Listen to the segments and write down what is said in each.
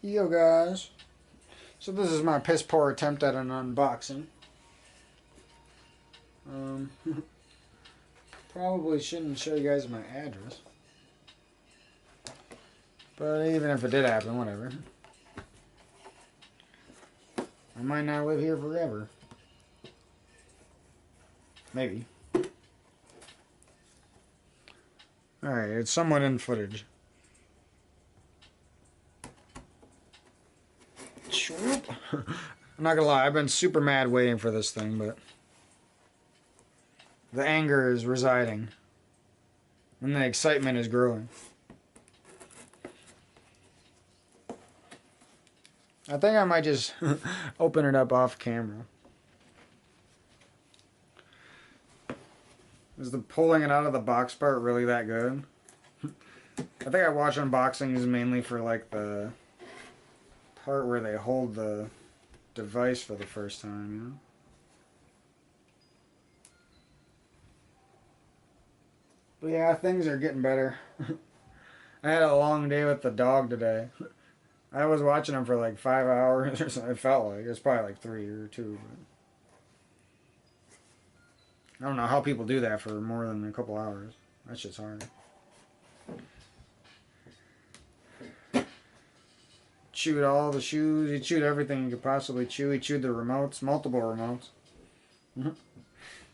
Yo guys, so this is my piss poor attempt at an unboxing. Um, Probably shouldn't show you guys my address, but even if it did happen, whatever. I might not live here forever. Maybe. Alright, it's somewhat in footage. I'm not gonna lie, I've been super mad waiting for this thing, but the anger is residing and the excitement is growing. I think I might just open it up off camera. Is the pulling it out of the box part really that good? I think I watch unboxings mainly for like the part where they hold the device for the first time, you know? But yeah, things are getting better. I had a long day with the dog today. I was watching him for like 5 hours or something. It felt like it was probably like 3 or 2. But I don't know how people do that for more than a couple hours. That shit's hard. Chewed all the shoes. He chewed everything he could possibly chew. He chewed the remotes, multiple remotes. It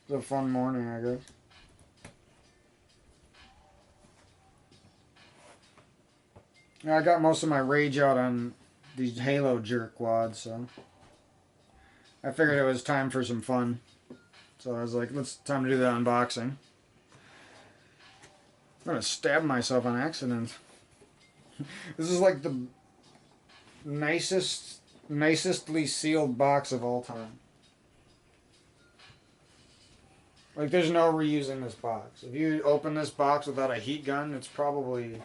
was a fun morning, I guess. I got most of my rage out on these Halo jerkwads, so I figured it was time for some fun. So I was like, time to do the unboxing. I'm gonna stab myself on accident. This is like the nicestly sealed box of all time. Like, there's no reusing this box. If you open this box without a heat gun, it's probably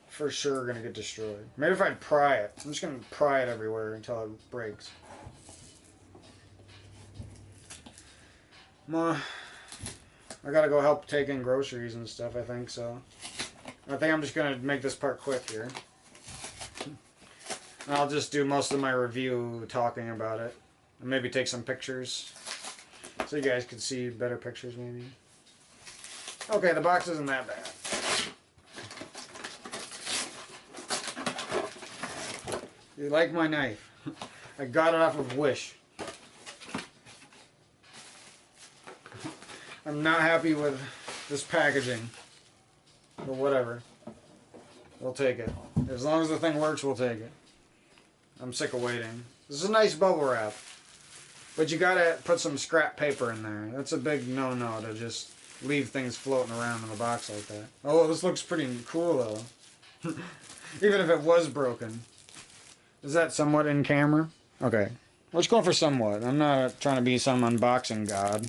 for sure gonna get destroyed. Maybe if I pry it. I'm just gonna pry it everywhere until it breaks. I gotta go help take in groceries and stuff, I think, so I think I'm just gonna make this part quick here. And I'll just do most of my review talking about it. And maybe take some pictures so you guys can see better pictures maybe. Okay, the box isn't that bad. You like my knife? I got it off of Wish. I'm not happy with this packaging. But whatever. We'll take it. As long as the thing works, we'll take it. I'm sick of waiting. This is a nice bubble wrap. But you gotta put some scrap paper in there. That's a big no-no to just leave things floating around in the box like that. Oh, this looks pretty cool though. Even if it was broken. Is that somewhat in camera? Okay. Let's go for somewhat. I'm not trying to be some unboxing god.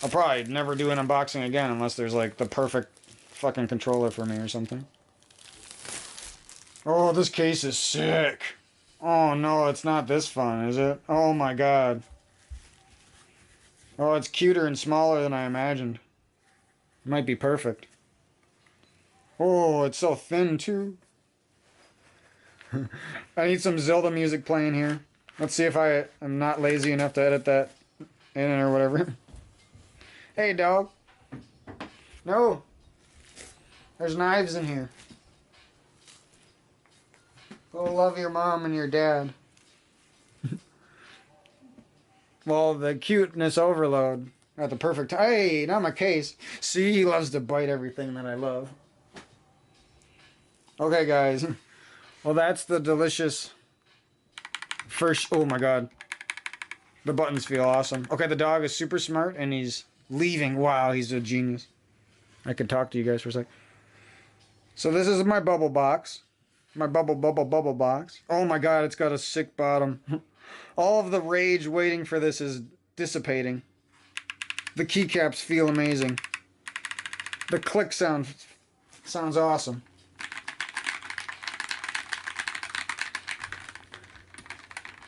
I'll probably never do an unboxing again unless there's like the perfect fucking controller for me or something. Oh, this case is sick. Oh no, it's not this fun, is it? Oh my god. Oh, it's cuter and smaller than I imagined. It might be perfect. Oh, it's so thin too. I need some Zelda music playing here. Let's see if I am not lazy enough to edit that in or whatever. Hey, dog. No. There's knives in here. Go love your mom and your dad. Well, the cuteness overload at the perfect time. Hey, not my case. See, he loves to bite everything that I love. Okay, guys. Well, that's the delicious first. Oh my god. The buttons feel awesome. Okay, the dog is super smart and he's leaving. Wow, he's a genius. I could talk to you guys for a sec. So this is my bubble box. My bubble box. Oh my god, it's got a sick bottom. All of the rage waiting for this is dissipating. The keycaps feel amazing. The click sound sounds awesome.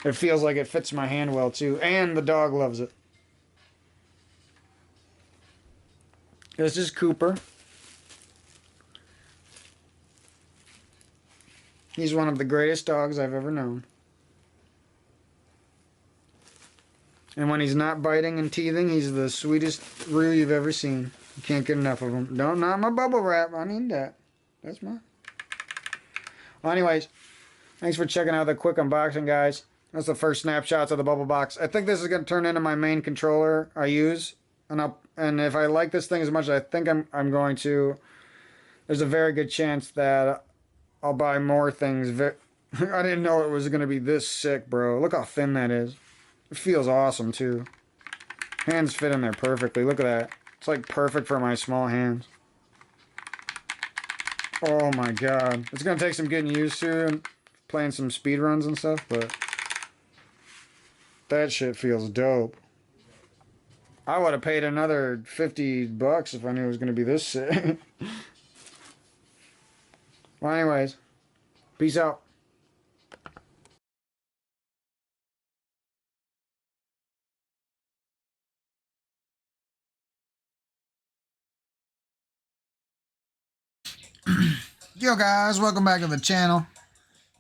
It feels like it fits my hand well too, and the dog loves it. This is Cooper. He's one of the greatest dogs I've ever known. And when he's not biting and teething, he's the sweetest Roo you've ever seen. You can't get enough of him. Don't, not my bubble wrap. I need that. That's mine. Well, anyways, thanks for checking out the quick unboxing, guys. That's the first snapshots of the bubble box. I think this is going to turn into my main controller I use. And if I like this thing as much as I think I'm going to, there's a very good chance that I'll buy more things. I didn't know it was going to be this sick, bro. Look how thin that is. It feels awesome, too. Hands fit in there perfectly. Look at that. It's like perfect for my small hands. Oh my god. It's going to take some getting used to and playing some speed runs and stuff, but that shit feels dope. I would have paid another $50 if I knew it was going to be this sick. Well, anyways, peace out. Yo guys, welcome back to the channel.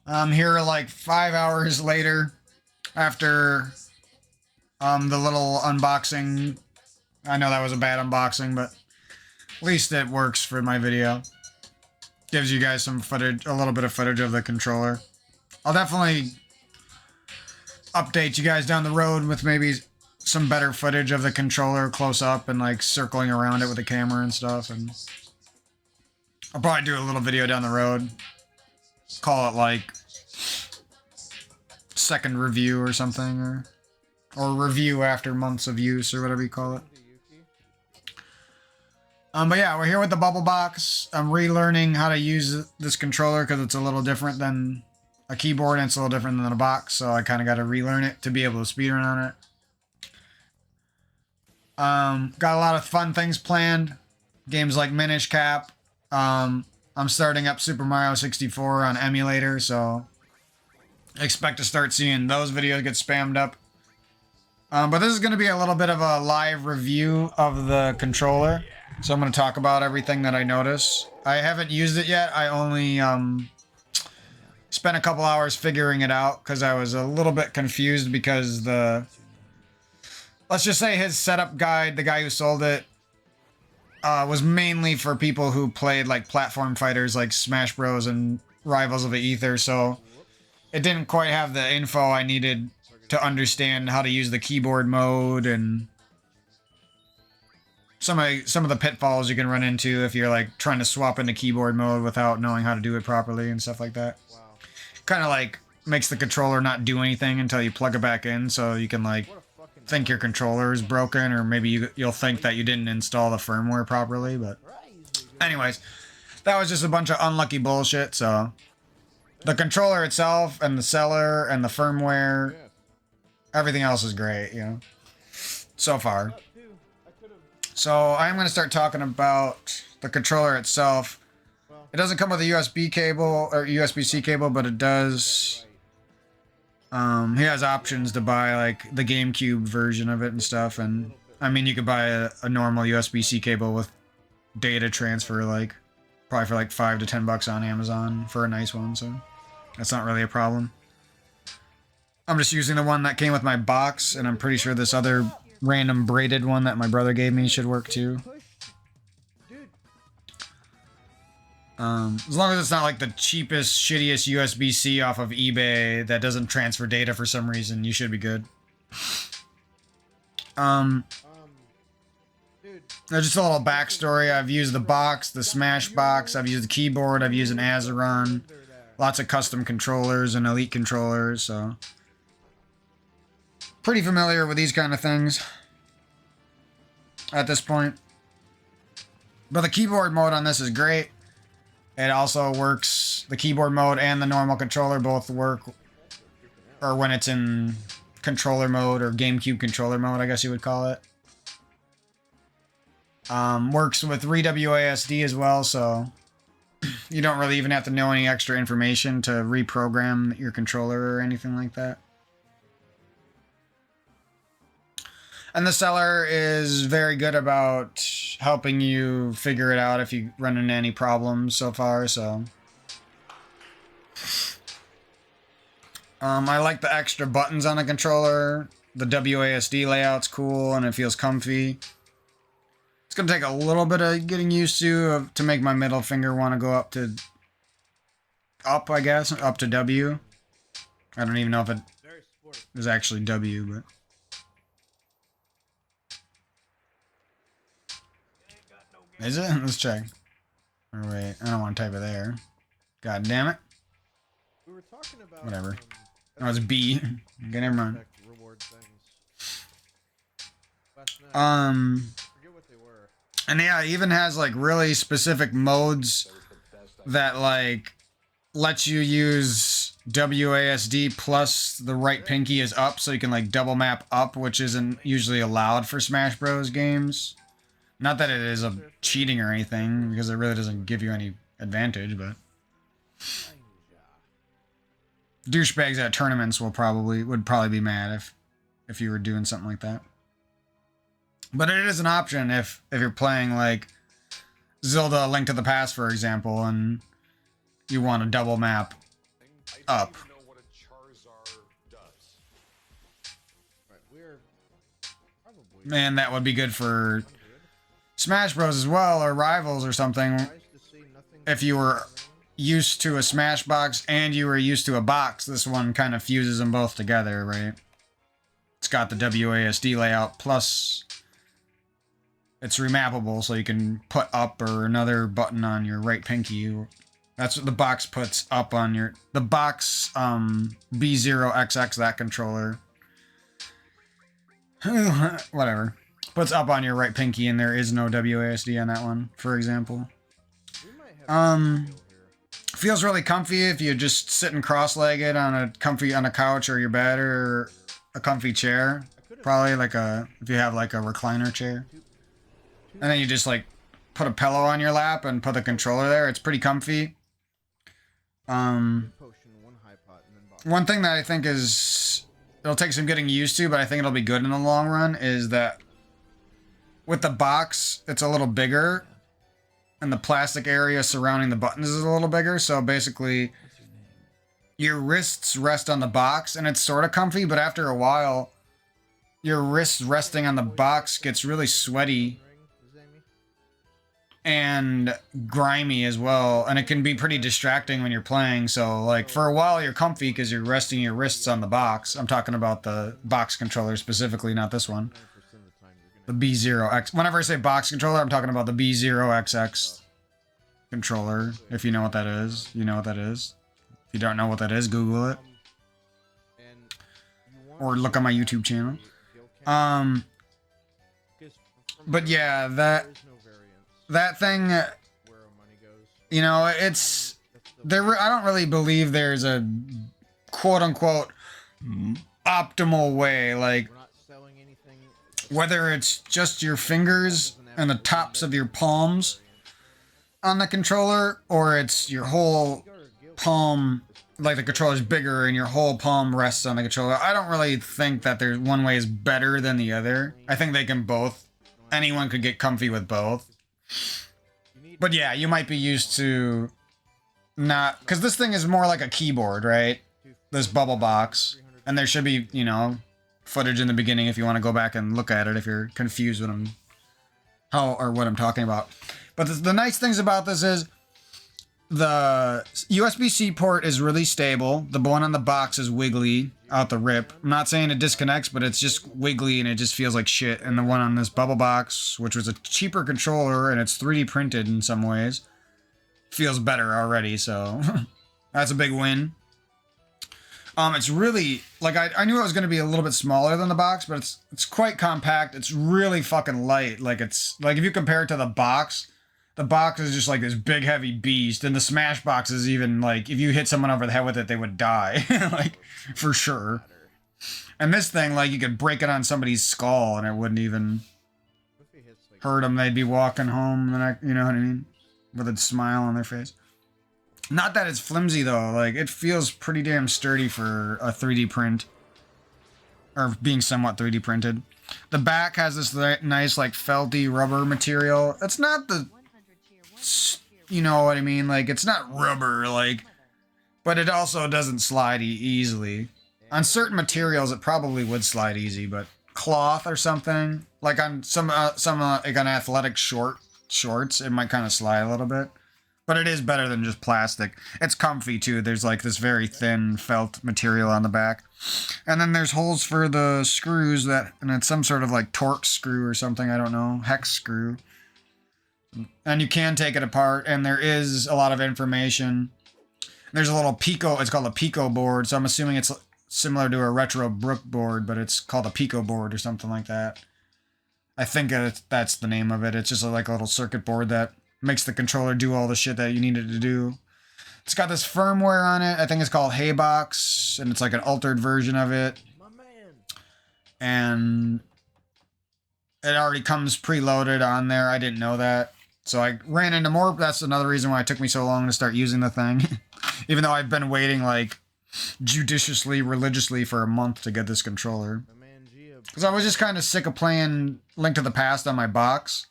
I'm here like 5 hours later after the little unboxing. I know that was a bad unboxing, but at least it works for my video. Gives you guys some footage, a little bit of footage of the controller. I'll definitely update you guys down the road with maybe some better footage of the controller close up and like circling around it with the camera and stuff. And I'll probably do a little video down the road. Call it like second review or something, or review after months of use or whatever you call it. But yeah, we're here with the bubble box. I'm relearning how to use this controller because it's a little different than a keyboard and it's a little different than a box, so I kind of got to relearn it to be able to speedrun on it. Got a lot of fun things planned. Games like Minish Cap. I'm starting up Super Mario 64 on emulator, so expect to start seeing those videos get spammed up. But this is going to be a little bit of a live review of the controller. So I'm going to talk about everything that I notice. I haven't used it yet. I only spent a couple hours figuring it out because I was a little bit confused because let's just say his setup guide, the guy who sold it, was mainly for people who played like platform fighters like Smash Bros. And Rivals of the Aether, so it didn't quite have the info I needed to understand how to use the keyboard mode and some of the pitfalls you can run into if you're like trying to swap into keyboard mode without knowing how to do it properly and stuff like that. Wow. Kind of like makes the controller not do anything until you plug it back in, so you can like think your controller is broken, or maybe you'll think that you didn't install the firmware properly. But anyways, that was just a bunch of unlucky bullshit. So the controller itself and the seller and the firmware, everything else is great, you know, so far. So I'm going to start talking about the controller itself. It doesn't come with a USB cable or USB-C cable, but it does. He has options to buy like the GameCube version of it and stuff. And I mean, you could buy a normal USB-C cable with data transfer, like probably for like $5 to $10 on Amazon for a nice one. So that's not really a problem. I'm just using the one that came with my box, and I'm pretty sure this other random braided one that my brother gave me should work too. As long as it's not like the cheapest, shittiest USB-C off of eBay that doesn't transfer data for some reason, you should be good. There's just a little backstory. I've used the box, the Smash box, I've used the keyboard, I've used an Azeron, lots of custom controllers and Elite controllers, so pretty familiar with these kind of things at this point. But the keyboard mode on this is great. It also works, the keyboard mode and the normal controller both work, or when it's in controller mode, or GameCube controller mode, I guess you would call it. Works with ReWASD as well, so you don't really even have to know any extra information to reprogram your controller or anything like that. And the seller is very good about helping you figure it out if you run into any problems so far, so I like the extra buttons on the controller. The WASD layout's cool and it feels comfy. It's gonna take a little bit of getting used to make my middle finger want to go up, I guess, up to W. I don't even know if it is actually W, but... Is it? Let's check. Or wait, I don't want to type it there. God damn it. We were talking about, whatever. Oh, it's B. Okay, never mind. Reward things. Forget what they were. And yeah, it even has like really specific modes that like lets you use WASD plus the right pinky is up, so you can like double map up, which isn't usually allowed for Smash Bros. Games. Not that it is a cheating or anything, because it really doesn't give you any advantage, but douchebags at tournaments would probably be mad if you were doing something like that. But it is an option if you're playing like Zelda: Link to the Past, for example, and you want to double map up. Man, that would be good for Smash Bros as well, or Rivals or something. If you were used to a Smash box and you were used to a box, this one kind of fuses them both together, right? It's got the WASD layout, plus it's remappable, so you can put up or another button on your right pinky. That's what the box puts up on your... The box, B0XX, that controller. Whatever. Puts up on your right pinky, and there is no WASD on that one, for example. Feels really comfy if you're just sitting cross-legged on a couch or your bed or a comfy chair. Probably like if you have like a recliner chair. And then you just like put a pillow on your lap and put the controller there. It's pretty comfy. One thing that I think it'll take some getting used to, but I think it'll be good in the long run, is that with the box, it's a little bigger, and the plastic area surrounding the buttons is a little bigger, so basically your wrists rest on the box, and it's sort of comfy, but after a while, your wrists resting on the box gets really sweaty and grimy as well, and it can be pretty distracting when you're playing. So like for a while you're comfy because you're resting your wrists on the box. I'm talking about the box controller specifically, not this one, the B0X. Whenever I say box controller, I'm talking about the B0XX controller. If you know what that is, you know what that is. If you don't know what that is, Google it or look on my YouTube channel. But yeah, that thing, you know, it's there. I don't really believe there's a quote-unquote optimal way, like whether it's just your fingers and the tops of your palms on the controller, or it's your whole palm, like the controller's bigger and your whole palm rests on the controller. I don't really think that there's one way is better than the other. I think they can both. Anyone could get comfy with both. But yeah, you might be used to not... Because this thing is more like a keyboard, right? This bubble box. And there should be, you know, footage in the beginning if you want to go back and look at it if you're confused what I'm talking about. But the nice things about this is the USB-C port is really stable. The one on the box is wiggly out the rip. I'm not saying it disconnects, but it's just wiggly and it just feels like shit. And the one on this bubble box, which was a cheaper controller and it's 3D printed in some ways, feels better already, so that's a big win. It's really, like, I knew it was going to be a little bit smaller than the box, but it's quite compact. It's really fucking light. Like, it's, like, if you compare it to the box is just like this big heavy beast, and the Smash box is even, like, if you hit someone over the head with it, they would die. Like, for sure. And this thing, like, you could break it on somebody's skull and it wouldn't even hurt them. They'd be walking home, you know what I mean? With a smile on their face. Not that it's flimsy, though. Like, it feels pretty damn sturdy for a 3D print. Or being somewhat 3D printed. The back has this nice, like, felty rubber material. It's not the... You know what I mean? Like, it's not rubber, like... But it also doesn't slide easily. On certain materials, it probably would slide easy, but cloth or something, like on some like on athletic shorts, it might kind of slide a little bit. But it is better than just plastic. It's comfy too. There's like this very thin felt material on the back. And then there's holes for the screws and it's some sort of like Torx screw or something, I don't know, hex screw. And you can take it apart, and there is a lot of information. There's a little Pico, it's called a Pico board, so I'm assuming it's similar to a Retro Brook board, but it's called a Pico board or something like that. I think that's the name of it. It's just like a little circuit board that makes the controller do all the shit that you need it to do. It's got this firmware on it. I think it's called Haybox, and it's like an altered version of it. And it already comes preloaded on there. I didn't know that. So I ran into more. That's another reason why it took me so long to start using the thing. Even though I've been waiting like judiciously, religiously for a month to get this controller. Because I was just kind of sick of playing Link to the Past on my box.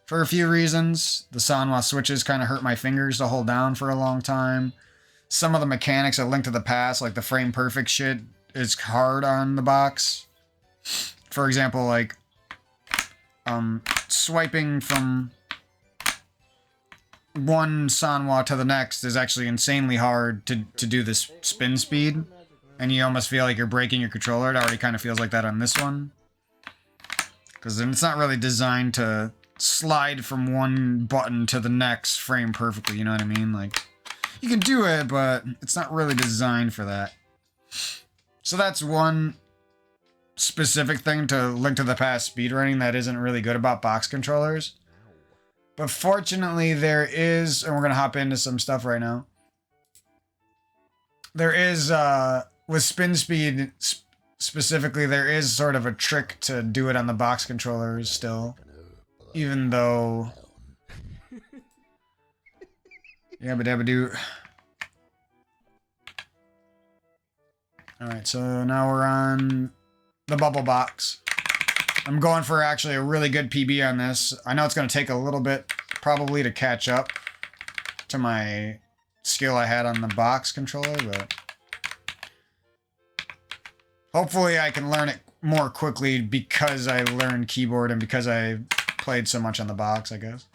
For a few reasons. The Sanwa switches kind of hurt my fingers to hold down for a long time. Some of the mechanics of Link to the Past, like the frame perfect shit, is hard on the box. For example, like swiping from one Sanwa to the next is actually insanely hard to do this spin speed. And you almost feel like you're breaking your controller. It already kind of feels like that on this one. Because it's not really designed to slide from one button to the next frame perfectly, you know what I mean? Like, you can do it, but it's not really designed for that. So that's one specific thing to Link to the Past speedrunning that isn't really good about box controllers. But fortunately there is, and we're going to hop into some stuff right now. There is, with spin speed specifically, there is sort of a trick to do it on the box controllers still. Even though... Yabba dabba doo. Alright, so now we're on the bubble box. I'm going for actually a really good PB on this. I know it's going to take a little bit probably to catch up to my skill I had on the box controller, but hopefully I can learn it more quickly because I learned keyboard and because I played so much on the box, I guess.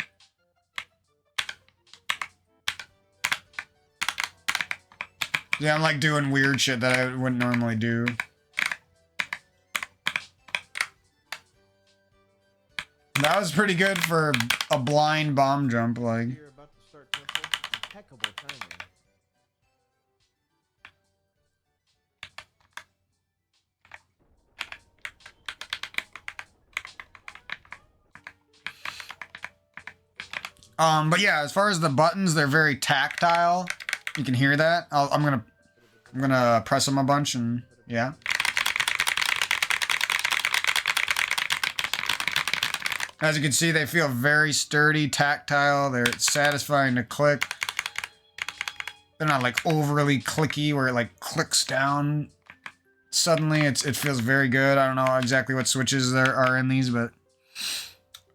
Yeah, I'm like doing weird shit that I wouldn't normally do. That was pretty good for a blind bomb jump, like. You're about to start temple. Impeccable timing. But yeah, as far as the buttons, they're very tactile. You can hear that. I'm gonna press them a bunch and yeah. As you can see, they feel very sturdy, tactile. They're satisfying to click. They're not like overly clicky where it like clicks down suddenly. It feels very good. I don't know exactly what switches there are in these, but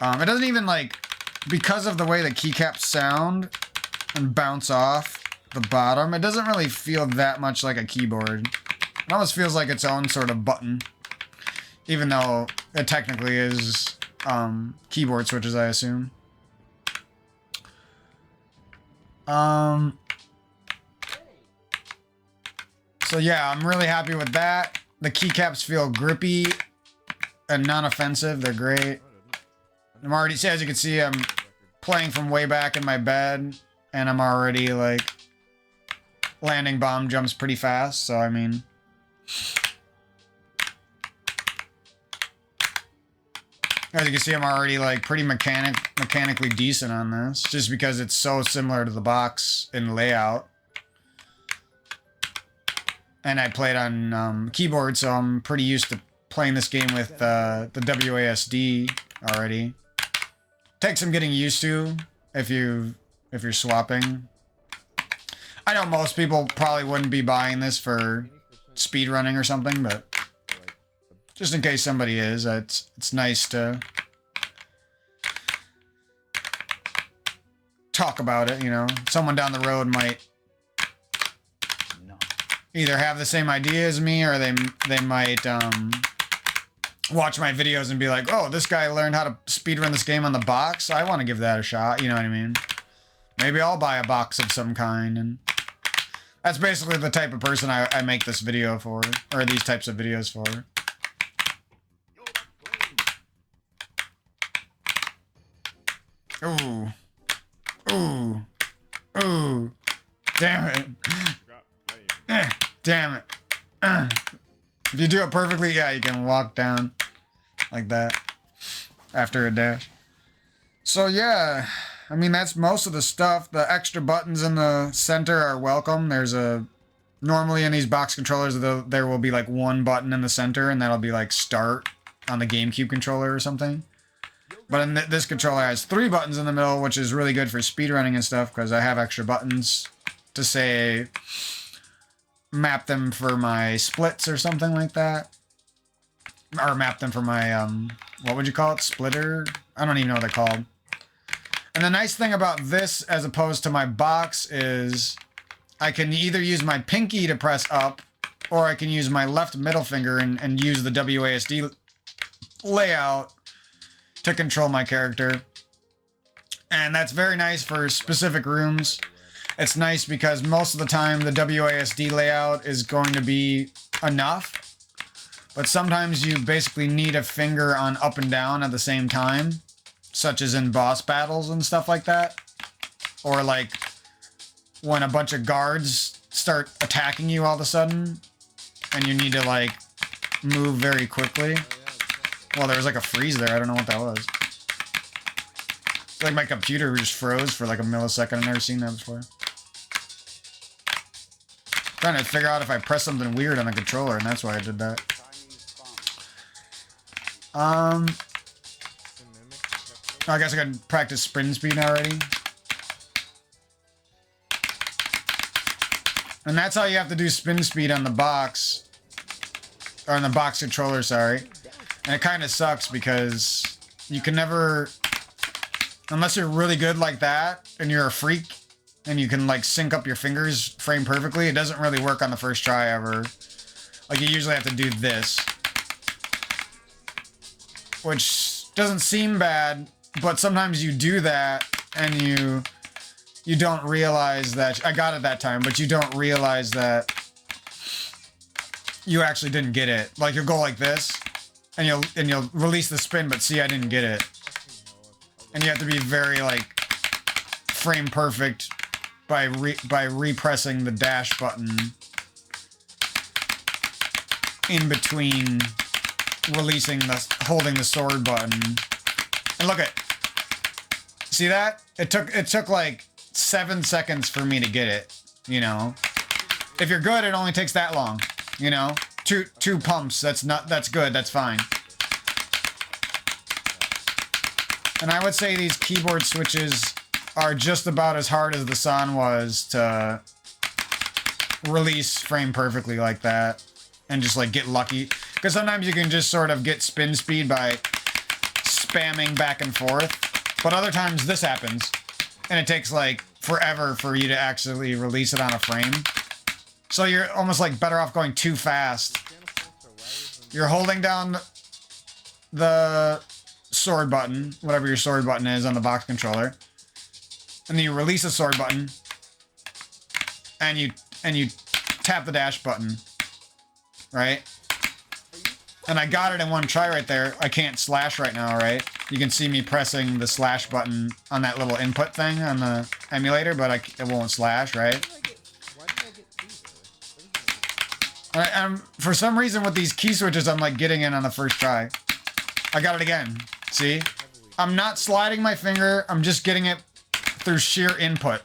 it doesn't even like, because of the way the keycaps sound and bounce off the bottom, it doesn't really feel that much like a keyboard. It almost feels like its own sort of button, even though it technically is keyboard switches, I assume. So yeah, I'm really happy with that. The keycaps feel grippy and non-offensive. They're great. I'm already, as you can see, I'm playing from way back in my bed, and I'm already like landing bomb jumps pretty fast. So I mean, as you can see, I'm already like pretty mechanically decent on this, just because it's so similar to the box in layout. And I played on keyboard, so I'm pretty used to playing this game with the WASD already. Takes some getting used to if you're swapping. I know most people probably wouldn't be buying this for speedrunning or something, but just in case somebody is, it's nice to talk about it, you know. Someone down the road might either have the same idea as me, or they might watch my videos and be like, oh, this guy learned how to speedrun this game on the box. I want to give that a shot. You know what I mean? Maybe I'll buy a box of some kind. And that's basically the type of person I make this video for, or these types of videos for. Ooh. Ooh. Ooh. Damn it. Damn it. If you do it perfectly, yeah, you can walk down like that after a dash. So yeah, I mean, that's most of the stuff. The extra buttons in the center are welcome. There's a... Normally in these box controllers, there will be like one button in the center, and that'll be like start on the GameCube controller or something. But in this controller has 3 buttons in the middle, which is really good for speedrunning and stuff, because I have extra buttons to say... map them for my splits or something like that. Or map them for my, what would you call it? Splitter? I don't even know what they're called. And the nice thing about this, as opposed to my box, is I can either use my pinky to press up, or I can use my left middle finger and use the WASD layout to control my character. And that's very nice for specific rooms. It's nice because most of the time the WASD layout is going to be enough, but sometimes you basically need a finger on up and down at the same time, such as in boss battles and stuff like that, or like when a bunch of guards start attacking you all of a sudden, and you need to like move very quickly. Well, there was like a freeze there, I don't know what that was. Like my computer just froze for like a millisecond. I've never seen that before. Trying to figure out if I press something weird on the controller, and that's why I did that. I guess I can practice sprint speed already. And that's how you have to do spin speed on the box. Or on the box controller, sorry. And it kind of sucks because you can never... Unless you're really good like that, and you're a freak, and you can like sync up your fingers frame perfectly, it doesn't really work on the first try ever. Like you usually have to do this. Which doesn't seem bad, but sometimes you do that and you don't realize that... I got it that time, but you don't realize that you actually didn't get it. Like you'll go like this, and you'll release the spin, but see, I didn't get it. And you have to be very, like, frame perfect by repressing the dash button in between holding the sword button. And look at, see that? It took like 7 seconds for me to get it, you know? If you're good, it only takes that long, you know? Two pumps, that's good, that's fine. And I would say these keyboard switches are just about as hard as the San was to release frame perfectly like that. And just like get lucky. Because sometimes you can just sort of get spin speed by spamming back and forth. But other times this happens. And it takes like forever for you to actually release it on a frame. So you're almost like better off going too fast. You're holding down the sword button, whatever your sword button is on the box controller, and then you release the sword button, and you tap the dash button, right? And I got it in one try right there. I can't slash right now, right? You can see me pressing the slash button on that little input thing on the emulator, but it won't slash, right? For some reason with these key switches, I'm like getting in on the first try. I got it again. See? I'm not sliding my finger. I'm just getting it through sheer input.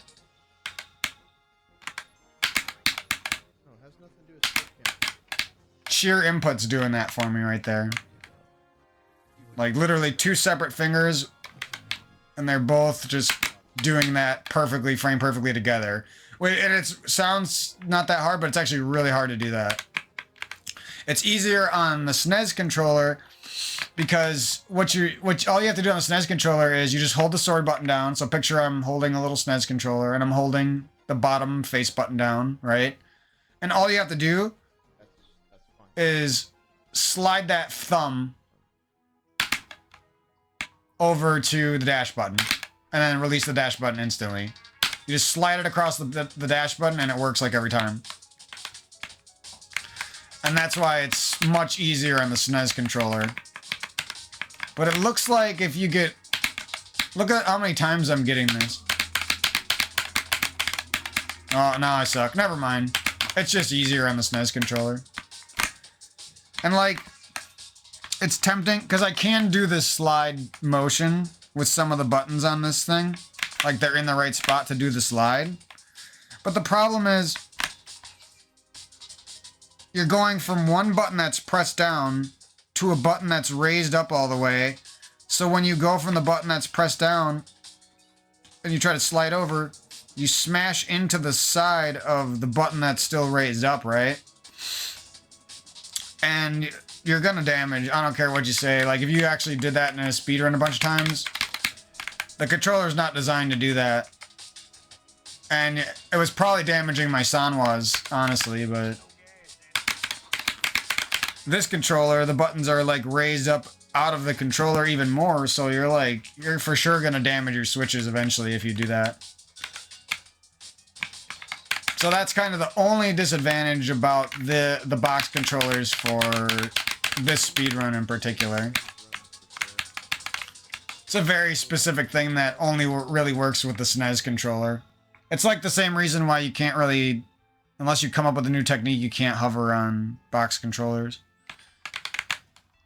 Sheer input's doing that for me right there. Like literally 2 separate fingers, and they're both just doing that perfectly, frame perfectly together. And it sounds not that hard, but it's actually really hard to do that. It's easier on the SNES controller because all you have to do on the SNES controller is you just hold the sword button down. So picture I'm holding a little SNES controller and I'm holding the bottom face button down, right? And all you have to do That's fine. is slide that thumb over to the dash button and then release the dash button instantly. You just slide it across the dash button and it works like every time. And that's why it's much easier on the SNES controller. But it looks like if you get... Look at how many times I'm getting this. Oh, now I suck. Never mind. It's just easier on the SNES controller. And like, it's tempting, because I can do this slide motion with some of the buttons on this thing. Like, they're in the right spot to do the slide. But the problem is, you're going from one button that's pressed down to a button that's raised up all the way. So when you go from the button that's pressed down and you try to slide over, you smash into the side of the button that's still raised up, right? And you're gonna damage. I don't care what you say. Like, if you actually did that in a speedrun a bunch of times, the controller's not designed to do that. And it was probably damaging my Sanwas, honestly, but... This controller, the buttons are like raised up out of the controller even more, so you're for sure gonna damage your switches eventually if you do that. So that's kind of the only disadvantage about the box controllers for this speedrun in particular. It's a very specific thing that only really works with the SNES controller. It's like the same reason why you can't really, unless you come up with a new technique, you can't hover on box controllers.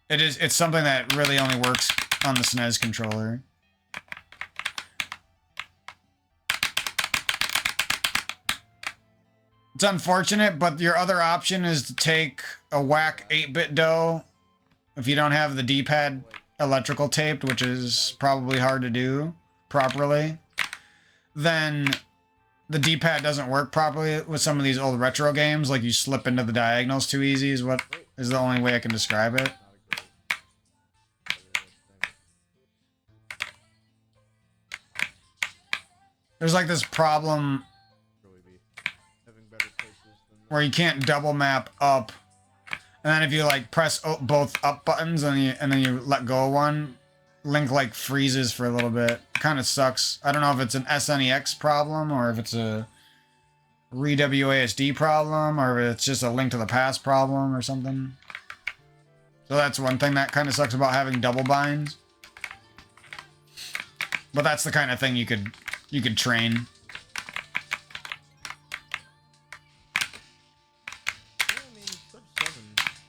It's something that really only works on the SNES controller. It's unfortunate, but your other option is to take a whack 8-bit DOE if you don't have the D-pad electrical taped, which is probably hard to do properly. Then the D-pad doesn't work properly with some of these old retro games, like you slip into the diagonals too easy is the only way I can describe it. There's like this problem where you can't double map up, and then if you like press both up buttons and then you let go of one, Link like freezes for a little bit. Kind of sucks. I don't know if it's an SNEX problem or if it's a re-WASD problem or if it's just a Link to the Past problem or something. So that's one thing that kind of sucks about having double binds. But that's the kind of thing you could train.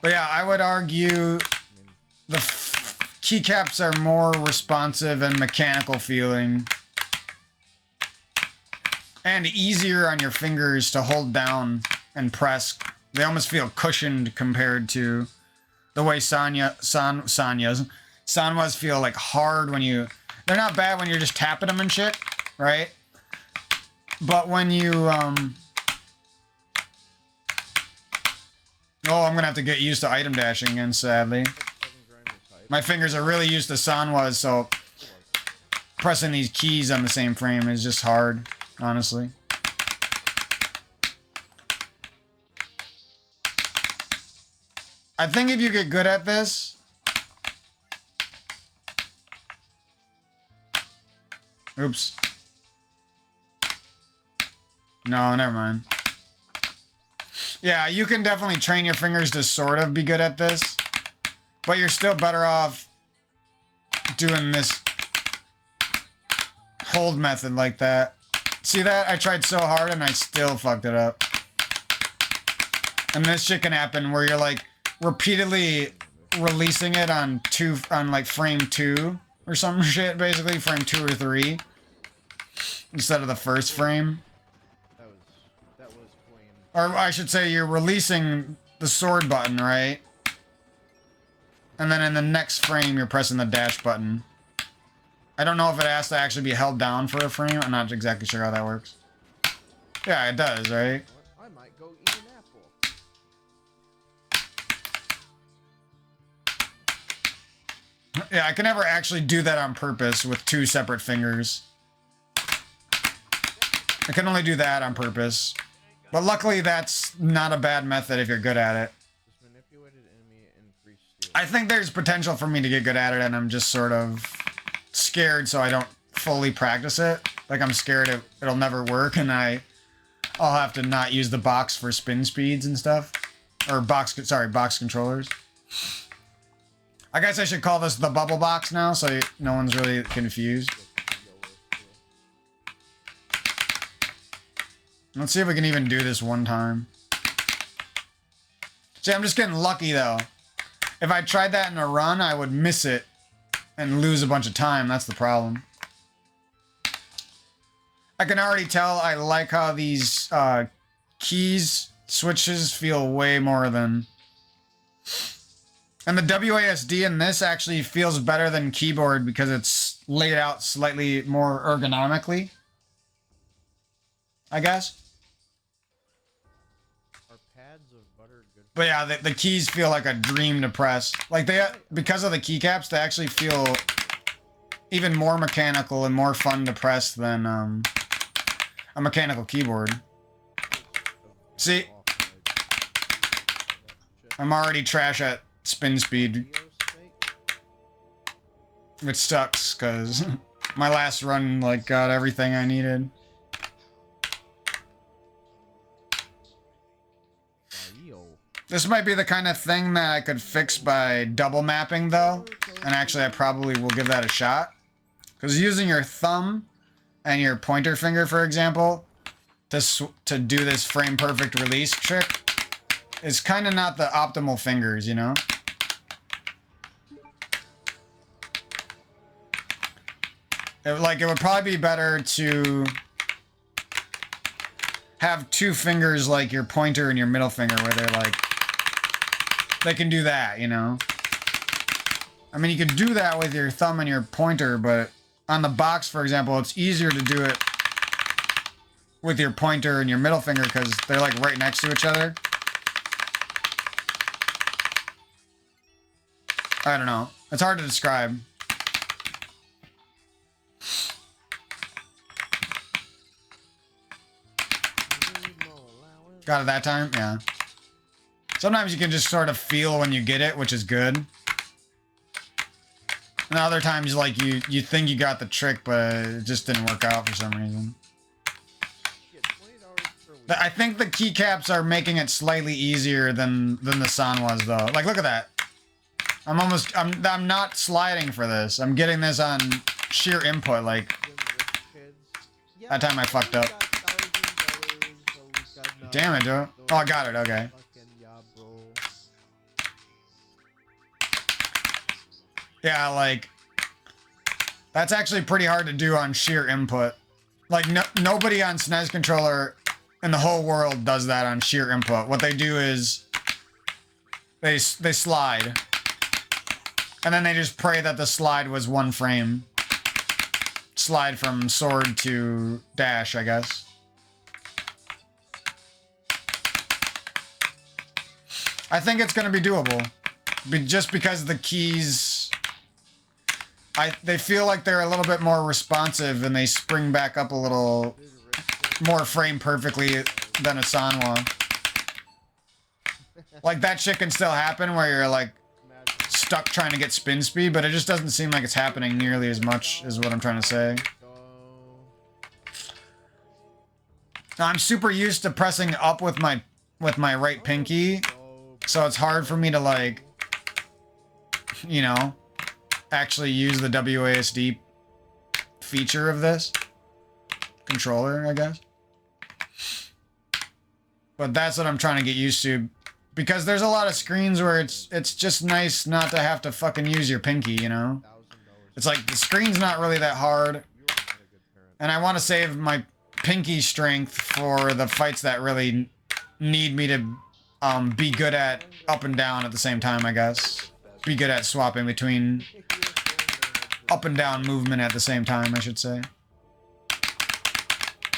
But yeah, I would argue the keycaps are more responsive and mechanical feeling. And easier on your fingers to hold down and press. They almost feel cushioned compared to the way Sanwas feel like hard when you... They're not bad when you're just tapping them and shit, right? But when you, Oh, I'm gonna have to get used to item dashing again, sadly. My fingers are really used to Sanwas, so pressing these keys on the same frame is just hard, honestly. I think if you get good at this... Oops. No, never mind. Yeah, you can definitely train your fingers to sort of be good at this, but you're still better off doing this hold method like that. See that? I tried so hard and I still fucked it up. And this shit can happen where you're like repeatedly releasing it on like frame 2 or some shit, basically frame 2 or 3 instead of the first frame. That was plain. Or I should say you're releasing the sword button, right? And then in the next frame you're pressing the dash button. I don't know if it has to actually be held down for a frame. I'm not exactly sure how that works. Yeah, it does, right? I might go eat an apple. Yeah, I can never actually do that on purpose with 2 separate fingers. I can only do that on purpose. But luckily, that's not a bad method if you're good at it. This manipulated enemy increased steel. I think there's potential for me to get good at it, and I'm just sort of scared, so I don't fully practice it. Like, I'm scared it'll never work, and I'll have to not use the box for spin speeds and stuff. Or box controllers. I guess I should call this the bubble box now, so no one's really confused. Let's see if we can even do this one time. See, I'm just getting lucky, though. If I tried that in a run, I would miss it and lose a bunch of time. That's the problem. I can already tell I like how these keys switches feel way more than... And the WASD in this actually feels better than keyboard because it's laid out slightly more ergonomically, I guess. Are pads of butter good? But yeah, the keys feel like a dream to press. Like because of the keycaps, they actually feel even more mechanical and more fun to press than a mechanical keyboard. See, I'm already trash at spin speed, which sucks because my last run like got everything I needed. This might be the kind of thing that I could fix by double mapping, though. And actually, I probably will give that a shot. Because using your thumb and your pointer finger, for example, to do this frame perfect release trick is kind of not the optimal fingers, you know? It would probably be better to have two fingers like your pointer and your middle finger where they're like... They can do that, you know? I mean, you could do that with your thumb and your pointer, but on the box, for example, it's easier to do it with your pointer and your middle finger because they're like right next to each other. I don't know. It's hard to describe. Got it that time? Yeah. Sometimes you can just sort of feel when you get it, which is good. And other times, like, you think you got the trick, but it just didn't work out for some reason. I think the keycaps are making it slightly easier than the San was, though. Like, look at that. I'm not sliding for this. I'm getting this on sheer input, like... That time I fucked up. Damn it, Joe. Oh, I got it, okay. Yeah, like... That's actually pretty hard to do on sheer input. Like, nobody on SNES controller in the whole world does that on sheer input. What they do is... They slide. And then they just pray that the slide was one frame. Slide from sword to dash, I guess. I think it's going to be doable. Just because the keys... They feel like they're a little bit more responsive and they spring back up a little more frame perfectly than a Sanwa. Like, that shit can still happen where you're, like, stuck trying to get spin speed, but it just doesn't seem like it's happening nearly as much, is what I'm trying to say. Now, I'm super used to pressing up with my right pinky, so it's hard for me to, like, you know, actually use the WASD feature of this controller, I guess. But that's what I'm trying to get used to. Because there's a lot of screens where it's just nice not to have to fucking use your pinky, you know? It's like, the screen's not really that hard. And I want to save my pinky strength for the fights that really need me to be good at up and down at the same time, I guess. Be good at swapping between up and down movement at the same time, I should say.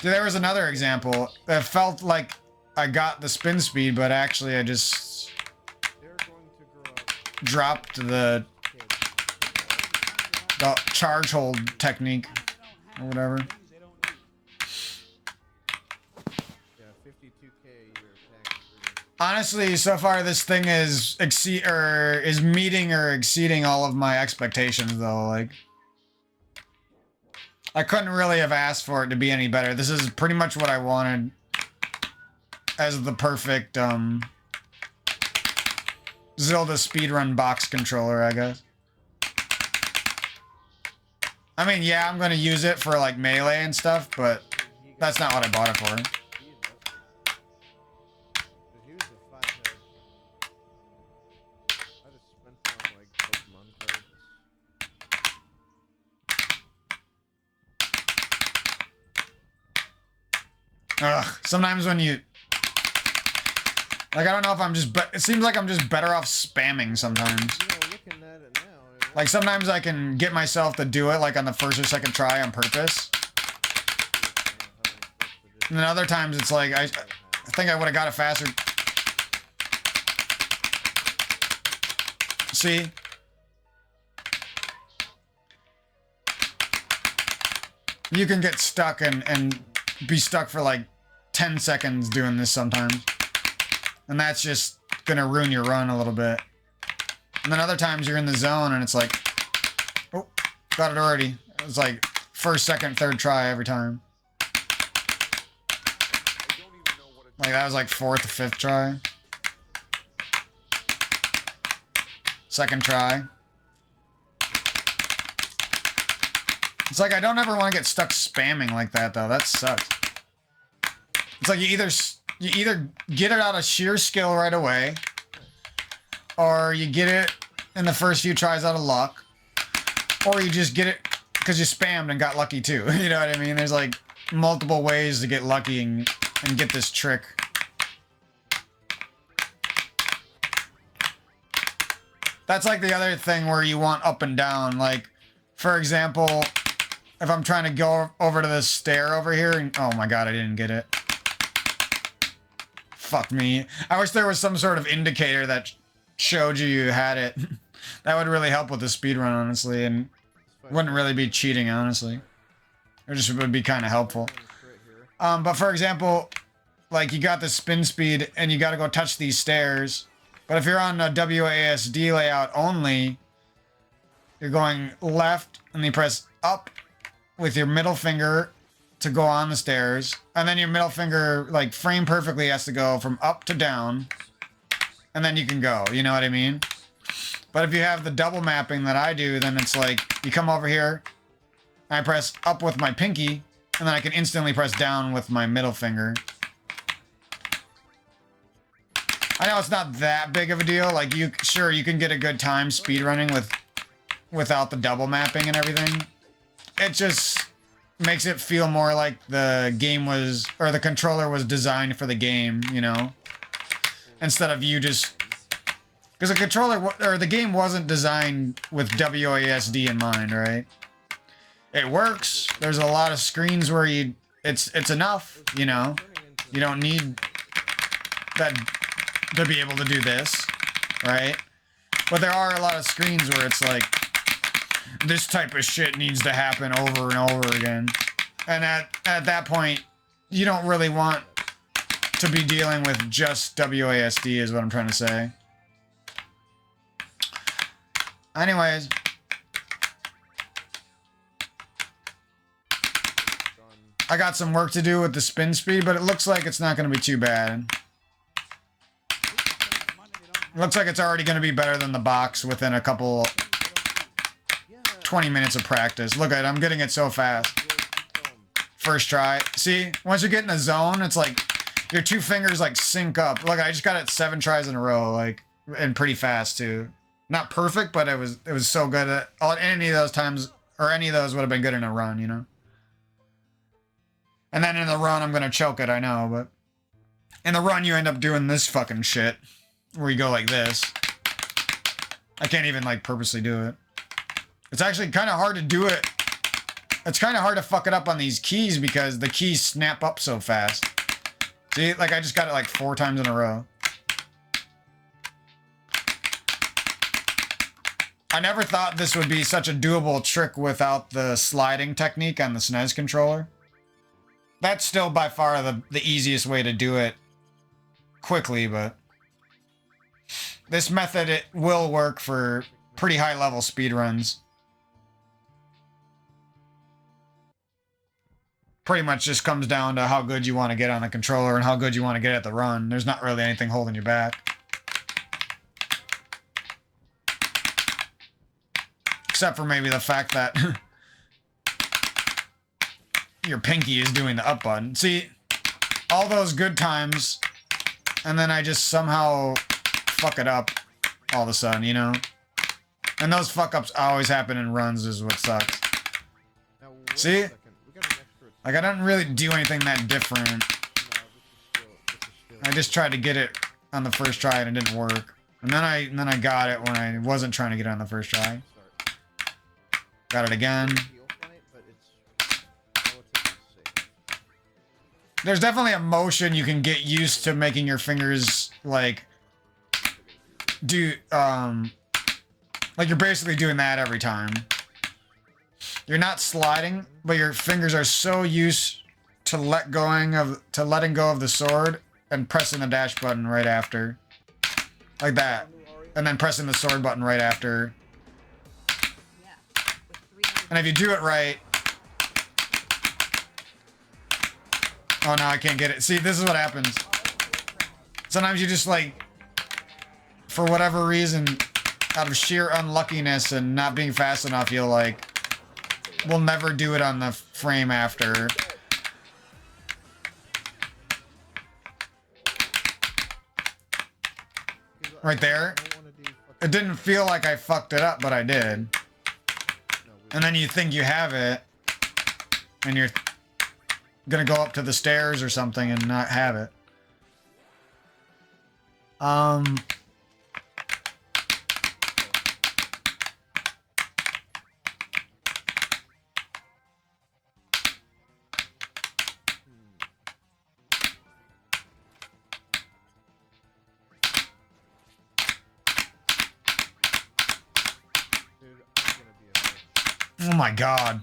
See, there was another example that felt like I got the spin speed, but actually I just dropped the charge hold technique or whatever. 52K a year tax free. Honestly, so far this thing is meeting or exceeding all of my expectations though. Like, I couldn't really have asked for it to be any better. This is pretty much what I wanted as the perfect Zelda speedrun box controller, I guess. I mean, yeah, I'm gonna use it for like melee and stuff, but that's not what I bought it for. He was a 5-head. I just spent on like Pokemon cards. Ugh, sometimes when you... Like, I don't know if I'm just... But it seems like I'm just better off spamming sometimes. You know, looking at it now. Like, sometimes I can get myself to do it, like, on the first or second try on purpose. And then other times it's like, I think I would have got it faster. See? You can get stuck and be stuck for like 10 seconds doing this sometimes. And that's just gonna ruin your run a little bit. And then other times you're in the zone and it's like, oh, got it already. It's like first, second, third try every time. Like that was like fourth or fifth try. Second try. It's like I don't ever want to get stuck spamming like that though. That sucks. It's like you either get it out of sheer skill right away, or you get it in the first few tries out of luck, or you just get it because you spammed and got lucky too. You know what I mean? There's like multiple ways to get lucky and get this trick. That's like the other thing where you want up and down. Like, for example, if I'm trying to go over to this stair over here and... Oh my god, I didn't get it. Fuck me. I wish there was some sort of indicator that showed you had it. That would really help with the speedrun, honestly, and wouldn't really be cheating, honestly. It just would be kind of helpful. But for example, like you got the spin speed and you got to go touch these stairs. But if you're on a WASD layout only, you're going left and you press up with your middle finger to go on the stairs. And then your middle finger, like frame perfectly, has to go from up to down. And then you can go, you know what I mean? But if you have the double mapping that I do, then it's like you come over here, I press up with my pinky, and then I can instantly press down with my middle finger. I know it's not that big of a deal. Like, sure, you can get a good time speedrunning without the double mapping and everything. It just makes it feel more like the game was, or the controller was designed for the game, you know? Instead of you just... Because the controller, or the game wasn't designed with WASD in mind, right? It works. There's a lot of screens where it's enough, you know? You don't need that to be able to do this, right? But there are a lot of screens where it's like, this type of shit needs to happen over and over again. And at that point, you don't really want to be dealing with just WASD is what I'm trying to say. Anyways. I got some work to do with the spin speed, but it looks like it's not going to be too bad. It looks like it's already going to be better than the box within a couple... 20 minutes of practice. Look at it, I'm getting it so fast. First try. See, once you get in the zone, it's like your two fingers like sync up. Look, I just got it 7 tries in a row, like, and pretty fast too. Not perfect, but it was so good at any of those times, or any of those would have been good in a run, you know? And then in the run, I'm gonna choke it, I know, but in the run, you end up doing this fucking shit, where you go like this. I can't even, like, purposely do it. It's actually kind of hard to do it. It's kind of hard to fuck it up on these keys because the keys snap up so fast. See, like I just got it like 4 times in a row. I never thought this would be such a doable trick without the sliding technique on the SNES controller. That's still by far the easiest way to do it quickly, but this method, it will work for pretty high level speedruns. Pretty much just comes down to how good you want to get on the controller and how good you want to get at the run. There's not really anything holding you back. Except for maybe the fact that your pinky is doing the up button. See, all those good times, and then I just somehow fuck it up all of a sudden, you know? And those fuck-ups always happen in runs is what sucks. Now, wait a See? second. We got an extra. Like, I didn't really do anything that different. No, this is still. I just tried to get it on the first try and it didn't work. And then I got it when I wasn't trying to get it on the first try. Start. Got it again. Heel fight, but it's relatively safe. There's definitely a motion you can get used to making your fingers, like, do, like you're basically doing that every time. You're not sliding, but your fingers are so used to letting go of the sword and pressing the dash button right after. Like that. And then pressing the sword button right after. And if you do it right... Oh, no, I can't get it. See, this is what happens. Sometimes you just, like, for whatever reason, out of sheer unluckiness and not being fast enough, you'll, like, will never do it on the frame after. Right there. It didn't feel like I fucked it up, but I did. And then you think you have it, and you're gonna go up to the stairs or something and not have it. Dude, I'm gonna be a bitch. Oh my god.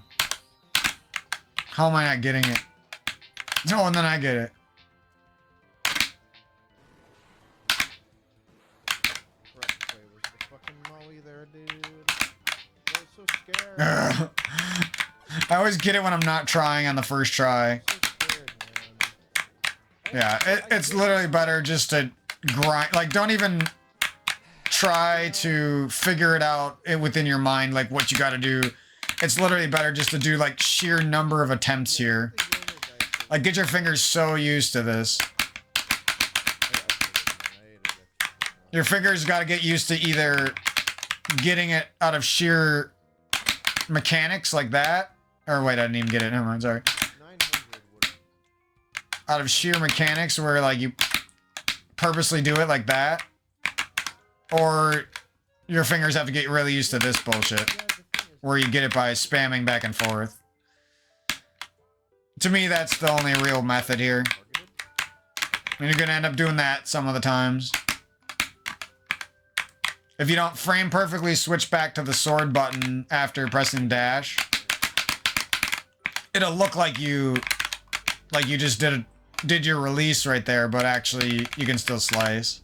How am I not getting it? Oh, and then I get it. Correct way. Was the fucking Molly there, dude? I was so scared. Ugh. I always get it when I'm not trying on the first try. So scared, man. Yeah, it's literally better just to grind. Like, don't even try to figure it out within your mind, like what you gotta do. It's literally better just to do, like, sheer number of attempts here. Like, get your fingers so used to this. Your fingers gotta get used to either getting it out of sheer mechanics like that. Or wait, I didn't even get it. Never mind, sorry. 900 would. Out of sheer mechanics where, like, you purposely do it like that. Or your fingers have to get really used to this bullshit. Where you get it by spamming back and forth. To me, that's the only real method here. And you're gonna end up doing that some of the times. If you don't frame perfectly switch back to the sword button after pressing dash, it'll look like you just did your release right there, but actually you can still slice.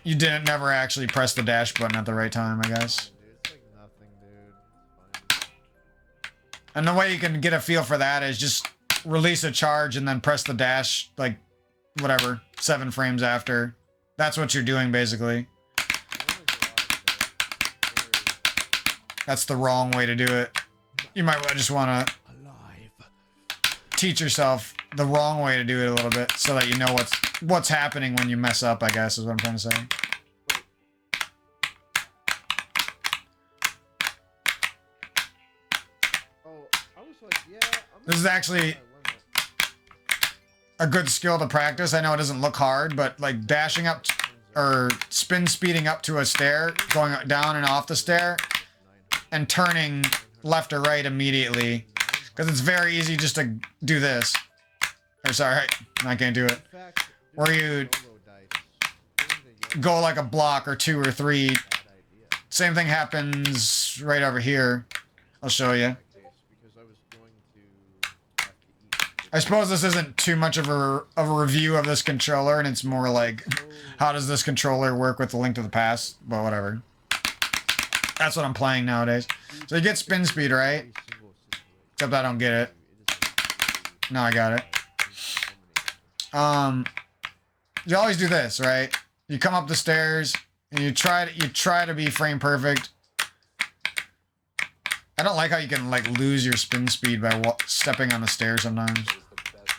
You didn't never actually press the dash button at the right time, I guess. Dude, it's like nothing, dude. It's fine. And the way you can get a feel for that is just release a charge and then press the dash, like, whatever, 7 frames after. That's what you're doing, basically. That's the wrong way to do it. You might just want to teach yourself the wrong way to do it a little bit so that you know what's happening when you mess up, I guess, is what I'm trying to say. Oh, I was like, yeah. This is actually a good skill to practice. I know it doesn't look hard, but like dashing up or spin speeding up to a stair, going down and off the stair, and turning left or right immediately. Because it's very easy just to do this. Or sorry, I can't do it. Where you go like a block or 2 or 3. Same thing happens right over here. I'll show you. Because I was going I suppose this isn't too much of a review of this controller, and it's more like, how does this controller work with the Link to the Past? But whatever. That's what I'm playing nowadays. So you get spin speed, right? Except I don't get it. No, I got it. You always do this, right? You come up the stairs and you try to be frame perfect. I don't like how you can like lose your spin speed by stepping on the stairs sometimes.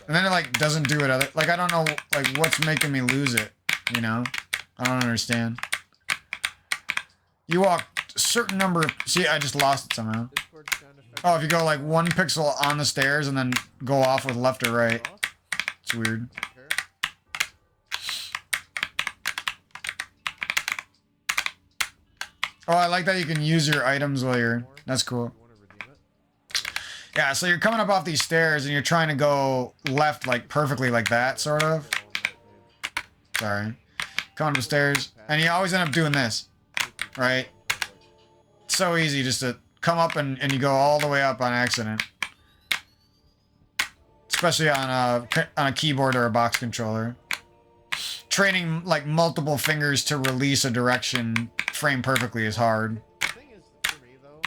And then it like doesn't do it other like I don't know like what's making me lose it, you know? I don't understand. You walk a certain number. See, I just lost it somehow. Oh, if you go like 1 pixel on the stairs and then go off with left or right. It's weird. Oh, I like that you can use your items while you're... That's cool. Yeah, so you're coming up off these stairs and you're trying to go left like perfectly like that, sort of. Sorry. Coming up the stairs. And you always end up doing this. Right? It's so easy just to come up and you go all the way up on accident. Especially on a keyboard or a box controller. Training like multiple fingers to release a direction frame perfectly is hard. The thing is, for me though,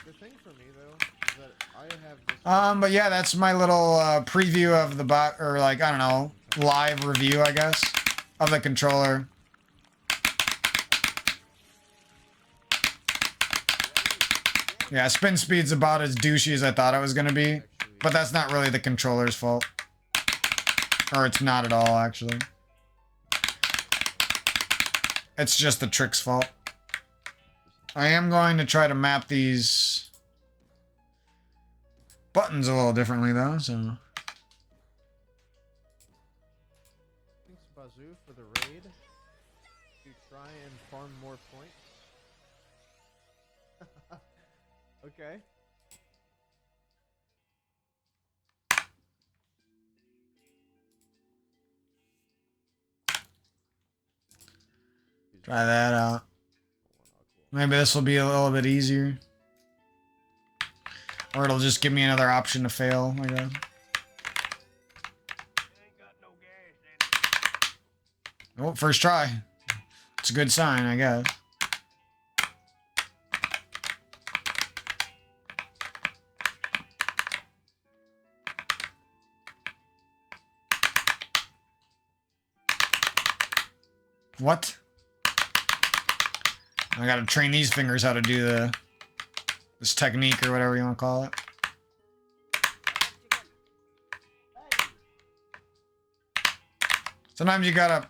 the thing for me though is that I have this. But yeah, that's my little preview of the bot, or like I don't know, live review, I guess, of the controller. Yeah, spin speed's about as douchey as I thought it was gonna be, but that's not really the controller's fault. Or it's not at all, actually. It's just the trick's fault. I am going to try to map these buttons a little differently, though, so... Thanks, Bazoo, for the raid. To try and farm more points. Okay. Try that out. Maybe this will be a little bit easier. Or it'll just give me another option to fail, I guess. Oh, first try. It's a good sign, I guess. What? I gotta train these fingers how to do this technique or whatever you want to call it. Sometimes you gotta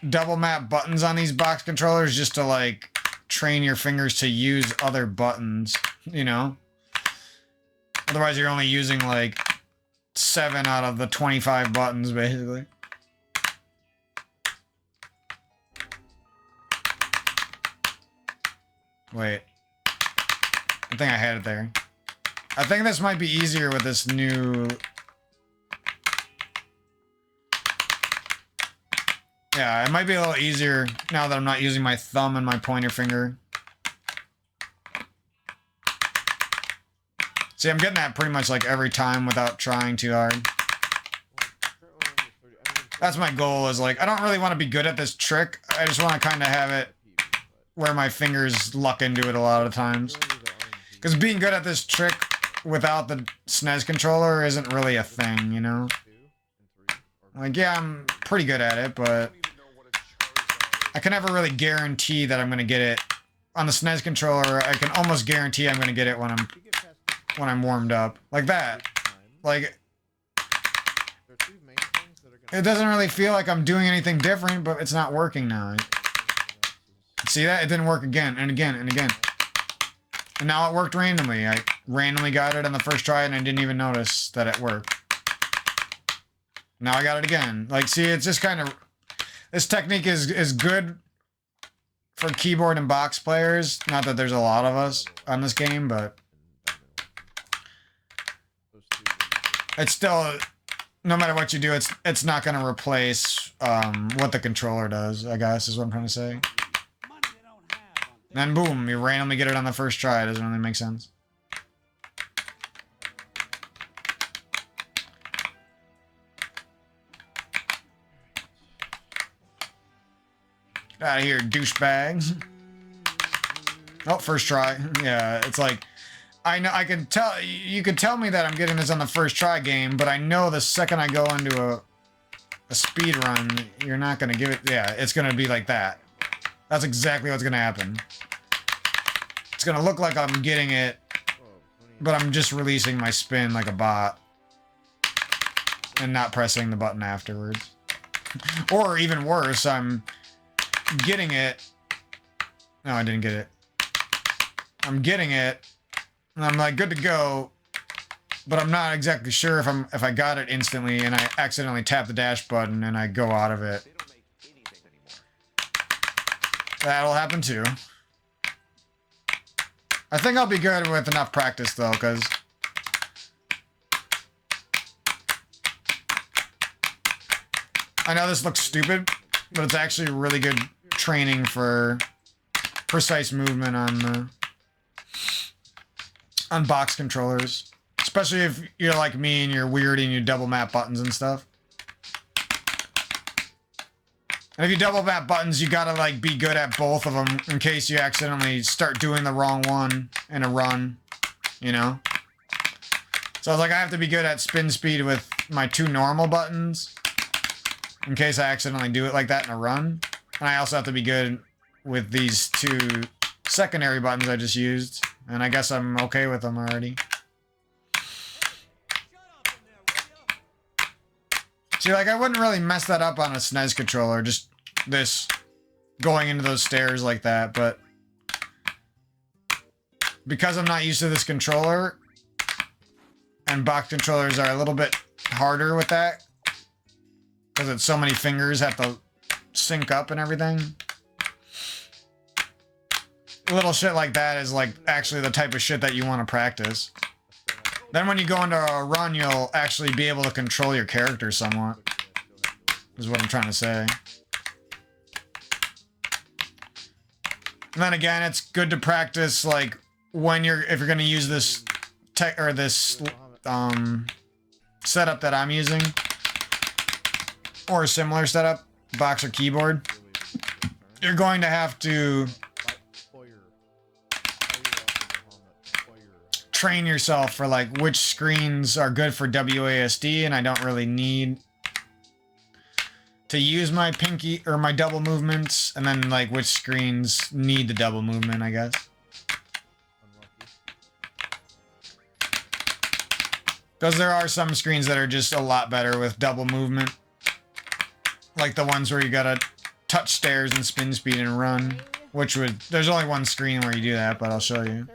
double map buttons on these box controllers just to like train your fingers to use other buttons, you know? Otherwise you're only using like 7 out of the 25 buttons basically. Wait. I think I had it there. I think this might be easier with this new... Yeah, it might be a little easier now that I'm not using my thumb and my pointer finger. See, I'm getting that pretty much like every time without trying too hard. That's my goal, is like, I don't really want to be good at this trick. I just want to kind of have it where my fingers luck into it a lot of times. Because being good at this trick without the SNES controller isn't really a thing, you know? Like, yeah, I'm pretty good at it, but I can never really guarantee that I'm going to get it. On the SNES controller, I can almost guarantee I'm going to get it when I'm warmed up. Like that. Like, it doesn't really feel like I'm doing anything different, but it's not working now. See that? It didn't work again, and again, and again. And now it worked randomly. I randomly got it on the first try, and I didn't even notice that it worked. Now I got it again. Like, see, it's just kind of... This technique is good for keyboard and box players. Not that there's a lot of us on this game, but... It's still... No matter what you do, it's not going to replace what the controller does, I guess, is what I'm trying to say. Then boom, you randomly get it on the first try. It doesn't really make sense. Out of here, douchebags. Oh, first try. Yeah, it's like, I know, I can tell, you can tell me that I'm getting this on the first try game, but I know the second I go into a speed run, you're not going to give it, yeah, it's going to be like that. That's exactly what's going to happen. It's going to look like I'm getting it, but I'm just releasing my spin like a bot. And not pressing the button afterwards. Or even worse, I'm getting it. No, I didn't get it. I'm getting it, and I'm like good to go, but I'm not exactly sure if I got it instantly, and I accidentally tap the dash button and I go out of it. That'll happen too. I think I'll be good with enough practice though, because I know this looks stupid, but it's actually really good training for precise movement on box controllers. Especially if you're like me and you're weird and you double map buttons and stuff. And if you double map buttons, you gotta like be good at both of them in case you accidentally start doing the wrong one in a run, you know? So like I have to be good at spin speed with my two normal buttons in case I accidentally do it like that in a run. And I also have to be good with these two secondary buttons I just used. And I guess I'm okay with them already. See, like, I wouldn't really mess that up on a SNES controller, just this going into those stairs like that, but because I'm not used to this controller, and box controllers are a little bit harder with that, because it's so many fingers have to sync up and everything. Little shit like that is, like, actually the type of shit that you want to practice. Then when you go into a run, you'll actually be able to control your character somewhat. Is what I'm trying to say. And then again, it's good to practice, like, when if you're going to use this tech, or this, setup that I'm using. Or a similar setup, box or keyboard. You're going to have to train yourself for like which screens are good for WASD, and I don't really need to use my pinky or my double movements, and then like which screens need the double movement, I guess. Because there are some screens that are just a lot better with double movement. Like the ones where you gotta touch stairs and spin speed and run. Which would, there's only one screen where you do that, but I'll show you.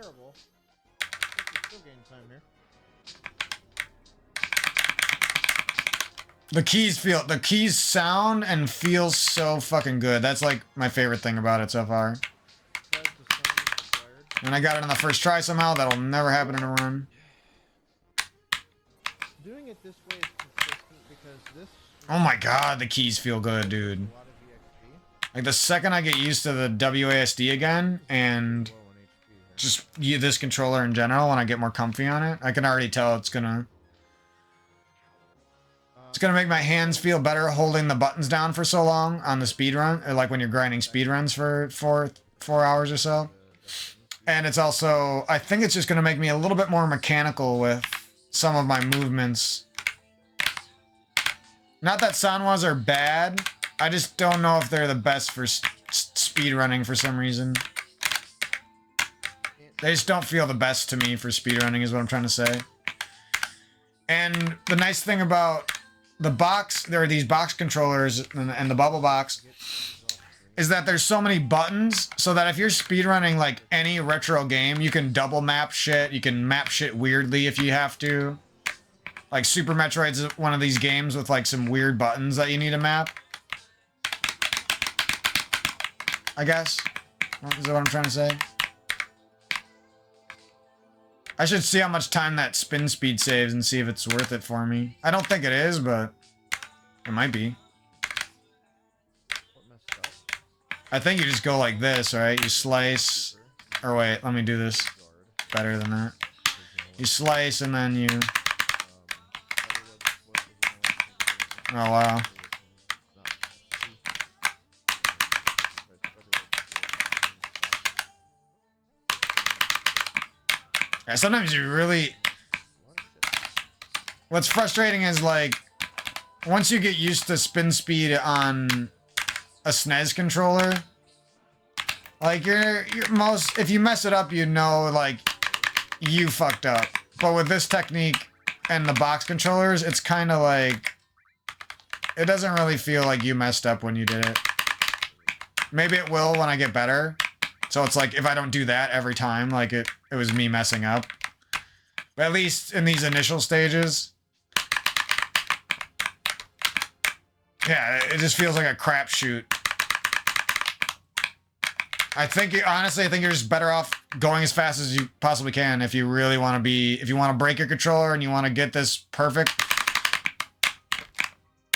The keys sound and feel so fucking good. That's like my favorite thing about it so far. And I got it on the first try somehow. That'll never happen in a run. Doing it this way is consistent because this. Oh my god, the keys feel good, dude. Like the second I get used to the WASD again, and just this controller in general, when I get more comfy on it, I can already tell it's gonna make my hands feel better holding the buttons down for so long on the speed run, or like when you're grinding speed runs for 4 hours or so. And it's also, I think it's just gonna make me a little bit more mechanical with some of my movements. Not that Sanwas are bad, I just don't know if they're the best for speed running for some reason. They just don't feel the best to me for speed running, is what I'm trying to say. And the nice thing about the box, there are these box controllers and the bubble box, is that there's so many buttons, so that if you're speedrunning like any retro game, you can double map shit, you can map shit weirdly if you have to. Like Super Metroid's one of these games with like some weird buttons that you need to map. I guess. Is that what I'm trying to say? I should see how much time that spin speed saves and see if it's worth it for me. I don't think it is, but it might be. I think you just go like this, right? You slice, or wait, let me do this better than that. You slice and then you... Oh, wow. Yeah, sometimes you really... What a shit. What's frustrating is, like, once you get used to spin speed on a SNES controller, like, you're most... If you mess it up, you know, like, you fucked up. But with this technique and the box controllers, it's kind of like... It doesn't really feel like you messed up when you did it. Maybe it will when I get better. So it's like, if I don't do that every time, like, it was me messing up. But at least in these initial stages... Yeah, it just feels like a crapshoot. Honestly, I think you're just better off going as fast as you possibly can if you really want to be... If you want to break your controller and you want to get this perfect...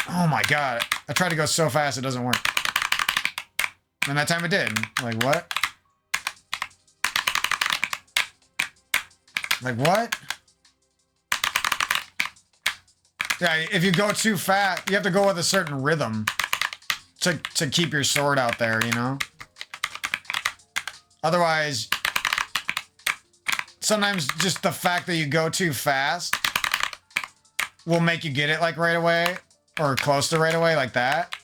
Oh my god. I tried to go so fast it doesn't work. And that time it did. Like, what? Like, what? Yeah, if you go too fast, you have to go with a certain rhythm to keep your sword out there, you know? Otherwise, sometimes just the fact that you go too fast will make you get it, like, right away. Or close to right away, like that.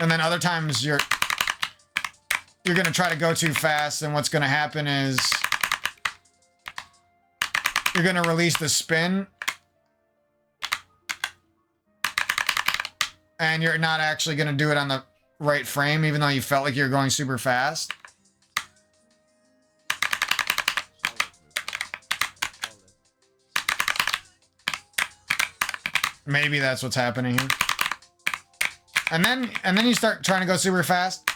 And then other times you're gonna try to go too fast, and what's gonna happen is you're gonna release the spin, and you're not actually gonna do it on the right frame, even though you felt like you were going super fast. Maybe that's what's happening here. And then you start trying to go super fast.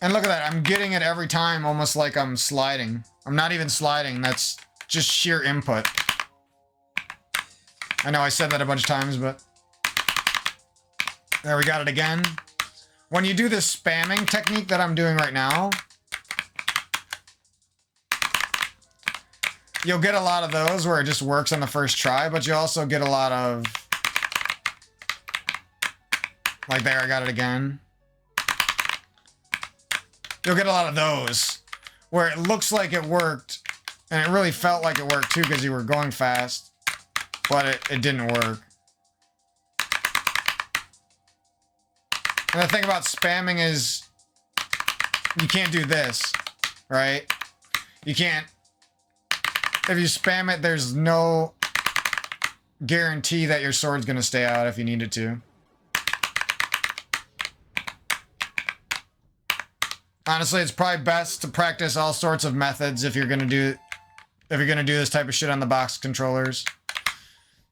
And look at that, I'm getting it every time almost like I'm sliding. I'm not even sliding, that's just sheer input. I know I said that a bunch of times, but... There, we got it again. When you do this spamming technique that I'm doing right now, you'll get a lot of those where it just works on the first try, but you also get a lot of... Like there, I got it again. You'll get a lot of those where it looks like it worked, and it really felt like it worked too because you were going fast, but it didn't work. And the thing about spamming is you can't do this, right? You can't... If you spam it, there's no guarantee that your sword's gonna stay out if you needed to. Honestly, it's probably best to practice all sorts of methods if you're gonna do this type of shit on the box controllers.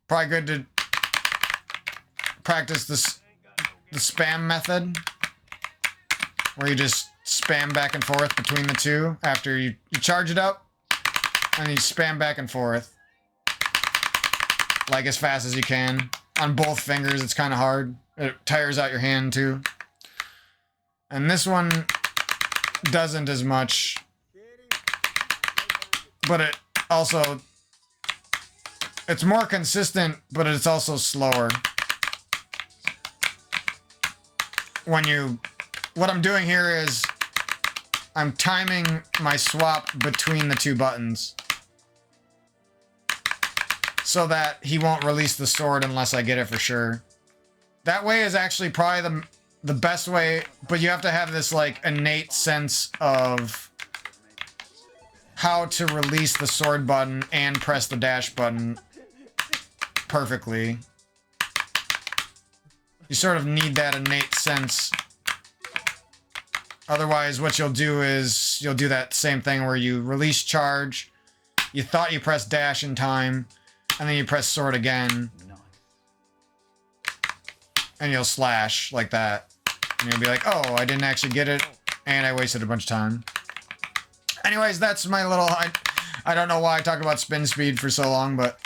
Probably good to practice the spam method, where you just spam back and forth between the two after you charge it up, and you spam back and forth like as fast as you can on both fingers. It's kind of hard. It tires out your hand too. And this one doesn't as much, but it also, it's more consistent, but it's also slower. What I'm doing here is I'm timing my swap between the two buttons so that he won't release the sword unless I get it for sure. That way is actually probably the best way, but you have to have this like innate sense of how to release the sword button and press the dash button perfectly. You sort of need that innate sense. Otherwise, what you'll do is you'll do that same thing where you release charge, you thought you pressed dash in time, and then you press sword again, and you'll slash like that. And you'll be like, oh, I didn't actually get it, and I wasted a bunch of time. Anyways, that's my little... I don't know why I talked about spin speed for so long, but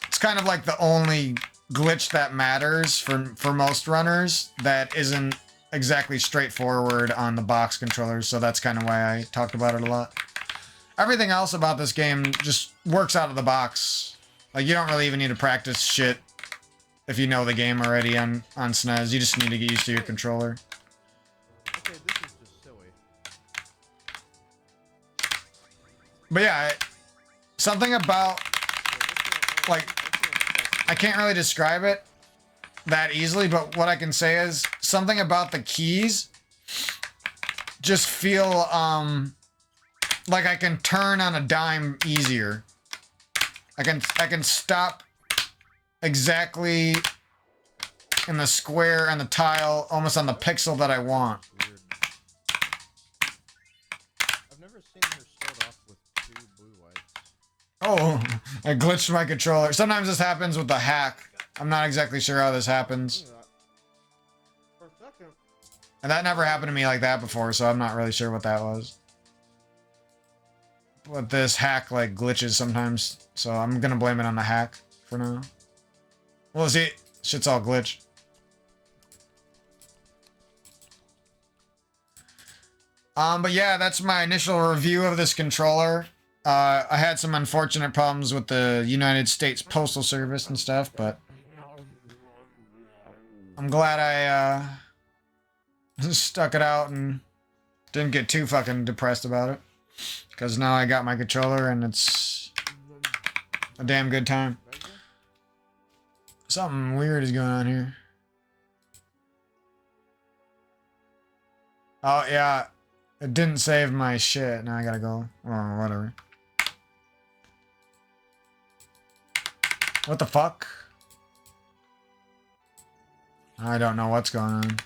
it's kind of like the only glitch that matters for most runners that isn't exactly straightforward on the box controllers, so that's kind of why I talked about it a lot. Everything else about this game just works out of the box. Like, you don't really even need to practice shit if you know the game already on SNES. You just need to get used to your controller. Okay, this is just silly. But yeah, something about, like, I can't really describe it that easily, but what I can say is something about the keys just feel, like I can turn on a dime easier. I can stop exactly in the square and the tile, almost on the pixel that I want. Weird. I've never seen her start off with 2 blue lights. Oh, I glitched my controller. Sometimes this happens with the hack. I'm not exactly sure how this happens. For a second. And that never happened to me like that before, so I'm not really sure what that was. But this hack, like, glitches sometimes, so I'm gonna blame it on the hack for now. Well, see, shit's all glitched. But yeah, that's my initial review of this controller. I had some unfortunate problems with the United States Postal Service and stuff, but I'm glad I, stuck it out and didn't get too fucking depressed about it. Because now I got my controller and it's a damn good time. Something weird is going on here. Oh, yeah. It didn't save my shit. Now I gotta go. Or whatever. What the fuck? I don't know what's going on. Oh,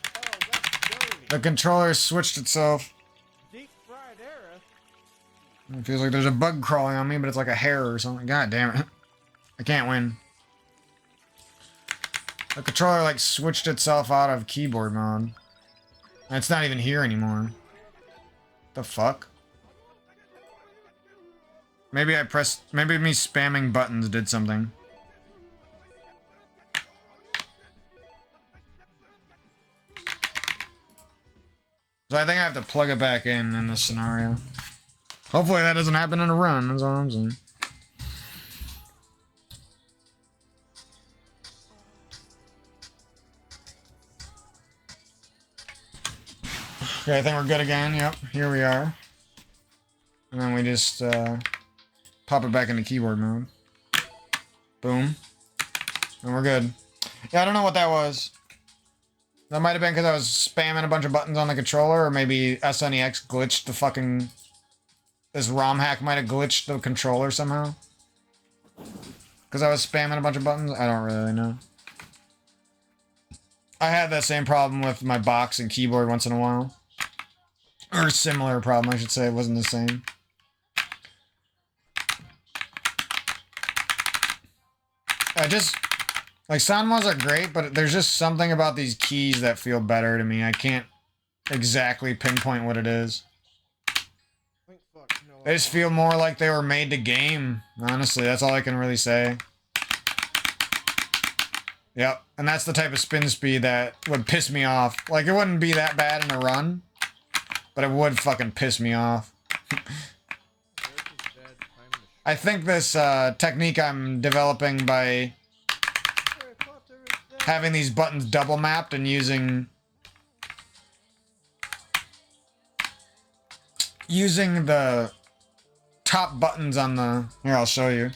that's dirty. The controller switched itself. Deep fried era. It feels like there's a bug crawling on me, but it's like a hair or something. God damn it. I can't win. The controller like switched itself out of keyboard mode. And it's not even here anymore. The fuck? Maybe I pressed... Maybe me spamming buttons did something. So I think I have to plug it back in this scenario. Hopefully that doesn't happen in a run, that's all I'm saying. Okay, I think we're good again. Yep, here we are. And then we just pop it back into keyboard mode. Boom. And we're good. Yeah, I don't know what that was. That might have been because I was spamming a bunch of buttons on the controller, or maybe SNEX glitched the fucking... This ROM hack might have glitched the controller somehow. Because I was spamming a bunch of buttons? I don't really know. I had that same problem with my box and keyboard once in a while. Or a similar problem, I should say. It wasn't the same. I just... Like, sound mods are great, but there's just something about these keys that feel better to me. I can't exactly pinpoint what it is. They just feel more like they were made to game. Honestly, that's all I can really say. Yep, and that's the type of spin speed that would piss me off. Like, it wouldn't be that bad in a run, but it would fucking piss me off. I think this technique I'm developing by having these buttons double mapped and using the top buttons on the... Here, I'll show you.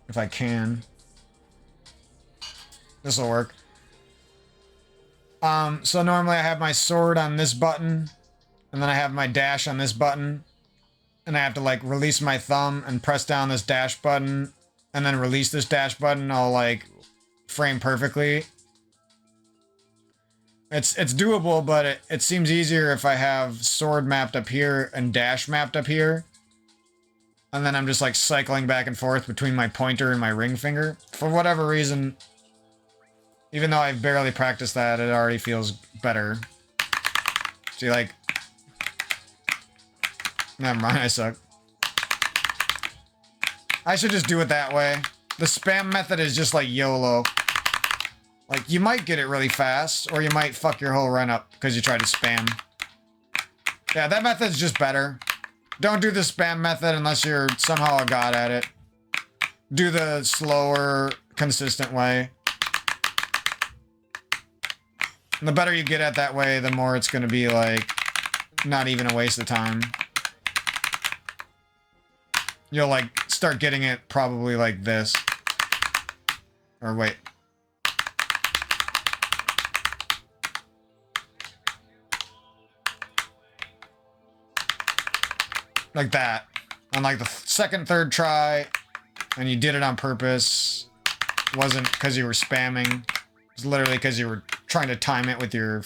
If I can. This'll work. So normally I have my sword on this button, and then I have my dash on this button, and I have to like release my thumb and press down this dash button, and then release this dash button all like frame perfectly. It's doable, but it seems easier if I have sword mapped up here and dash mapped up here. And then I'm just like cycling back and forth between my pointer and my ring finger. For whatever reason, even though I've barely practiced that, it already feels better. See, like... Never mind, I suck. I should just do it that way. The spam method is just like YOLO. Like, you might get it really fast, or you might fuck your whole run up because you tried to spam. Yeah, that method's just better. Don't do the spam method unless you're somehow a god at it. Do the slower, consistent way. And the better you get at that way, the more it's going to be, like, not even a waste of time. you'll like start getting it probably like this. Or wait. Like that. On like the second, third try, and you did it on purpose. It wasn't because you were spamming. It was literally because you were trying to time it with your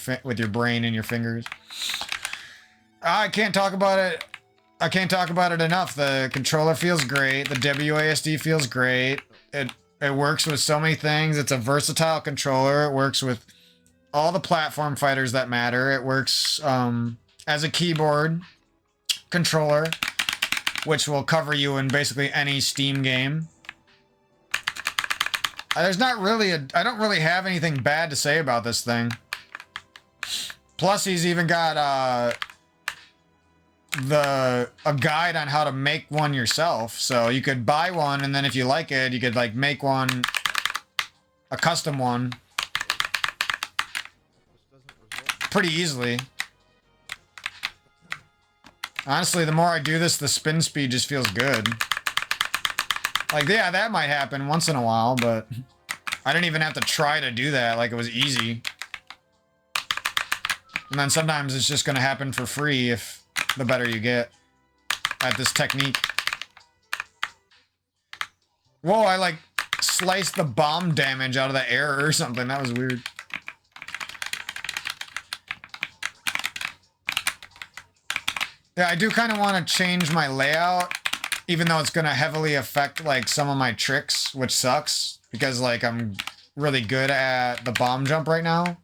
brain and your fingers. I can't talk about it. I can't talk about it enough. The controller feels great. The WASD feels great. It works with so many things. It's a versatile controller. It works with all the platform fighters that matter. It works as a keyboard controller, which will cover you in basically any Steam game. There's not really I don't really have anything bad to say about this thing. Plus, he's even got a guide on how to make one yourself. So you could buy one, and then if you like it, you could like make one, a custom one, pretty easily. Honestly, the more I do this, the spin speed just feels good. Like, yeah, that might happen once in a while, but I didn't even have to try to do that. Like, it was easy. And then sometimes it's just going to happen for free if the better you get at this technique. Whoa, I like sliced the bomb damage out of the air or something. That was weird. Yeah, I do kind of want to change my layout, even though it's going to heavily affect like some of my tricks, which sucks because like I'm really good at the bomb jump right now.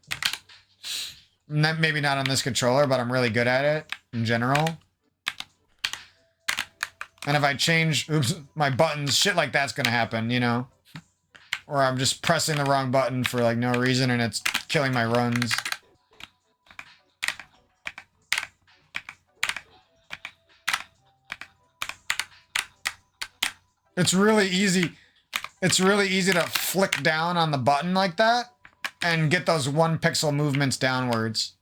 Maybe not on this controller, but I'm really good at it in general. And if I change my buttons, shit like that's going to happen, you know? Or I'm just pressing the wrong button for like no reason and it's killing my runs. It's really easy. It's really easy to flick down on the button like that and get those 1 pixel movements downwards.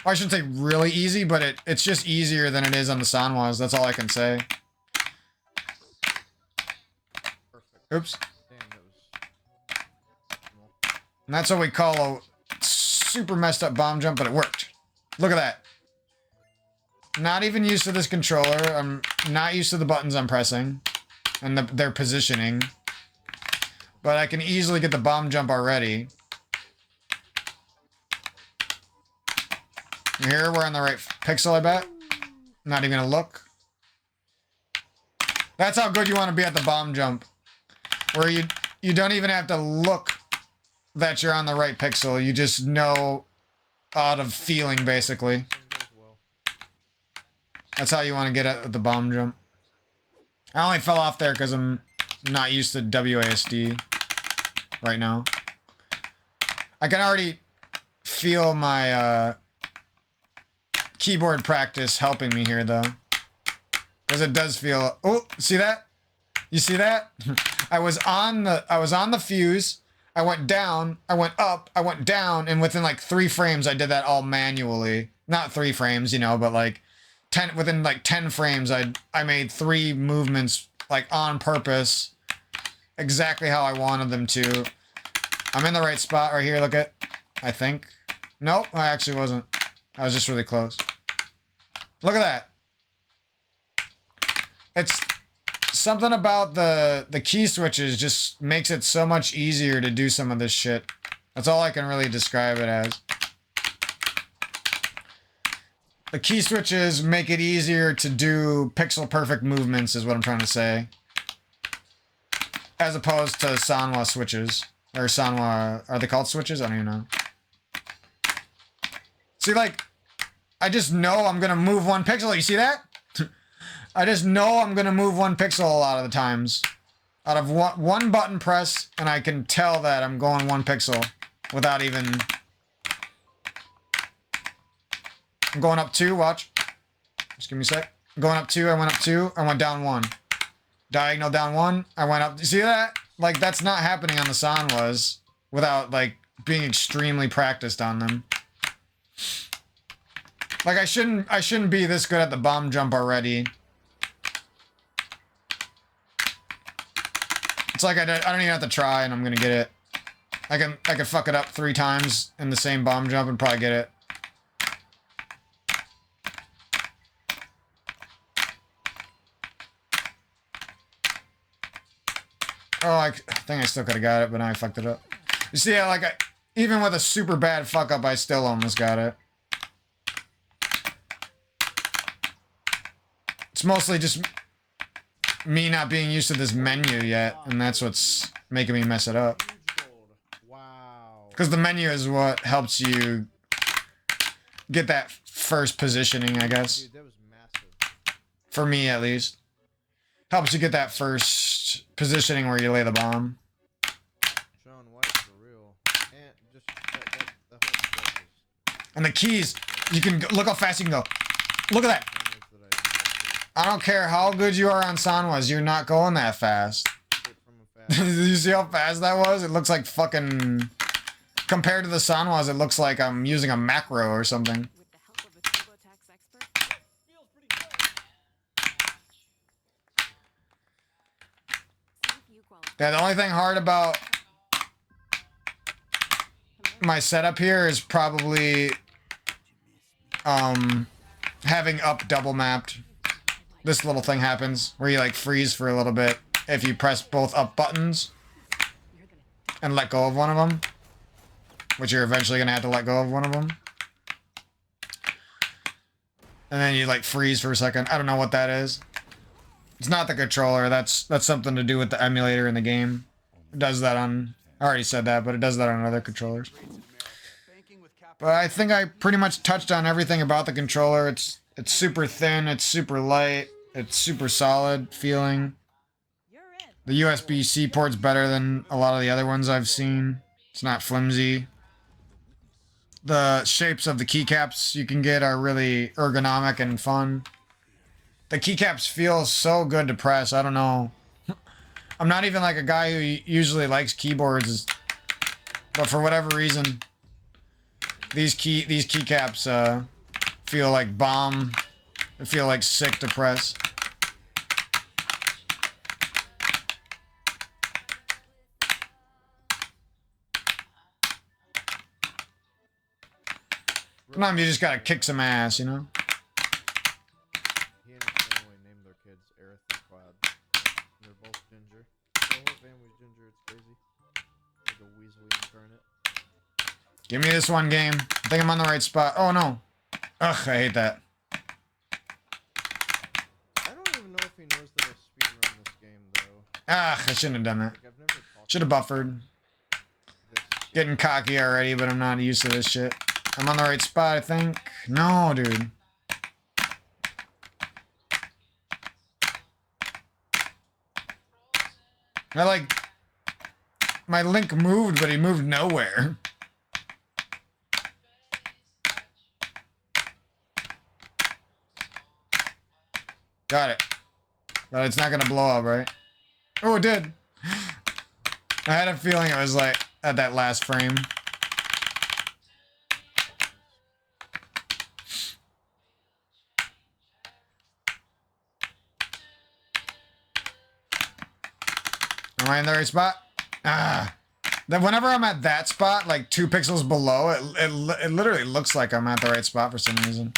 I shouldn't say really easy, but it's just easier than it is on the Sanwas. That's all I can say. Oops. And that's what we call a super messed up bomb jump, but it worked. Look at that. Not even used to this controller. I'm not used to the buttons I'm pressing and their positioning. But I can easily get the bomb jump already. Here, we're on the right pixel, I bet. Not even gonna look. That's how good you want to be at the bomb jump. Where you don't even have to look that you're on the right pixel. You just know out of feeling, basically. That's how you want to get at the bomb jump. I only fell off there because I'm not used to WASD right now. I can already feel my keyboard practice helping me here, though. Because it does feel... Oh, see that? You see that? I was on the fuse. I went down. I went up. I went down. And within like 3 frames, I did that all manually. Not 3 frames, you know, but like... within like 10 frames, I made 3 movements like on purpose, exactly how I wanted them to. I'm in the right spot right here. Look at, I think. Nope, I actually wasn't. I was just really close. Look at that. It's something about the key switches just makes it so much easier to do some of this shit. That's all I can really describe it as. The key switches make it easier to do pixel perfect movements is what I'm trying to say. As opposed to Sanwa switches. Or Sanwa, are they called switches? I don't even know. See, like, I just know I'm gonna move 1 pixel. You see that? I just know I'm gonna move 1 pixel a lot of the times. Out of one button press, and I can tell that I'm going 1 pixel without even... I'm going up 2, watch. Just give me a sec. I'm going up 2, I went up 2, I went down 1. Diagonal down 1, I went up. You see that? Like, that's not happening on the Sanwas without, like, being extremely practiced on them. Like, I shouldn't be this good at the bomb jump already. It's like I don't even have to try and I'm gonna get it. I can fuck it up 3 times in the same bomb jump and probably get it. Oh, I think I still could have got it, but now I fucked it up. You see, even with a super bad fuck up, I still almost got it. It's mostly just me not being used to this menu yet, and that's what's making me mess it up. Wow. Because the menu is what helps you get that first positioning, I guess. Dude, that was massive. For me, at least. Helps you get that first positioning where you lay the bomb. Sean White for real. And just the whole stuff is And the keys, you can look how fast you can go. Look at that. cameras that I don't care how good you are on Sanwas, you're not going that fast. straight from a fast. Did you see how fast that was? It looks like fucking... Compared to the Sanwas, it looks like I'm using a macro or something. With the help of a TurboTax expert, see if you qualify. Yeah, the only thing hard about my setup here is probably having up double mapped. This little thing happens where you like freeze for a little bit if you press both up buttons and let go of one of them, which you're eventually gonna have to let go of one of them. And then you like freeze for a second. I don't know what that is. It's not the controller. That's something to do with the emulator in the game. It does that on... I already said that, but it does that on other controllers. But I think I pretty much touched on everything about the controller. It's super thin. It's super light. It's super solid feeling. The USB-C port's better than a lot of the other ones I've seen. It's not flimsy. The shapes of the keycaps you can get are really ergonomic and fun. The keycaps feel so good to press. I don't know. I'm not even like a guy who usually likes keyboards, but for whatever reason, these keycaps feel like bomb. They feel like sick to press. Sometimes you just gotta kick some ass, you know? He and his family named their kids Aerith and Cloud. And they're both ginger. The whole family's ginger, it's crazy. Like a Weasley incarnate. Give me this one game. I think I'm on the right spot. Oh no. Ugh, I hate that. I don't even know if he knows that I speedrun this game, though. Ah, I shouldn't have done that. Like, I've never talked Should have buffered. this shit. Getting cocky already, but I'm not used to this shit. I'm on the right spot, I think. No, dude. My Link moved, but he moved nowhere. Got it. But it's not gonna blow up, right? Oh, it did. I had a feeling it was like at that last frame. Am I in the right spot? Ah. Then whenever I'm at that spot, like 2 pixels below, it literally looks like I'm at the right spot for some reason.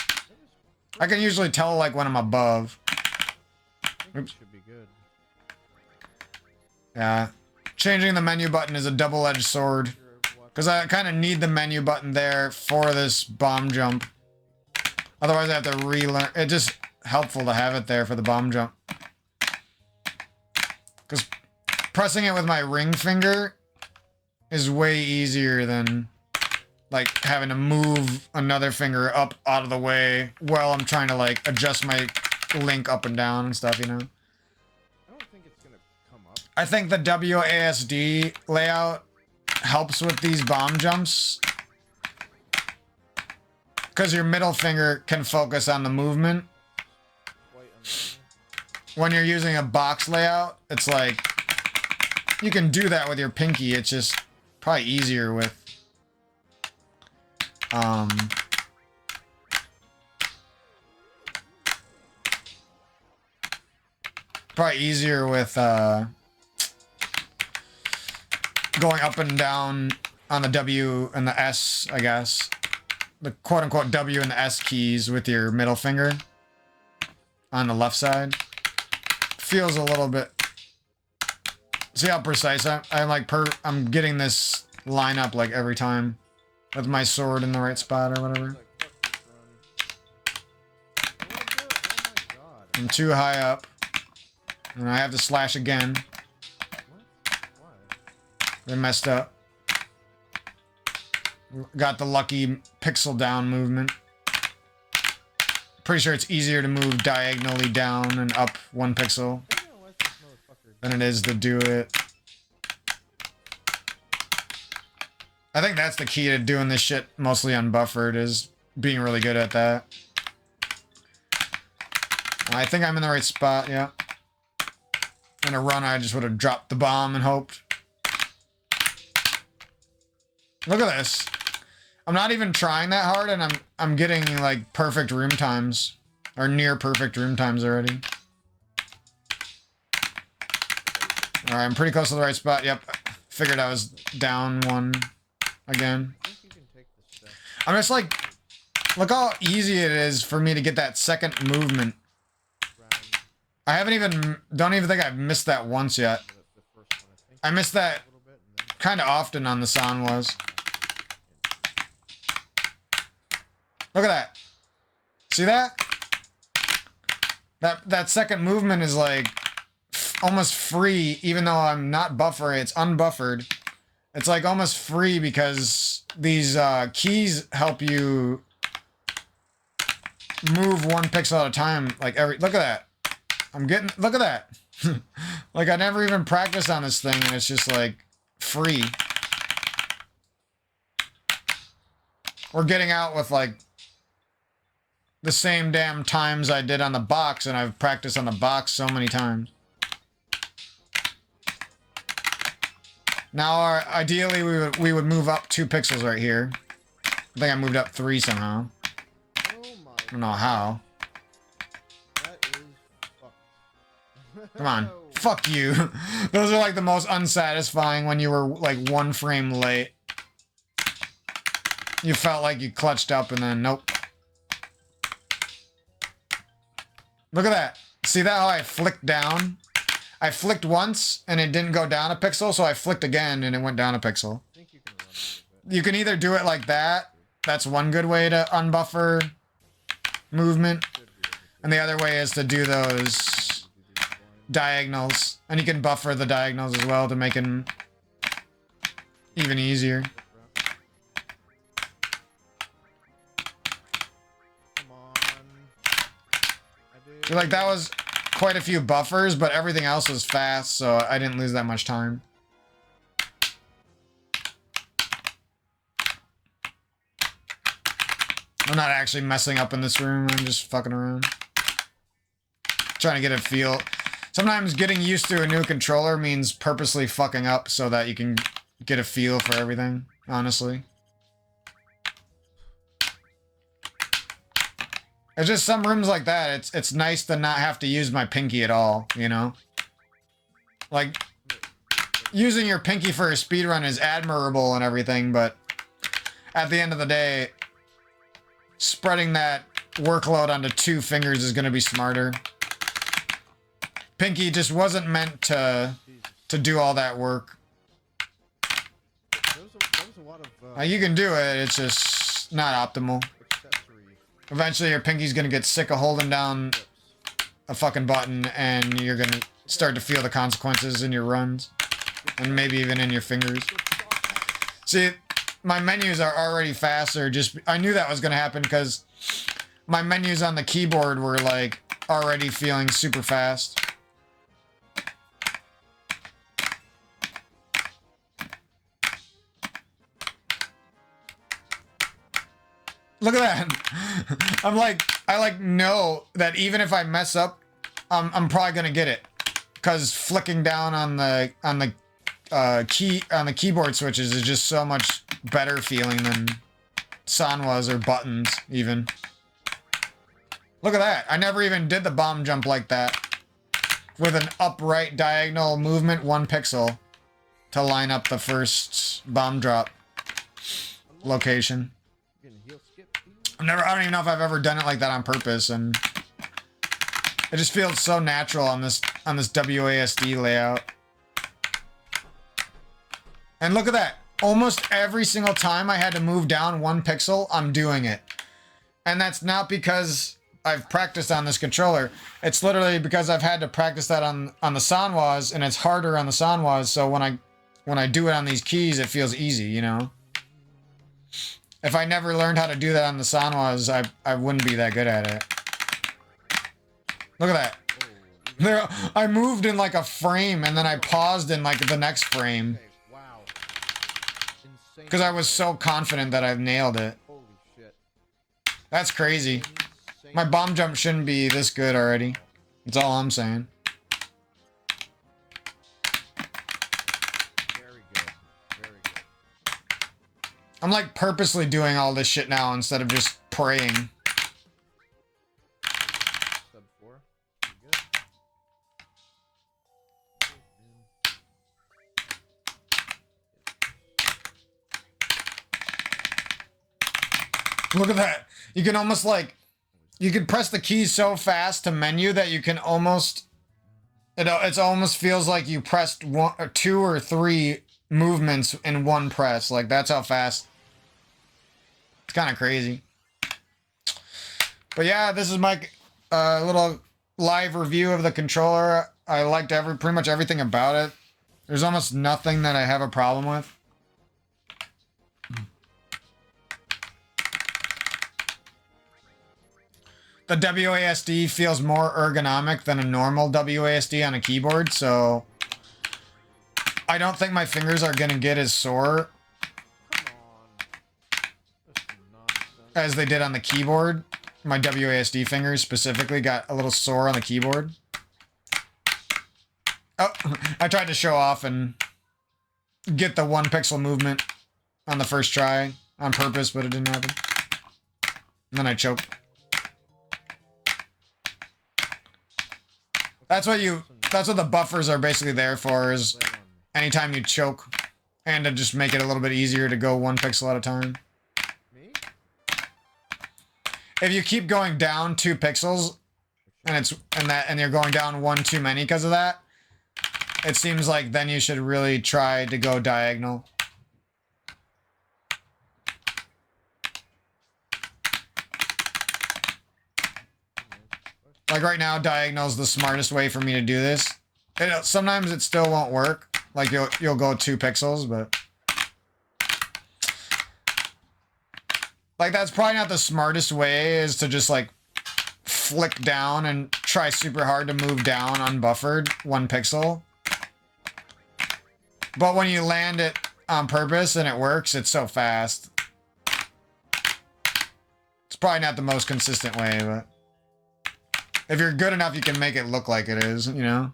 I can usually tell like when I'm above. I think it Oops. should be good. Yeah. Changing the menu button is a double-edged sword. Sure, watch- Because I kind of need the menu button there for this bomb jump. Otherwise I have to relearn. It's just helpful to have it there for the bomb jump. Because pressing it with my ring finger is way easier than like having to move another finger up out of the way while I'm trying to like adjust my link up and down and stuff, you know? I don't think it's gonna come up. I think the WASD layout helps with these bomb jumps. Because your middle finger can focus on the movement. Quite unnerving. When you're using a box layout, it's like you can do that with your pinky. It's just probably easier with going up and down on the W and the S, I guess. The quote-unquote W and the S keys with your middle finger on the left side. Feels a little bit... See how precise I'm getting this line up like every time with my sword in the right spot or whatever. I'm too high up. And I have to slash again. They messed up. Got the lucky pixel down movement. Pretty sure it's easier to move diagonally down and up 1 pixel than it is to do it. I think that's the key to doing this shit mostly unbuffered, is being really good at that. I think I'm in the right spot, yeah. In a run, I just would have dropped the bomb and hoped. Look at this. I'm not even trying that hard, and I'm getting like perfect room times, or near perfect room times already. All right, I'm pretty close to the right spot. Yep, figured I was down 1 again. I'm just like, look how easy it is for me to get that second movement. Don't even think I've missed that once yet. I missed that kind of often on the Sanwas. Look at that. See that? That second movement is like almost free, even though I'm not buffering. It's unbuffered. It's like almost free because these keys help you move 1 pixel at a time. Like look at that. Look at that. Like I never even practiced on this thing and it's just like free. We're getting out with like the same damn times I did on the box, and I've practiced on the box so many times. Now, ideally, we would move up 2 pixels right here. I think I moved up 3 somehow. Oh my! I don't know how. That is fucked. Come on. Fuck you. Those are like the most unsatisfying when you were like 1 frame late. You felt like you clutched up and then nope. Look at that. See that how I flicked down? I flicked once and it didn't go down a pixel, so I flicked again and it went down a pixel. I think you can run a little bit. You can either do it like that. That's one good way to unbuffer movement. And the other way is to do those diagonals. And you can buffer the diagonals as well to make them even easier. Come on. I did. Like that was quite a few buffers, but everything else was fast, so I didn't lose that much time. I'm not actually messing up in this room, I'm just fucking around. Trying to get a feel. Sometimes getting used to a new controller means purposely fucking up so that you can get a feel for everything, honestly. It's just some rooms like that, it's nice to not have to use my pinky at all, you know? Like, using your pinky for a speedrun is admirable and everything, but at the end of the day, spreading that workload onto 2 fingers is going to be smarter. Pinky just wasn't meant to do all that work. There was a lot of You can do it, it's just not optimal. accessory Eventually your pinky's going to get sick of holding down tips. a fucking button and you're going to start to feel the consequences in your runs. And maybe even in your fingers. See, my menus are already faster. I knew that was going to happen because my menus on the keyboard were like already feeling super fast. Look at that. I know that even if I mess up, I'm probably going to get it. Because flicking down on the keyboard switches is just so much better feeling than Sanwas or buttons even. Look at that. I never even did the bomb jump like that. With an upright diagonal movement, 1 pixel. to line up the first bomb drop location. Getting heal skip, please. I don't even know if I've ever done it like that on purpose, and it just feels so natural on this WASD layout. And look at that. Almost every single time I had to move down 1 pixel, I'm doing it. And that's not because I've practiced on this controller. It's literally because I've had to practice that on the Sanwas, and it's harder on the Sanwas, so when I do it on these keys, it feels easy, you know? If I never learned how to do that on the Sanwas, I wouldn't be that good at it. Look at that. There, I moved in like a frame, and then I paused in like the next frame. Okay, wow. Insane. Because I was so confident that I've nailed it. Holy shit. That's crazy. Insane. My bomb jump shouldn't be this good already. That's all I'm saying. Very good. Very good. I'm like purposely doing all this shit now instead of just praying. Sub 4. Pretty good. Look at that. You can almost like, you can press the keys so fast to menu that you can almost, it almost feels like you pressed 1 or 2 or 3 movements in one press. Like that's how fast. It's kind of crazy. But yeah, this is my little live review of the controller. I liked pretty much everything about it. There's almost nothing that I have a problem with. The WASD feels more ergonomic than a normal WASD on a keyboard, so I don't think my fingers are gonna get as sore Come on. That's some nonsense. as they did on the keyboard. My WASD fingers specifically got a little sore on the keyboard. Oh, I tried to show off and get the 1 pixel movement on the first try on purpose, but it didn't happen. And then I choked. That's what the buffers are basically there for, is Lay on me. anytime you choke, and to just make it a little bit easier to go 1 pixel at a time. Me? If you keep going down 2 pixels, and you're going down 1 too many because of that, it seems like then you should really try to go diagonal. Like right now, diagonal is the smartest way for me to do this. Sometimes it still won't work. Like you'll go 2 pixels, but like that's probably not the smartest way, is to just like flick down and try super hard to move down unbuffered 1 pixel. But when you land it on purpose and it works, it's so fast. It's probably not the most consistent way, but if you're good enough, you can make it look like it is, you know?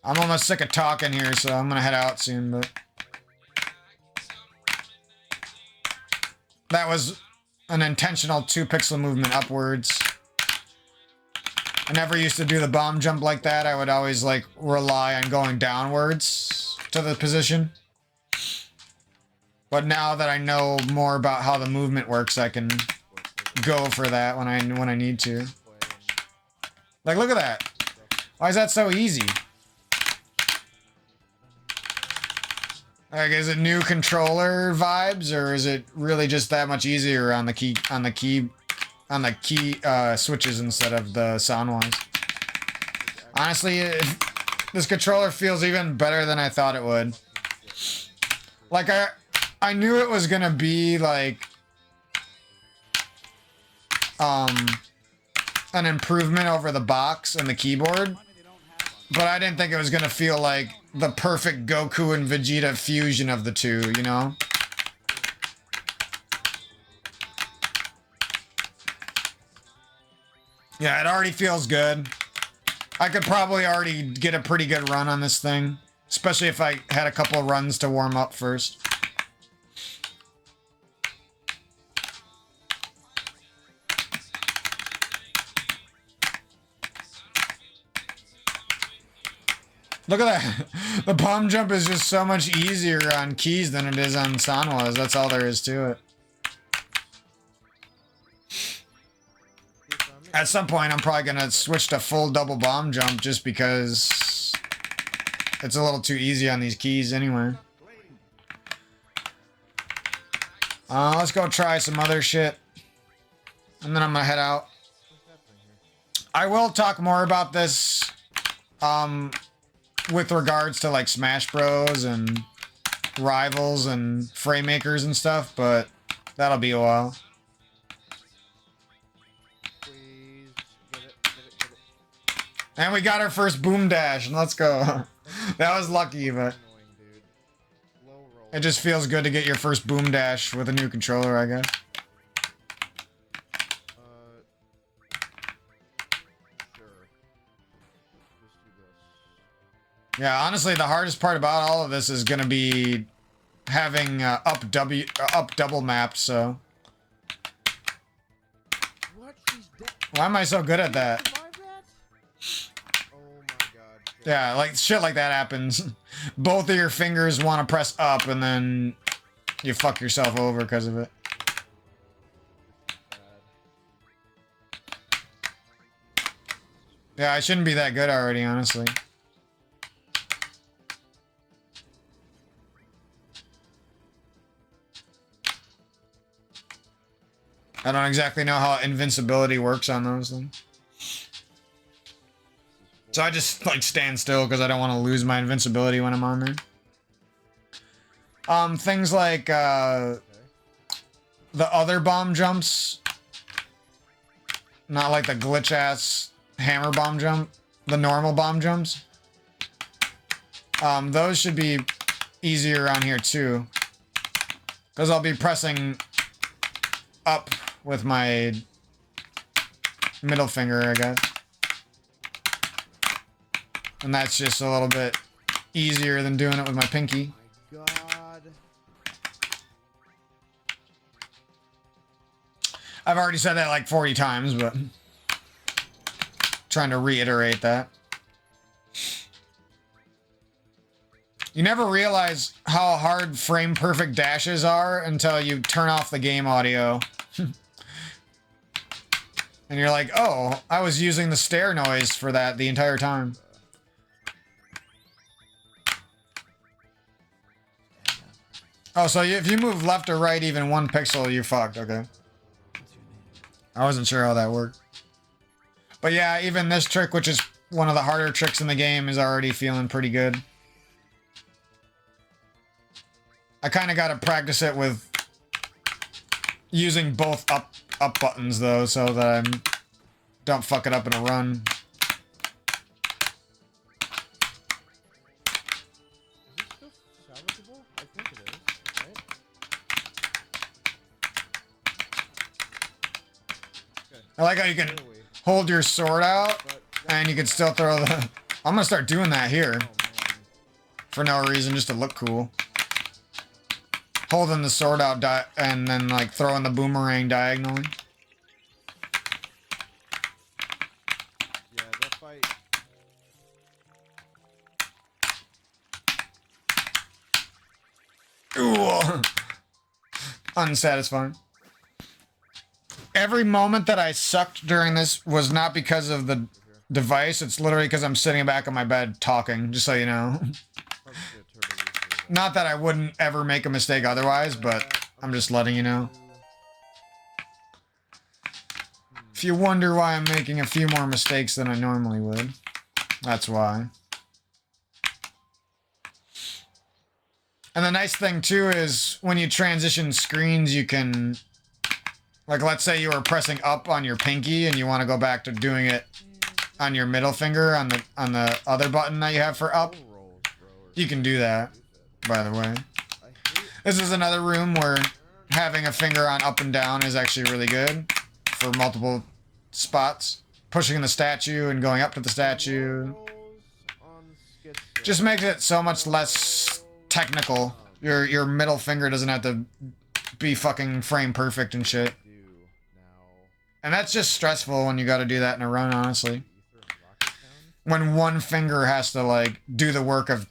I'm almost sick of talking here, so I'm gonna head out soon, but that was an intentional 2 pixel movement upwards. I never used to do the bomb jump like that. I would always like rely on going downwards to the position. But now that I know more about how the movement works, I can go for that when I need to. Like, look at that. Why is that so easy? Like, is it new controller vibes, or is it really just that much easier on the key switches instead of the Sanwas? Honestly, this controller feels even better than I thought it would. Like, I knew it was gonna be like an improvement over the box and the keyboard, but I didn't think it was gonna feel like the perfect Goku and Vegeta fusion of the two, you know? Yeah, it already feels good. I could probably already get a pretty good run on this thing, especially if I had a couple of runs to warm up first. Look at that. The palm jump is just so much easier on keys than it is on Sanwas. That's all there is to it. At some point, I'm probably going to switch to full double bomb jump just because it's a little too easy on these keys anyway. Let's go try some other shit. And then I'm going to head out. I will talk more about this with regards to like Smash Bros. And Rivals and Frame Makers and stuff, but that'll be a while. And we got our first boom dash, and let's go. That was lucky, but it just feels good to get your first boom dash with a new controller, I guess. Yeah, honestly, the hardest part about all of this is gonna be having up double mapped. So why am I so good at that? Yeah, like shit like that happens. Both of your fingers want to press up, and then you fuck yourself over because of it. Yeah, I shouldn't be that good already, honestly. I don't exactly know how invincibility works on those things. So I just like stand still because I don't want to lose my invincibility when I'm on there. Things like the other bomb jumps, not like the glitch ass hammer bomb jump, the normal bomb jumps. Those should be easier on here too, because I'll be pressing up with my middle finger, I guess. And that's just a little bit easier than doing it with my pinky. Oh my God. I've already said that like 40 times, but trying to reiterate that. You never realize how hard frame perfect dashes are until you turn off the game audio. And you're like, oh, I was using the stair noise for that the entire time. Oh, so if you move left or right even 1 pixel, you're fucked. Okay. I wasn't sure how that worked. But yeah, even this trick, which is one of the harder tricks in the game, is already feeling pretty good. I kind of got to practice it with using both up buttons, though, so that I don't fuck it up in a run. I like how you can hold your sword out, and you can still throw the... I'm gonna start doing that here. For no reason, just to look cool. Holding the sword out and then, like, throwing the boomerang diagonally. Yeah, that fight. Ooh. Unsatisfying. Every moment that I sucked during this was not because of the device. It's literally because I'm sitting back on my bed talking, just so you know. Not that I wouldn't ever make a mistake otherwise, but I'm just letting you know. If you wonder why I'm making a few more mistakes than I normally would, that's why. And the nice thing too is when you transition screens, you can... Like, let's say you were pressing up on your pinky and you want to go back to doing it on your middle finger on the other button that you have for up. You can do that, by the way. This is another room where having a finger on up and down is actually really good for multiple spots. Pushing the statue and going up to the statue just makes it so much less technical. Your middle finger doesn't have to be fucking frame perfect and shit. And that's just stressful when you gotta do that in a run, honestly. when one finger has to like do the work of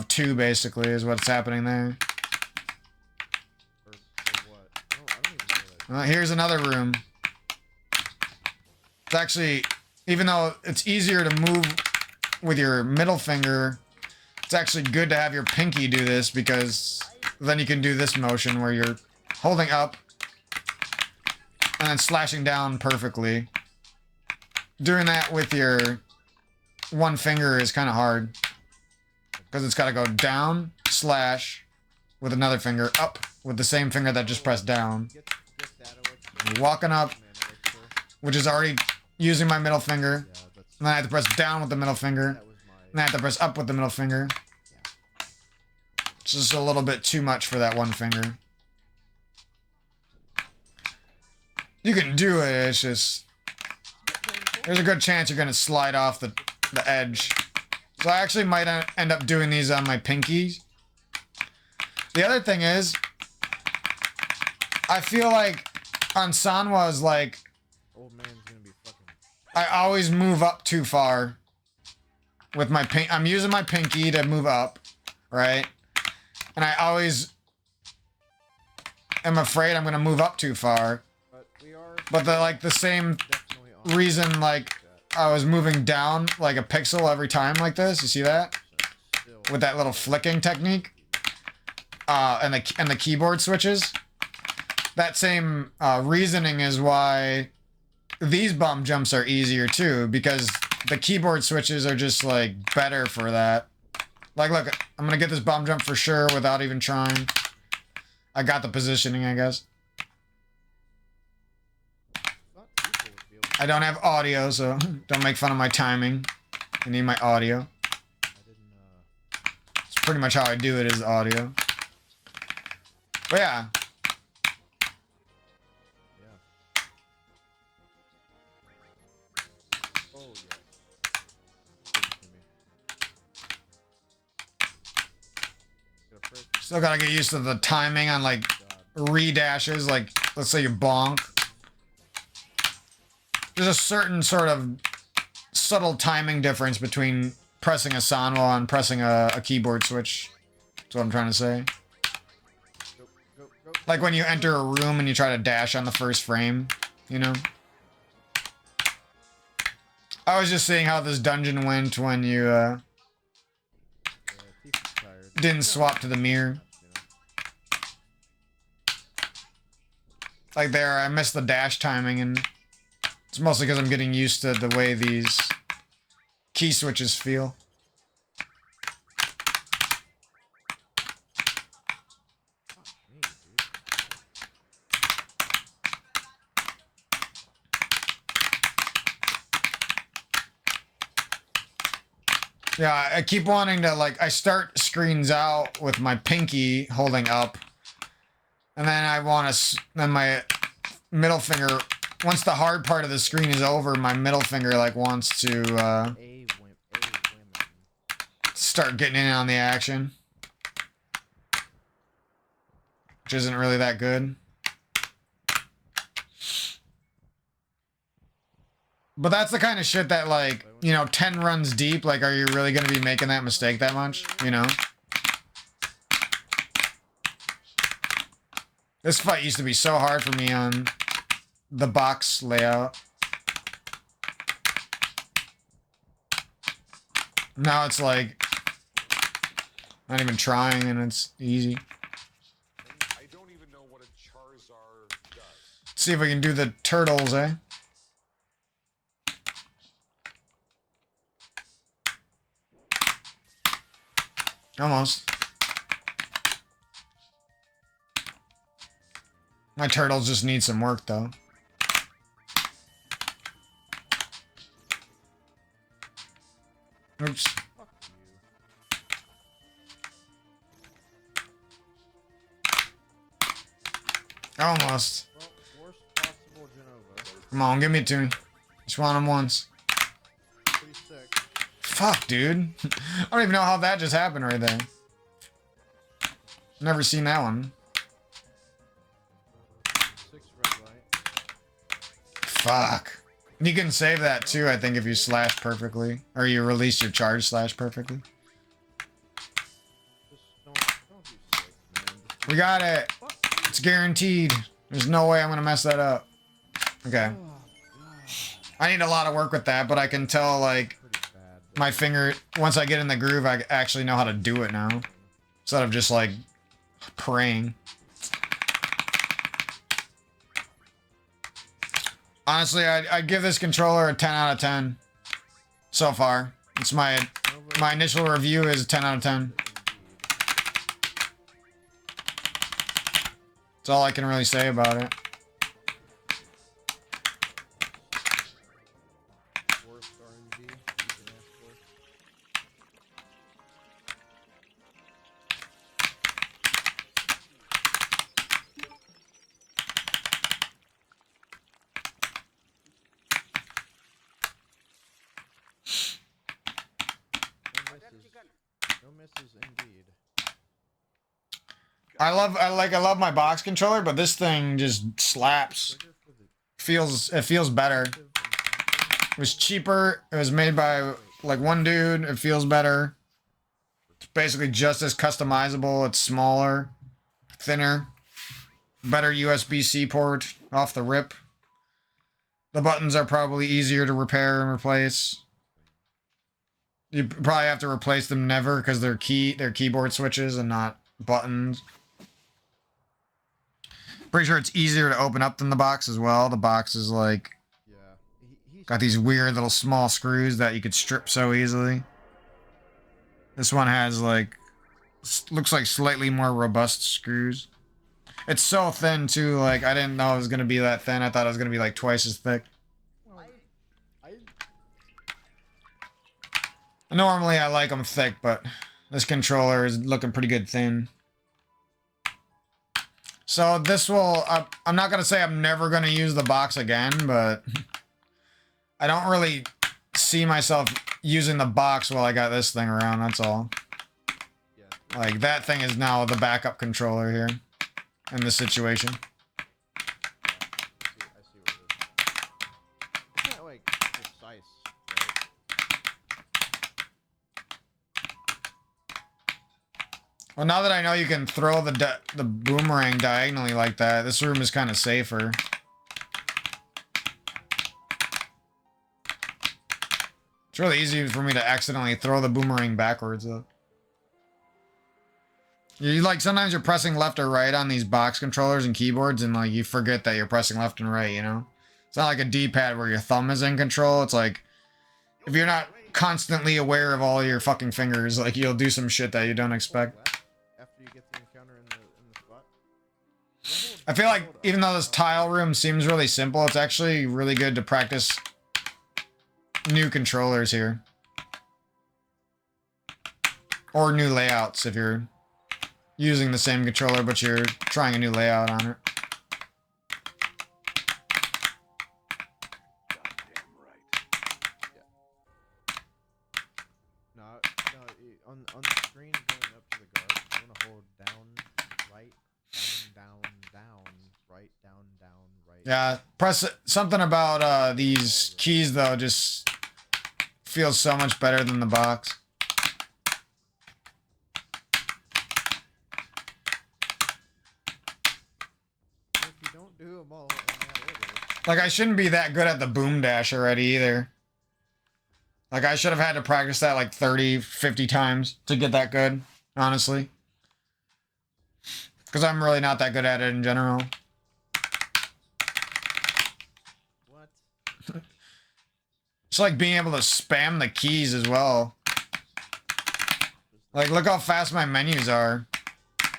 two, basically, is what's happening there. Or what? I don't even know that. Here's another room. It's actually, even though it's easier to move with your middle finger, it's actually good to have your pinky do this, because then you can do this motion where you're holding up and then slashing down perfectly. Doing that with your one finger is kind of hard, because it's got to go down, slash, with another finger, up, with the same finger that just pressed down. Get that Elixir. Walking up, Man, Elixir. which is already using my middle finger. Yeah, that's, And then I have to press down with the middle finger. that was And I have to press up with the middle finger. It's just a little bit too much for that one finger. You can do it, it's just... There's a good chance you're going to slide off the edge. So I actually might end up doing these on my pinkies. The other thing is, I feel like on Sanwa's, like, old man's gonna be fucking. I always move up too far with my I'm using my pinky to move up, right? And I always am afraid I'm gonna move up too far. But we are But the same definitely on reason, like, that. I was moving down like a pixel every time like this. You see that? So still, With that little flicking technique. And the keyboard switches. That same reasoning is why these bomb jumps are easier too, because the keyboard switches are just like better for that. Like, look, I'm gonna get this bomb jump for sure without even trying. I got the positioning, I guess. thought people would be able to. I don't have audio, so don't make fun of my timing. I need my audio. I didn't. It's pretty much how I do it, is audio. But yeah, Yeah. Oh yeah. Give it to me. Gotta press still gotta get used to the timing on like God. re-dashes, like let's say you bonk. There's a certain sort of subtle timing difference between pressing a Sanwa and pressing a keyboard switch. That's what I'm trying to say. Go, go, go. Like when you enter a room and you try to dash on the first frame, you know? I was just seeing how this dungeon went when you Yeah, Tifa's tired. didn't swap to the mirror. You know. Like there, I missed the dash timing, and it's mostly because I'm getting used to the way these key switches feel. Fuck me, dude. Yeah, I keep wanting to, like, I start screens out with my pinky holding up, and then I want to, then my middle finger, once the hard part of the screen is over, my middle finger, like, wants to A women. start getting in on the action. Which isn't really that good. But that's the kind of shit that, like, you know, 10 runs deep, like, are you really going to be making that mistake that much? You know? This fight used to be so hard for me on the box layout. Now it's like, not even trying, and it's easy. I don't even know what a Charizard does. Let's see if we can do the turtles, eh? Almost. My turtles just need some work, though. Oops. Fuck you. Almost. Well, worst possible Genova. Come on, give me to me. Just want them once. Pretty sick. Fuck, dude. I don't even know how that just happened right there. Never seen that one. 6 red light. Fuck. You can save that too, I think, if you slash perfectly. Or you release your charge slash perfectly. Just don't do sick, man. Just We got it. It's guaranteed. There's no way I'm gonna mess that up. Okay. I need a lot of work with that, but I can tell, like, pretty bad. my finger, once I get in the groove, I actually know how to do it now. Instead of just, like, praying. Honestly, I'd give this controller a 10 out of 10. So far. It's my initial review is 10 out of 10. That's all I can really say about it. Worst RNG you can ask for. No misses indeed. I love my box controller, but this thing just slaps. Trigger for the It feels better. active and something. It was cheaper. It was made by like one dude. It feels better. It's basically just as customizable. It's smaller, thinner, better USB-C port off the rip. The buttons are probably easier to repair and replace. You probably have to replace them never because they're keyboard switches and not buttons. Pretty sure it's easier to open up than the box as well. The box is like Yeah. He's got these weird little small screws that you could strip so easily. This one has like looks like slightly more robust screws. It's so thin too, like I didn't know it was gonna be that thin. I thought it was gonna be like twice as thick. Normally I like them thick, but this controller is looking pretty good thin. So this will, I'm not going to say I'm never going to use the box again, but I don't really see myself using the box while I got this thing around, that's all. yeah. Like, that thing is now the backup controller here in this situation. I see what it is. It's not like precise, right? Well, now that I know you can throw the boomerang diagonally like that, this room is kind of safer. It's really easy for me to accidentally throw the boomerang backwards, though. You like, sometimes you're pressing left or right on these box controllers and keyboards, and like you forget that you're pressing left and right, you know? It's not like a D-pad where your thumb is in control. It's like, if you're not constantly aware of all your fucking fingers, like you'll do some shit that you don't expect. Left after you get the encounter in the spot. I feel like even though this tile room seems really simple, it's actually really good to practice new controllers here. Or new layouts if you're using the same controller but you're trying a new layout on it. No, on the screen going up to the guard, you want to hold down, right, down, right, down, right. Yeah, press something about these keys though just feels so much better than the box. If you don't do them all in that order, Like I shouldn't be that good at the boom dash already either. Like I should have had to practice that like 30, 50 times to get that good, honestly. Because I'm really not that good at it in general. what? It's like being able to spam the keys as well. Like, look how fast my menus are.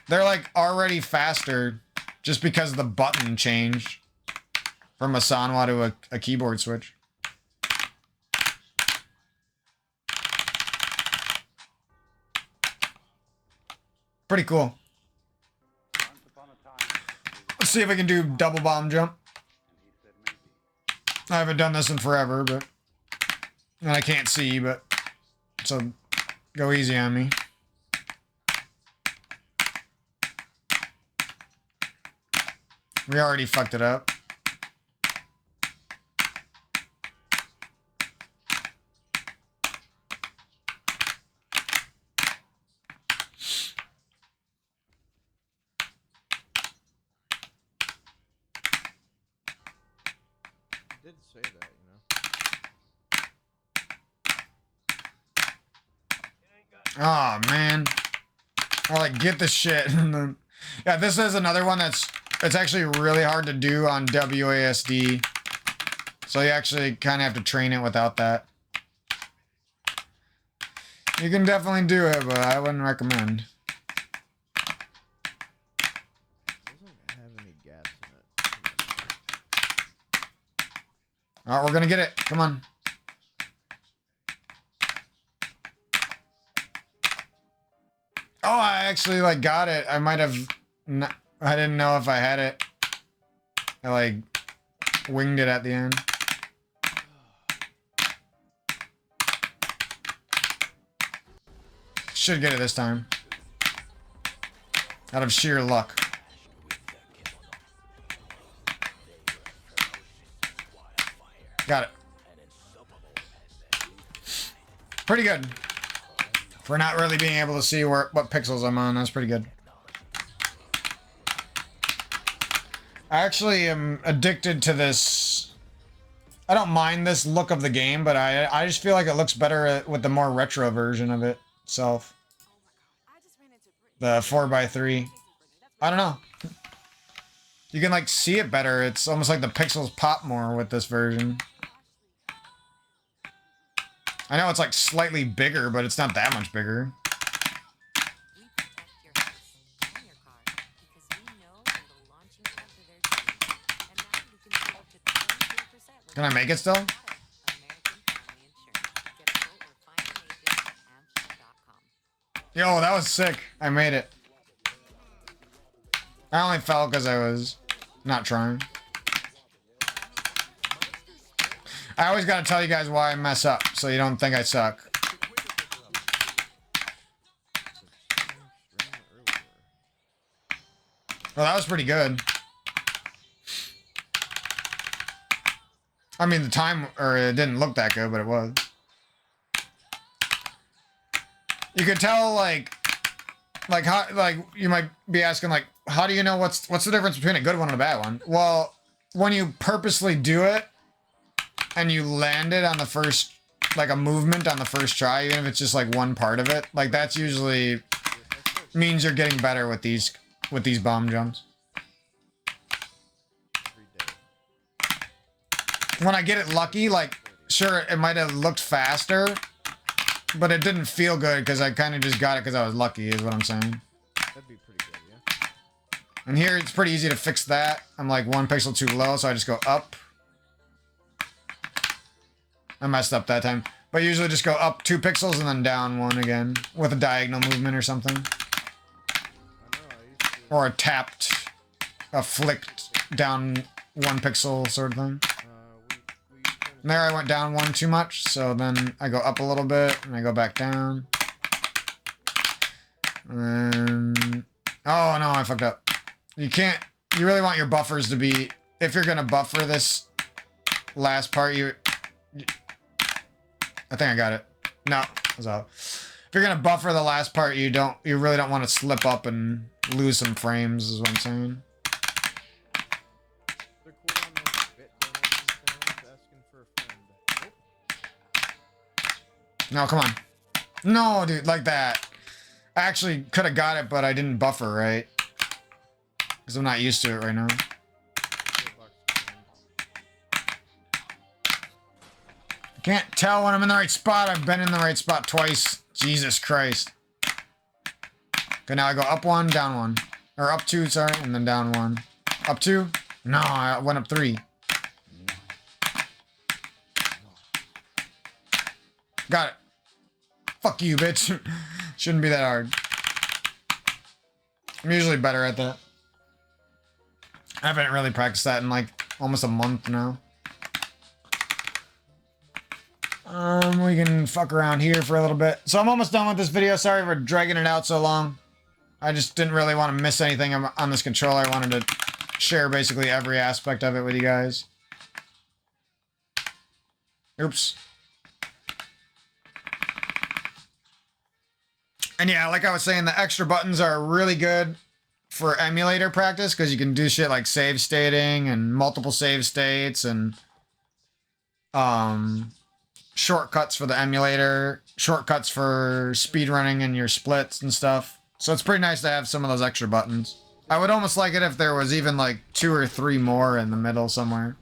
They're like already faster just because the button changed from a Sanwa to a keyboard switch. Pretty cool. Let's see if I can do double bomb jump. I haven't done this in forever, but... And I can't see, but... So, go easy on me. We already fucked it up. say that, you know. Oh man. I like get the shit and then yeah, this is another one it's actually really hard to do on WASD. So you actually kind of have to train it without that. You can definitely do it, but I wouldn't recommend. Doesn't have any gaps in it. Oh, we're gonna get it. Come on. Oh, I actually like got it. I might have not, I didn't know if I had it. I like winged it at the end. Should get it this time. Out of sheer luck. Got it. Pretty good. For not really being able to see what pixels I'm on, that's pretty good. I actually am addicted to this. I don't mind this look of the game, but I just feel like it looks better with the more retro version of it itself. I just ran into Brittany. The 4x3. I don't know. You can like see it better. It's almost like the pixels pop more with this version. I know it's like slightly bigger, but it's not that much bigger. We protect your house and your car because we know you're the launching pad for their team. And now you can save up to 23%. Can I make it still? American Family Insurance. Get a quote or find an agent at amstel.com. Yo, that was sick. I made it. I only fell because I was not trying. I always gotta tell you guys why I mess up, so you don't think I suck. Well, that was pretty good. I mean, the time, or it didn't look that good, but it was. You could tell, like how, like you might be asking, like, how do you know what's the difference between a good one and a bad one? Well, when you purposely do it and you land it on the first, like a movement on the first try, even if it's just like one part of it, like that's usually means you're getting better with these bomb jumps. When I get it lucky, like, sure, it might have looked faster, but it didn't feel good because I kind of just got it because I was lucky, is what I'm saying. That'd be pretty good, yeah. And here, it's pretty easy to fix that. I'm like 1 pixel too low, so I just go up. I messed up that time. But usually just go up 2 pixels and then down 1 again with a diagonal movement or something. I know, I used to, Or a flicked down 1 pixel sort of thing. we used to And there I went down 1 too much, so then I go up a little bit and I go back down. And oh no, I fucked up. You really want your buffers to be, if you're gonna buffer this last part, I think I got it. No, it was out. If you're gonna buffer the last part, you really don't want to slip up and lose some frames, is what I'm saying. they're cool on those bit donuts asking for a friend. Nope. No, come on. No, dude, like that. I actually could have got it, but I didn't buffer right. Because I'm not used to it right now. Can't tell when I'm in the right spot. I've been in the right spot twice. Jesus Christ. Okay, now I go up 1, down 1. Or up 2, sorry, and then down 1. Up 2? No, I went up 3. Got it. Fuck you, bitch. Shouldn't be that hard. I'm usually better at that. I haven't really practiced that in like almost a month now. We can fuck around here for a little bit. So I'm almost done with this video. Sorry for dragging it out so long. I just didn't really want to miss anything on this controller. I wanted to share basically every aspect of it with you guys. Oops. And yeah, like I was saying, the extra buttons are really good for emulator practice because you can do shit like save stating and multiple save states and shortcuts for the emulator, shortcuts for speedrunning and your splits and stuff. So it's pretty nice to have some of those extra buttons. I would almost like it if there was even like 2 or 3 more in the middle somewhere.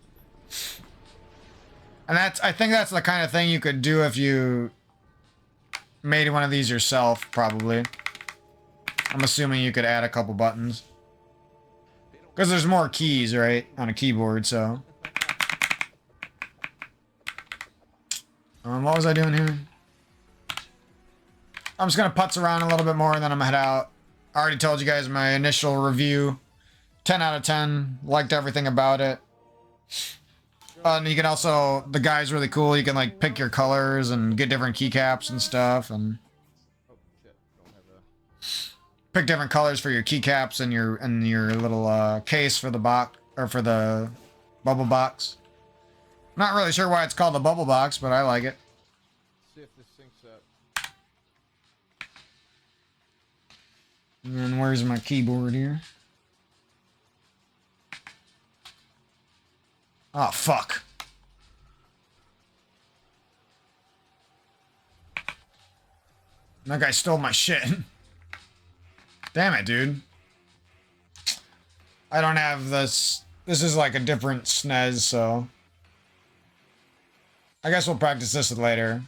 And I think that's the kind of thing you could do if you made one of these yourself, probably. I'm assuming you could add a couple buttons. Because there's more keys, right? On a keyboard, so. What was I doing here? I'm just gonna putz around a little bit more and then I'm gonna head out. I already told you guys my initial review. 10 out of 10. Liked everything about it. And you can also, the guy's really cool. You can like pick your colors and get different keycaps and stuff and Oh shit! Don't have a. pick different colors for your keycaps and your little case for the box or for the bubble box. Not really sure why it's called the bubble box, but I like it. See if this syncs up. And then where's my keyboard here? Oh, fuck. That guy stole my shit. Damn it, dude. I don't have this. This is like a different SNES, so. I guess we'll practice this later.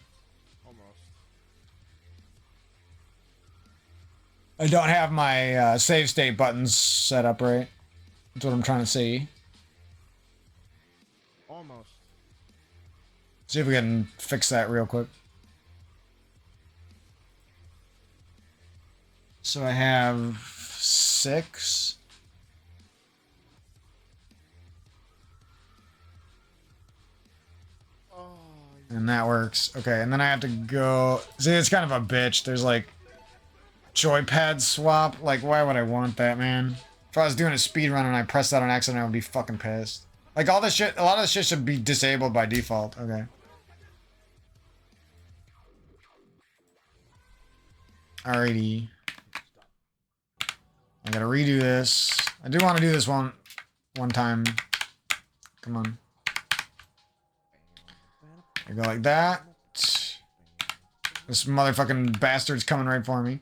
Almost. I don't have my save state buttons set up right. That's what I'm trying to see. Almost. See if we can fix that real quick. So I have 6. Oh. And that works. Okay, and then I have to go... See, it's kind of a bitch. There's like... joypad swap. Like, why would I want that, man? If I was doing a speed run and I pressed that on accident, I would be fucking pissed. Like, all this shit... A lot of this shit should be disabled by default. Okay. Alrighty. I gotta redo this. I do want to do this one time. Come on. I go like that. This motherfucking bastard's coming right for me.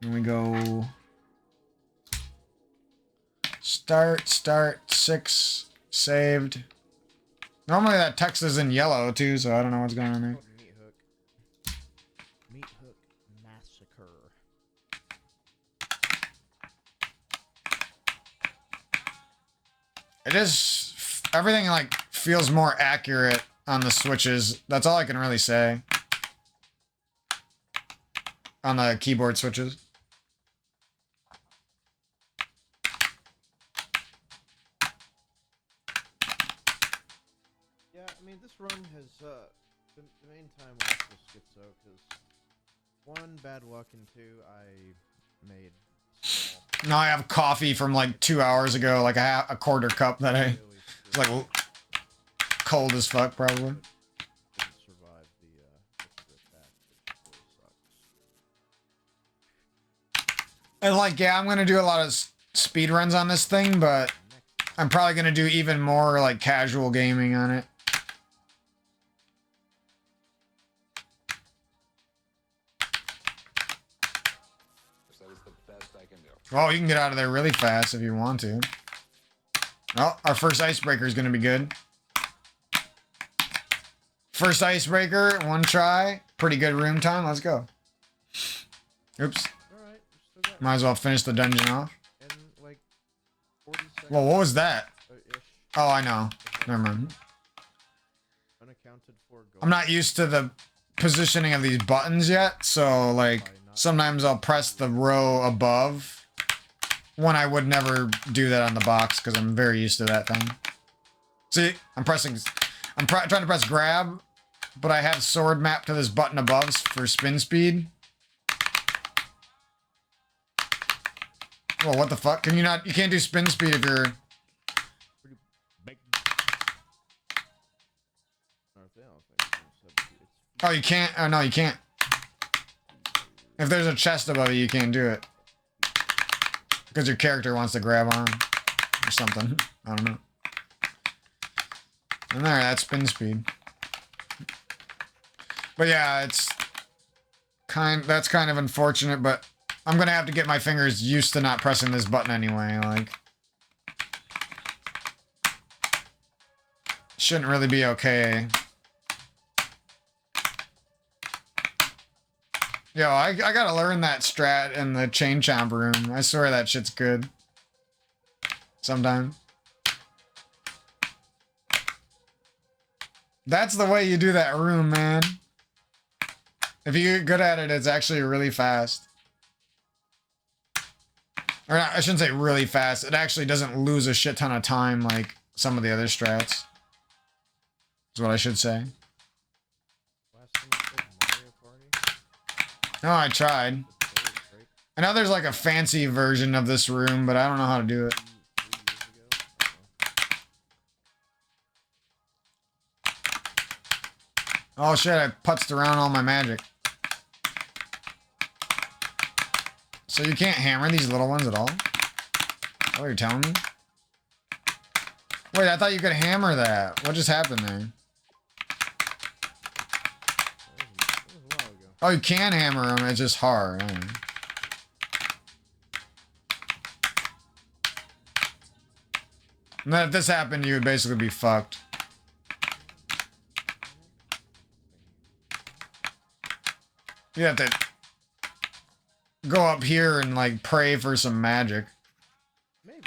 And we go... Start, 6, saved. Normally that text is in yellow too, so I don't know what's going on there. Called Meat Hook. Meat Hook Massacre. It is... Everything like feels more accurate on the switches. That's all I can really say. On the keyboard switches. Yeah, I mean, this run has, the main time was just schizo, because 1, bad luck, and 2, I made small, Now I have coffee from like 2 hours ago, like a quarter cup that I... really It's like cold as fuck, probably. didn't survive the attack, which really sucks. And like, yeah, I'm gonna do a lot of speed runs on this thing, but I'm probably gonna do even more like casual gaming on it. That is the best I can do. Oh, you can get out of there really fast if you want to. Oh, our first icebreaker is gonna be good. First icebreaker, 1 try. Pretty good room time. Let's go. Oops. Alright, we still got Might as well finish the dungeon off. in, like, 40 seconds. Well, what was that? Ish. Oh, I know. Never mind. Unaccounted for gold. I'm not used to the positioning of these buttons yet, so like sometimes I'll press the row above when I would never do that on the box because I'm very used to that thing. See, I'm trying to press grab, but I have sword mapped to this button above for spin speed. Well, what the fuck? Can you not? You can't do spin speed if you're... Oh, you can't? Oh, no, you can't. If there's a chest above you, you can't do it. Because your character wants to grab on. Or something. I don't know. And there, that's spin speed. But yeah, that's kind of unfortunate, but I'm gonna have to get my fingers used to not pressing this button anyway, like. Shouldn't really be okay. Yo, I gotta learn that strat in the chain chomp room. I swear that shit's good. Sometimes. That's the way you do that room, man. If you get good at it, it's actually really fast. Or not, I shouldn't say really fast. It actually doesn't lose a shit ton of time like some of the other strats. Is what I should say. Last time I played Mario Party, No, I tried. the story was great. I know there's like a fancy version of this room, but I don't know how to do it. 3 years ago. Oh shit, I putzed around all my magic. So you can't hammer these little ones at all? Oh, you're telling me? Wait, I thought you could hammer that. What just happened there? That was a while ago. Oh, you can hammer them, it's just hard. I don't know. And then if this happened, you would basically be fucked. You have to go up here and like pray for some magic. Maybe.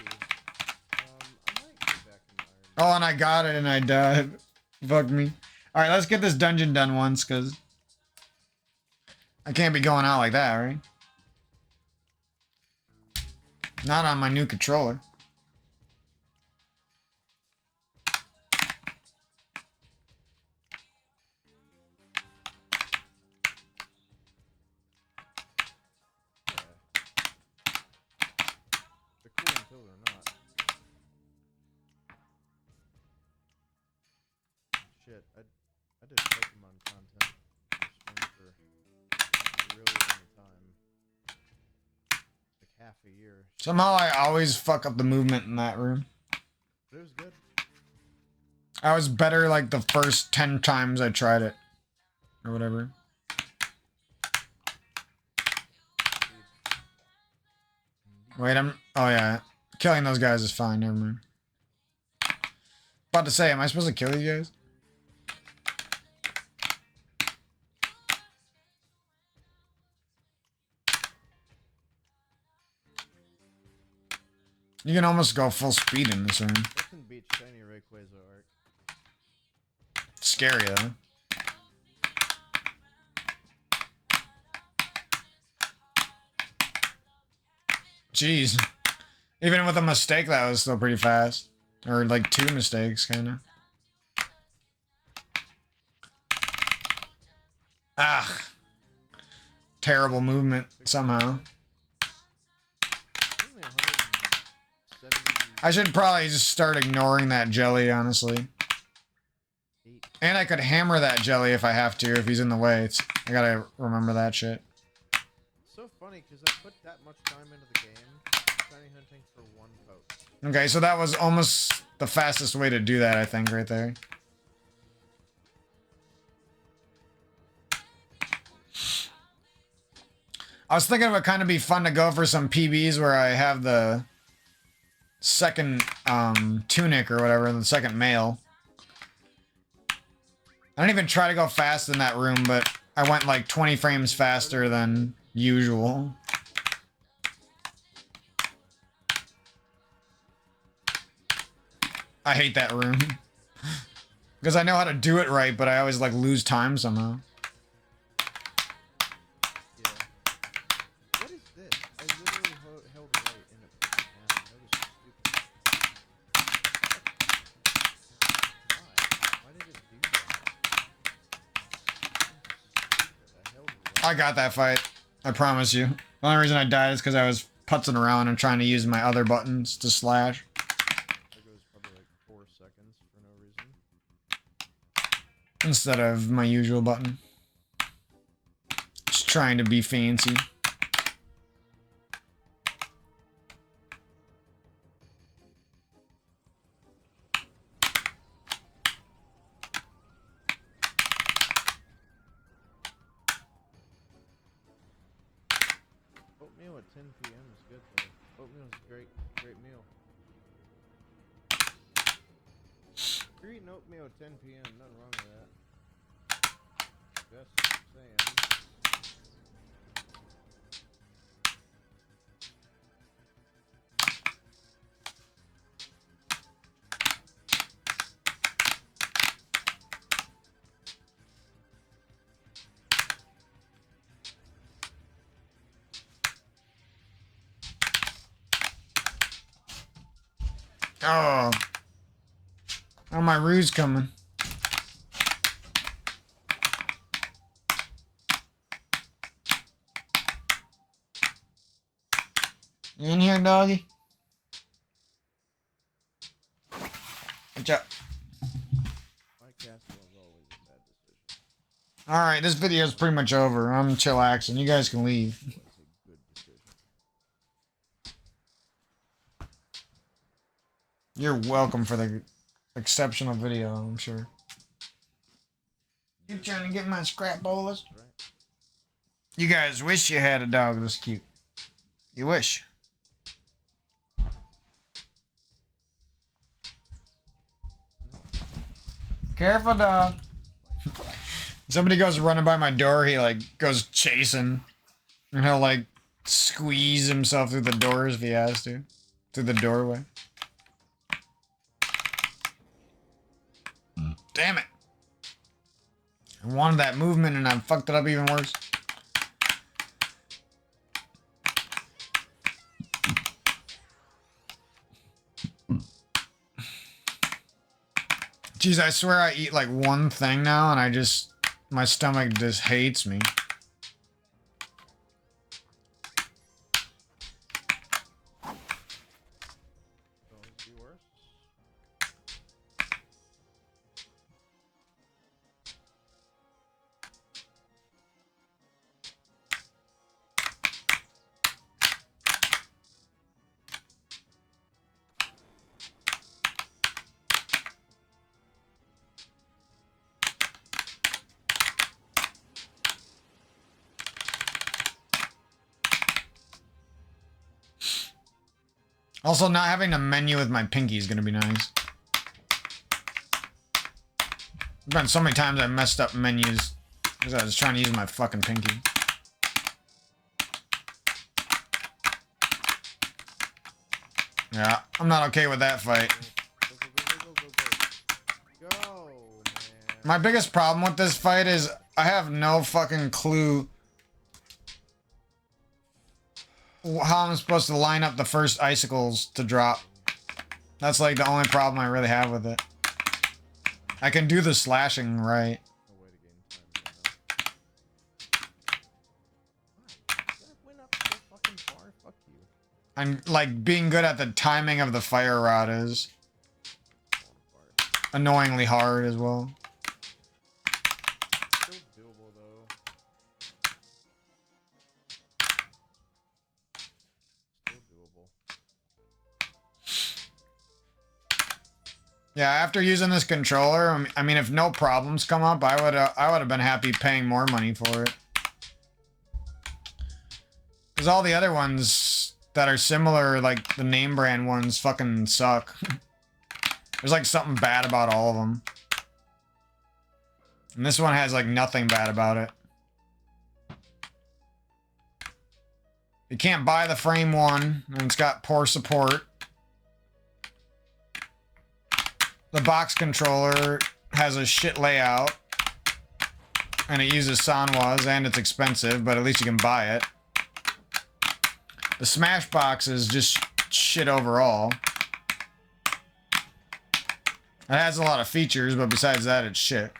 I might get back in Iron. Oh, and I got it and I died. Fuck me. Alright, let's get this dungeon done once, because I can't be going out like that, right? Not on my new controller. They're cool until they're not. Shit, I did Pokemon content on the stream for a really long time. Like half a year. Somehow I always fuck up the movement in that room. But it was good. I was better like the first 10 times I tried it. Or whatever. Wait, oh yeah. Killing those guys is fine, never mind. About to say, am I supposed to kill you guys? You can almost go full speed in this room. Nothing beats shiny Rayquaza art. Scary though. Jeez. Even with a mistake, that was still pretty fast. Or like 2 mistakes, kinda. Ah. Terrible movement, somehow. Only 178. I should probably just start ignoring that jelly, honestly. And I could hammer that jelly if I have to, if he's in the way. I gotta remember that shit. So funny because I put that much time into the game, shiny hunting for 1 poke. Okay, so that was almost the fastest way to do that, I think, right there. I was thinking it would kind of be fun to go for some PBs where I have the second tunic or whatever, the second mail. I didn't even try to go fast in that room, but I went like 20 frames faster than usual. I hate that room. Because I know how to do it right, but I always like lose time somehow. Yeah. What is this? I literally held right and it put me down. That was stupid. Why did it do that? Stupid. I held right. I got that fight. I promise you. The only reason I died is because I was putzing around and trying to use my other buttons to slash. That goes probably like 4 seconds for no reason. Instead of my usual button. Just trying to be fancy. Oatmeal at 10 p.m. is good though. Oatmeal is a great meal. If you're eating oatmeal at 10 p.m., nothing wrong with that. Just saying. Oh. Oh, my ruse coming. You in here, doggy? Watch out. My castle is always a bad decision. Alright, this video is pretty much over. I'm chillaxing. You guys can leave. Always a good decision. You're welcome for the exceptional video, I'm sure. You trying to get my scrap bolas? That's right. You guys wish you had a dog this cute. You wish. Careful, dog. Somebody goes running by my door, he like goes chasing. And he'll like squeeze himself through the doors if he has to. Through the doorway. Damn it. I wanted that movement and I fucked it up even worse. Jeez, I swear I eat like one thing now and my stomach just hates me. Don't be worse. Also, not having a menu with my pinky is gonna be nice. There's been so many times I messed up menus because I was trying to use my fucking pinky. Yeah, I'm not okay with that fight. Go, man. My biggest problem with this fight is I have no fucking clue how I'm supposed to line up the first icicles to drop. That's like the only problem I really have with it. I can do the slashing right. No way to gain time. That went up so fucking far. Fuck you. I'm like being good at the timing of the fire rod is Falling apart. annoyingly hard as well. Still doable though. Still doable. Yeah, after using this controller, I mean, if no problems come up, I would have been happy paying more money for it. Because all the other ones that are similar, like the name brand ones, fucking suck. There's like something bad about all of them. And this one has like nothing bad about it. You can't buy the frame one, and it's got poor support. The box controller has a shit layout. And it uses Sanwas, and it's expensive, but at least you can buy it. The Smash box is just shit overall. It has a lot of features, but besides that, it's shit.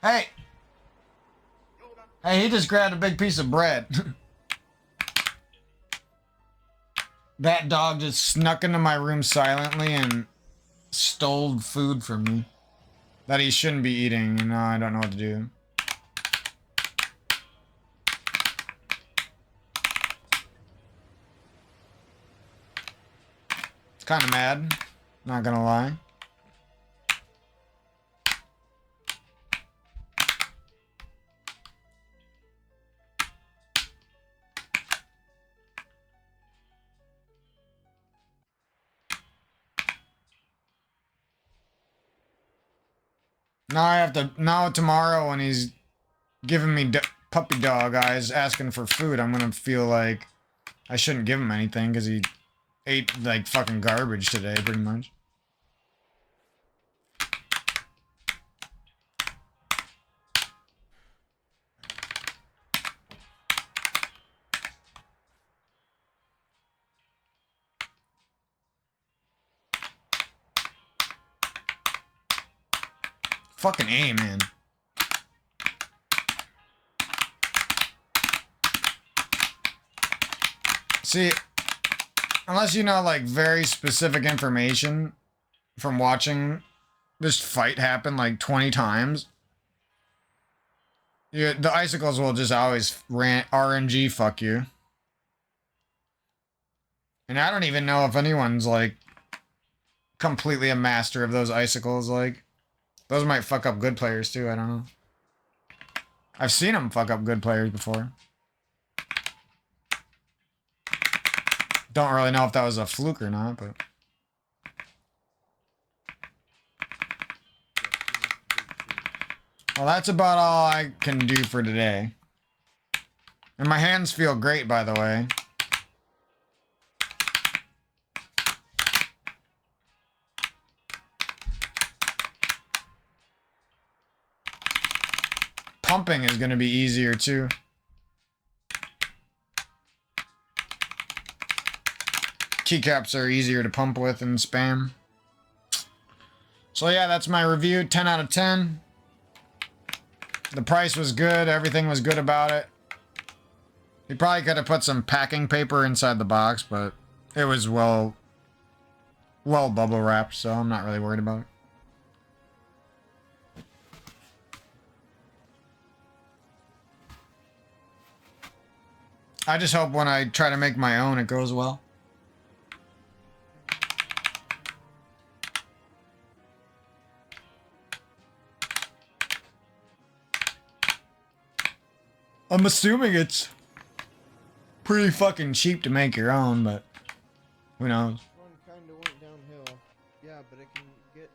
Hey! Hey, he just grabbed a big piece of bread. That dog just snuck into my room silently and stole food from me that he shouldn't be eating, and I don't know what to do. It's kind of mad, not gonna lie. Now I have to. Now tomorrow when he's giving me puppy dog eyes, asking for food, I'm gonna feel like I shouldn't give him anything because he ate like fucking garbage today, pretty much. Fucking A, man. See, unless you know like very specific information from watching this fight happen like 20 times, the icicles will just always RNG fuck you. And I don't even know if anyone's like completely a master of those icicles. Like, those might fuck up good players too, I don't know. I've seen them fuck up good players before. Don't really know if that was a fluke or not, but... Well, that's about all I can do for today. And my hands feel great, by the way. Pumping is going to be easier, too. Keycaps are easier to pump with and spam. So yeah, that's my review. 10 out of 10. The price was good. Everything was good about it. You probably could have put some packing paper inside the box, but it was well bubble wrapped, so I'm not really worried about it. I just hope when I try to make my own, it goes well. I'm assuming it's pretty fucking cheap to make your own, but who knows? One kind of went downhill. Yeah, but it can get...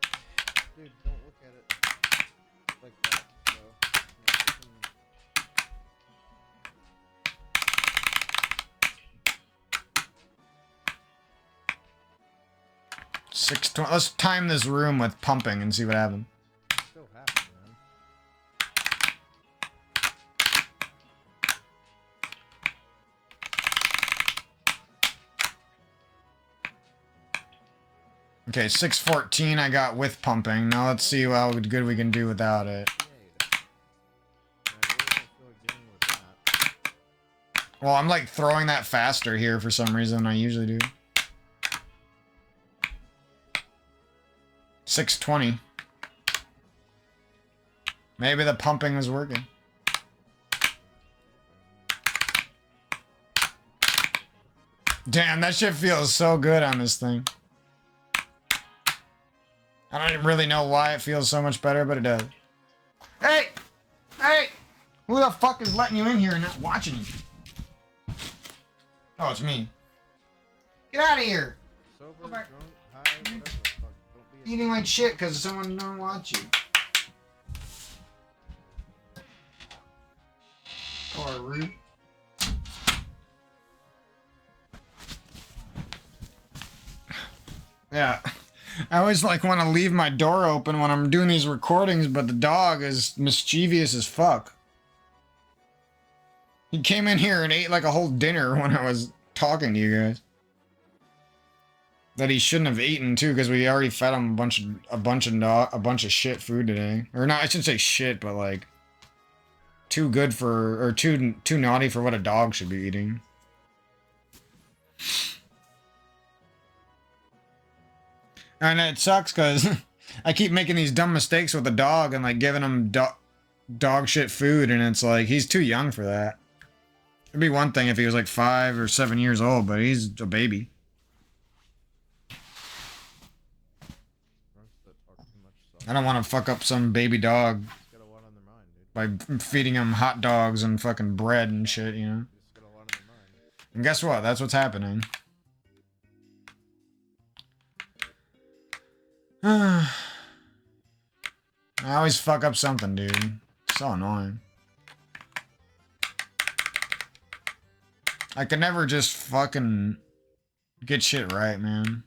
Dude, don't look at it like that. So, you know, it can... 620. Let's time this room with pumping and see what happens. Still happen, man. Okay, 614 I got with pumping. Now let's see how good we can do without it. Well, I'm like throwing that faster here for some reason than I usually do. 620. Maybe the pumping is working. Damn, that shit feels so good on this thing. I don't really know why it feels so much better, but it does. Hey! Hey! Who the fuck is letting you in here and not watching you? Oh, it's me. Get out of here! Sober, Go drunk, back. high, whatever the fuck. Don't be a... Eating like shit because someone don't watch you. Or rude. Yeah. I always like want to leave my door open when I'm doing these recordings, but the dog is mischievous as fuck. He came in here and ate like a whole dinner when I was talking to you guys. That he shouldn't have eaten too, because we already fed him a bunch of shit food today. Or not, I shouldn't say shit, but like too good for, or too naughty for what a dog should be eating. And it sucks because I keep making these dumb mistakes with the dog and like giving him dog shit food, and it's like he's too young for that. It'd be one thing if he was like 5 or 7 years old, but he's a baby. Drunks that talk too much stuff. I don't want to fuck up some baby dog Just got a lot on their mind, dude. by feeding him hot dogs and fucking bread and shit, you know? Just got a lot on their mind. And guess what? That's what's happening. I always fuck up something, dude. So annoying. I can never just fucking get shit right, man.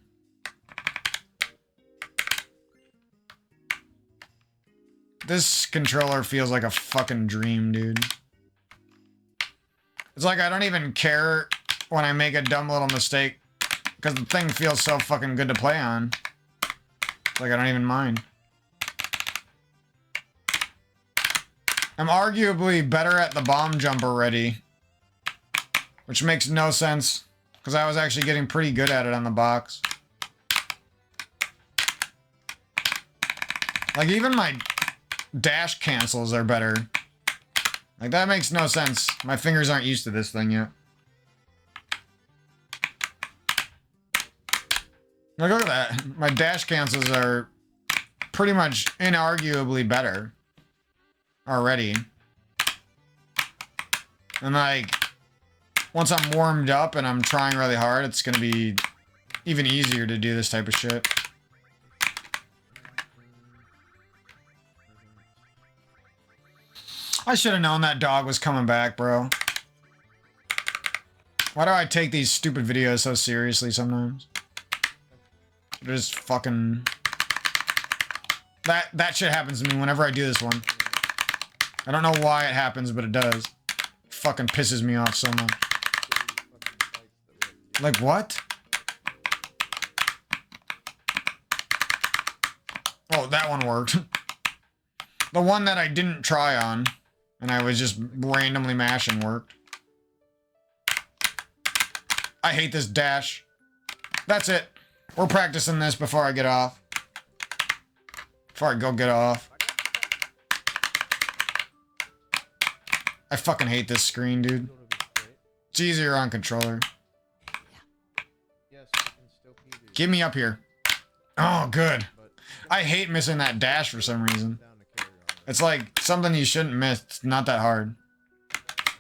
This controller feels like a fucking dream, dude. It's like I don't even care when I make a dumb little mistake because the thing feels so fucking good to play on. It's like I don't even mind. I'm arguably better at the bomb jump already, which makes no sense because I was actually getting pretty good at it on the box. Like even my dash cancels are better. Like that makes no sense. My fingers aren't used to this thing yet. Like, look at that. My dash cancels are pretty much inarguably better already. And like, once I'm warmed up and I'm trying really hard, it's gonna be even easier to do this type of shit. I should have known that dog was coming back, bro. Why do I take these stupid videos so seriously sometimes? Just fucking... That shit happens to me whenever I do this one. I don't know why it happens, but it does. It fucking pisses me off so much. Like, what? Oh, that one worked. The one that I didn't try on, and I was just randomly mashing, worked. I hate this dash. That's it. We're practicing this before I get off. Before I go get off. I fucking hate this screen, dude. It's easier on controller. Yes, you can still pee, dude. Get me up here. Oh, good. I hate missing that dash for some reason. Down to carry on. It's like something you shouldn't miss. It's not that hard.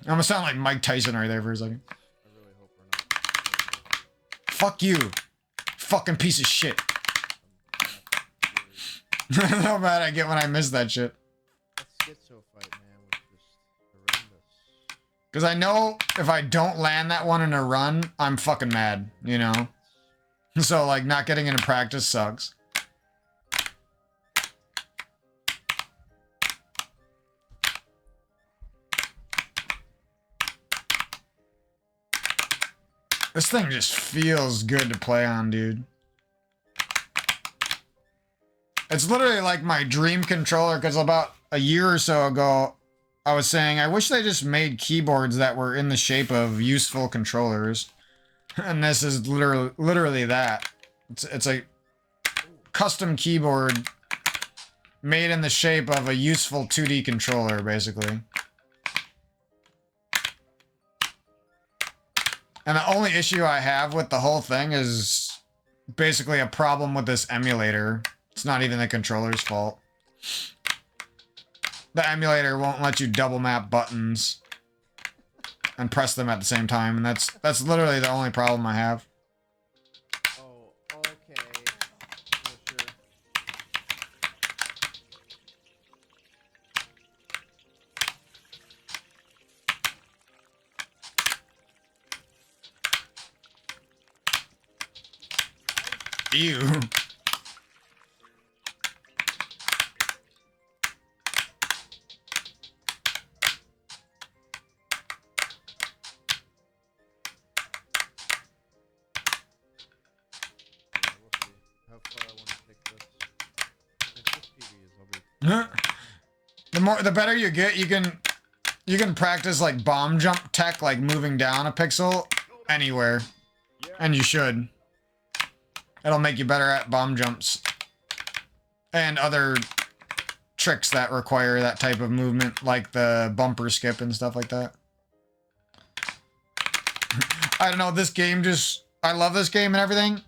I almost sound like Mike Tyson right there for a second. I really hope we're not. Fuck you. Fucking piece of shit. How bad I get when I miss that shit. That schizo fight, man, was just horrendous. Because I know if I don't land that one in a run, I'm fucking mad, you know? So, like, not getting into practice sucks. This thing just feels good to play on, dude. It's literally like my dream controller, because about a year or so ago, I was saying, I wish they just made keyboards that were in the shape of useful controllers. And this is literally that. It's a custom keyboard made in the shape of a useful 2D controller, basically. And the only issue I have with the whole thing is basically a problem with this emulator. It's not even the controller's fault. The emulator won't let you double map buttons and press them at the same time, and that's literally the only problem I have. Oh, okay. Yeah, sure. Ew. Yeah, we'll see how far I want to take this. If this PV is, I'll be The better you get, you can practice like bomb jump tech, like moving down a pixel anywhere, and you should. It'll make you better at bomb jumps and other tricks that require that type of movement, like the bumper skip and stuff like that. I don't know, this game just... I love this game and everything.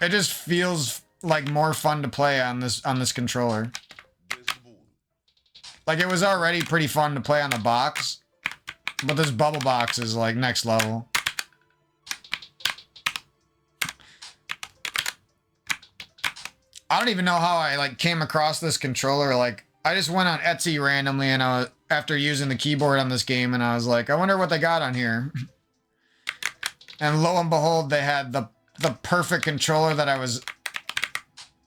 It just feels like more fun to play on this controller. Like, it was already pretty fun to play on the box, but this bubble box is like next level. I don't even know how I like came across this controller. Like I just went on Etsy randomly and I was after using the keyboard on this game and I was like, I wonder what they got on here. And lo and behold, they had the perfect controller that I was.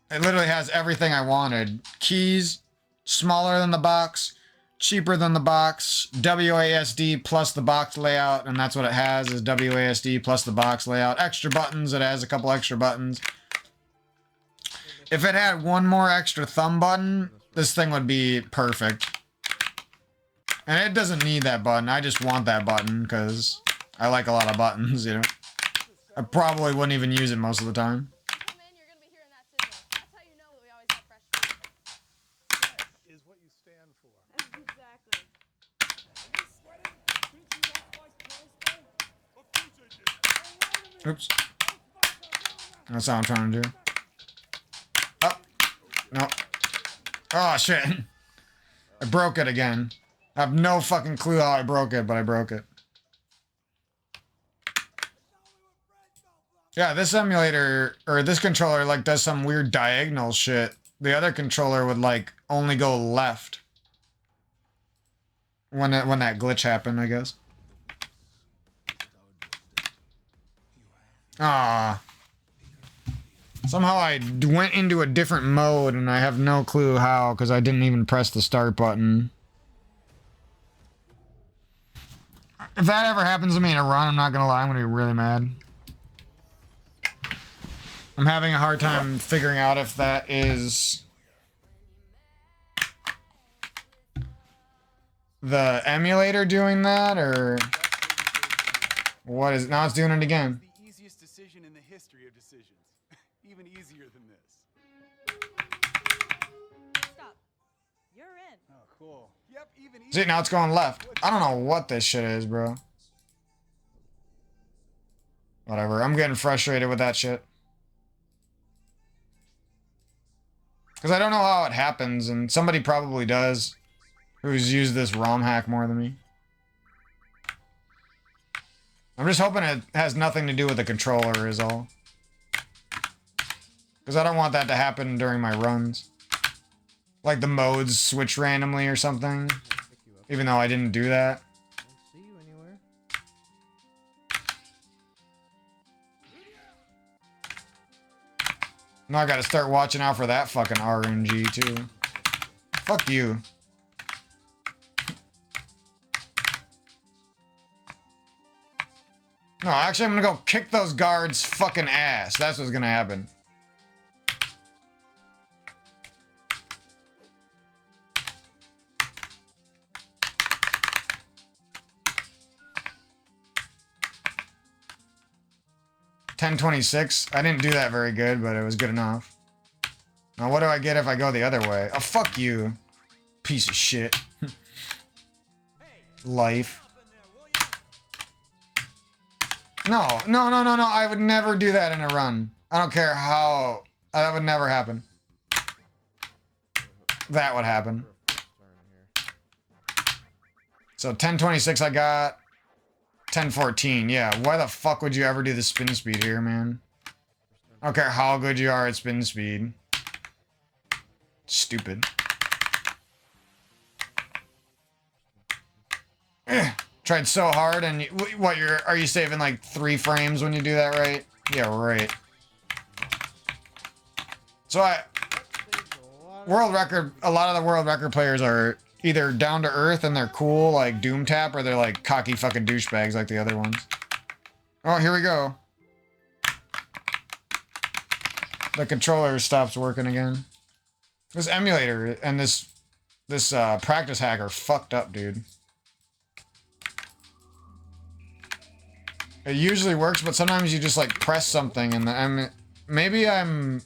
It literally has everything I wanted. Keys, smaller than the box, cheaper than the box, WASD plus the box layout, and that's what it has is WASD plus the box layout. Extra buttons, it has a couple extra buttons. If it had one more extra thumb button, this thing would be perfect. And it doesn't need that button, I just want that button because I like a lot of buttons, you know. I probably wouldn't even use it most of the time. Come in, you're gonna be hearing that signal. That's how you know that we always have fresh food. Is what you stand for. Exactly. Oops. That's what I'm trying to do. Oh. No. Oh, shit. I broke it again. I have no fucking clue how I broke it, but I broke it. Yeah, this emulator, or this controller, like, does some weird diagonal shit. The other controller would, like, only go left. When that glitch happened, I guess. Ah. Somehow I went into a different mode, and I have no clue how, because I didn't even press the start button. If that ever happens to me in a run, I'm not gonna lie, I'm gonna be really mad. I'm having a hard time figuring out if that is the emulator doing that, or what is it? Now it's doing it again. The easiest decision in the history of decisions. Even easier than this. Stop. You're in. Oh, cool. Yep, even See, now it's going left. I don't know what this shit is, bro. Whatever, I'm getting frustrated with that shit. Because I don't know how it happens, and somebody probably does who's used this ROM hack more than me. I'm just hoping it has nothing to do with the controller is all. Because I don't want that to happen during my runs. Like the modes switch randomly or something. Even though I didn't do that. Don't see you anywhere. Now I gotta start watching out for that fucking RNG too. Fuck you. No, actually I'm gonna go kick those guards' fucking ass. That's what's gonna happen. $10.26. I didn't do that very good, but it was good enough. Now what do I get if I go the other way? Oh, fuck you. Piece of shit. Life. No. I would never do that in a run. I don't care how. That would never happen. That would happen. So 10.26 I got. 10.14, yeah. Why the fuck would you ever do the spin speed here, man? I don't care how good you are at spin speed. Stupid. Tried so hard, and what? Are you saving like 3 frames when you do that, right? Yeah, right. So world record. A lot of the world record players are either down to earth and they're cool like Doom Tap, or they're like cocky fucking douchebags like the other ones. Oh, here we go. The controller stops working again. This emulator and this practice hack are fucked up, dude. It usually works, but sometimes you just like press something and maybe I'm.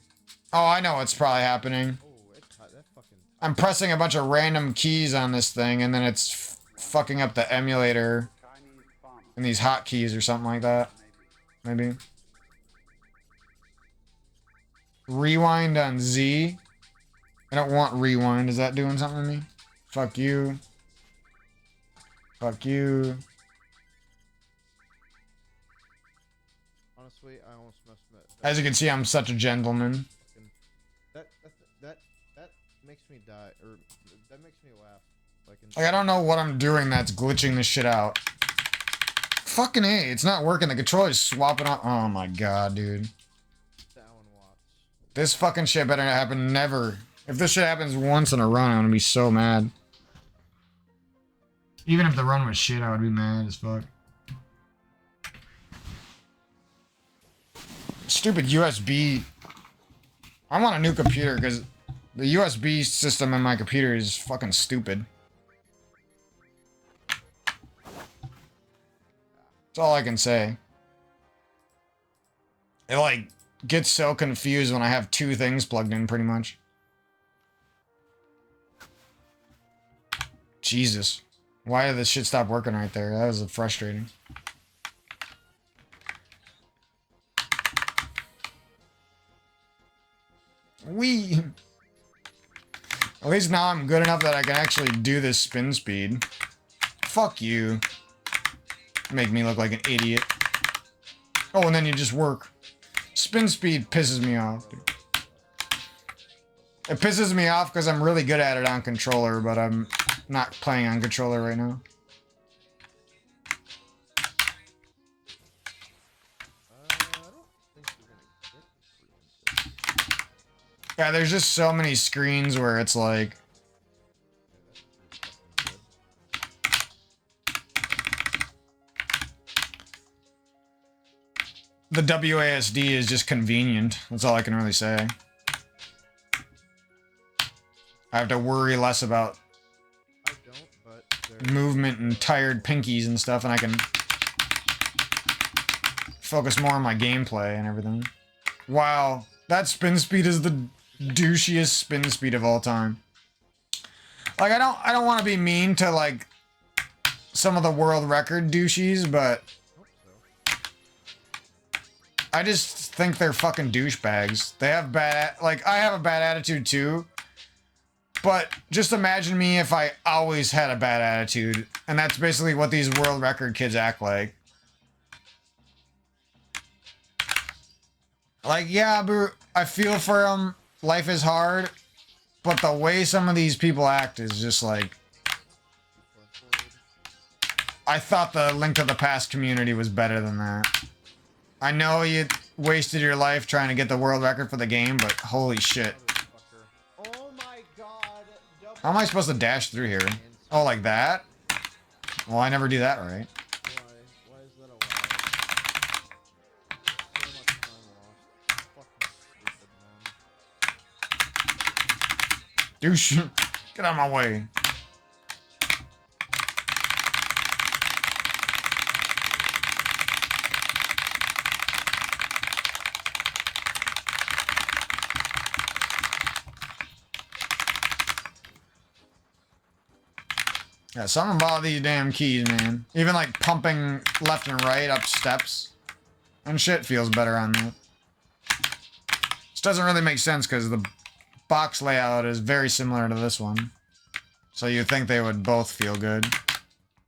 Oh, I know what's probably happening. Oh, it's hot. That fucking. I'm pressing a bunch of random keys on this thing, and then it's fucking up the emulator and these hotkeys or something like that. Maybe. Rewind on Z. I don't want rewind. Is that doing something to me? Fuck you. Fuck you. Honestly, I almost messed up. As you can see, I'm such a gentleman. That makes me die, or that makes me laugh. Like, I don't know what I'm doing that's glitching this shit out. Fucking A, it's not working. The controller's swapping out. Oh my god, dude. Alan Watts. This fucking shit better not happen never. If this shit happens once in a run, I'm gonna be so mad. Even if the run was shit, I would be mad as fuck. Stupid USB. I want a new computer because the USB system in my computer is fucking stupid. That's all I can say. It like gets so confused when I have two things plugged in pretty much. Jesus. Why did this shit stop working right there? That was frustrating. Wee. At least now I'm good enough that I can actually do this spin speed. Fuck you. Make me look like an idiot. Oh, and then you just work. Spin speed pisses me off, dude. It pisses me off because I'm really good at it on controller, but I'm not playing on controller right now. I don't think you're gonna get the free input. Yeah, there's just so many screens where it's like... The WASD is just convenient. That's all I can really say. I have to worry less about I don't, but there. movement and tired pinkies and stuff, and I can focus more on my gameplay and everything. Wow, that spin speed is the douchiest spin speed of all time. Like, I don't want to be mean to like some of the world record douchies, but I just think they're fucking douchebags. They have bad, like, I have a bad attitude too. But just imagine me if I always had a bad attitude. And that's basically what these world record kids act like. Like, yeah, bro, I feel for them. Life is hard. But the way some of these people act is just like... I thought the Link to the Past community was better than that. I know you wasted your life trying to get the world record for the game, but holy shit. Oh my god. How am I supposed to dash through here? Oh, like that? Well, I never do that right. Why? Why is that allowed? So much time lost. Fucking stupid, man. Douche. Get out of my way. Yeah, something about these damn keys, man. Even like pumping left and right up steps and shit feels better on that. This doesn't really make sense because the box layout is very similar to this one. So you'd think they would both feel good.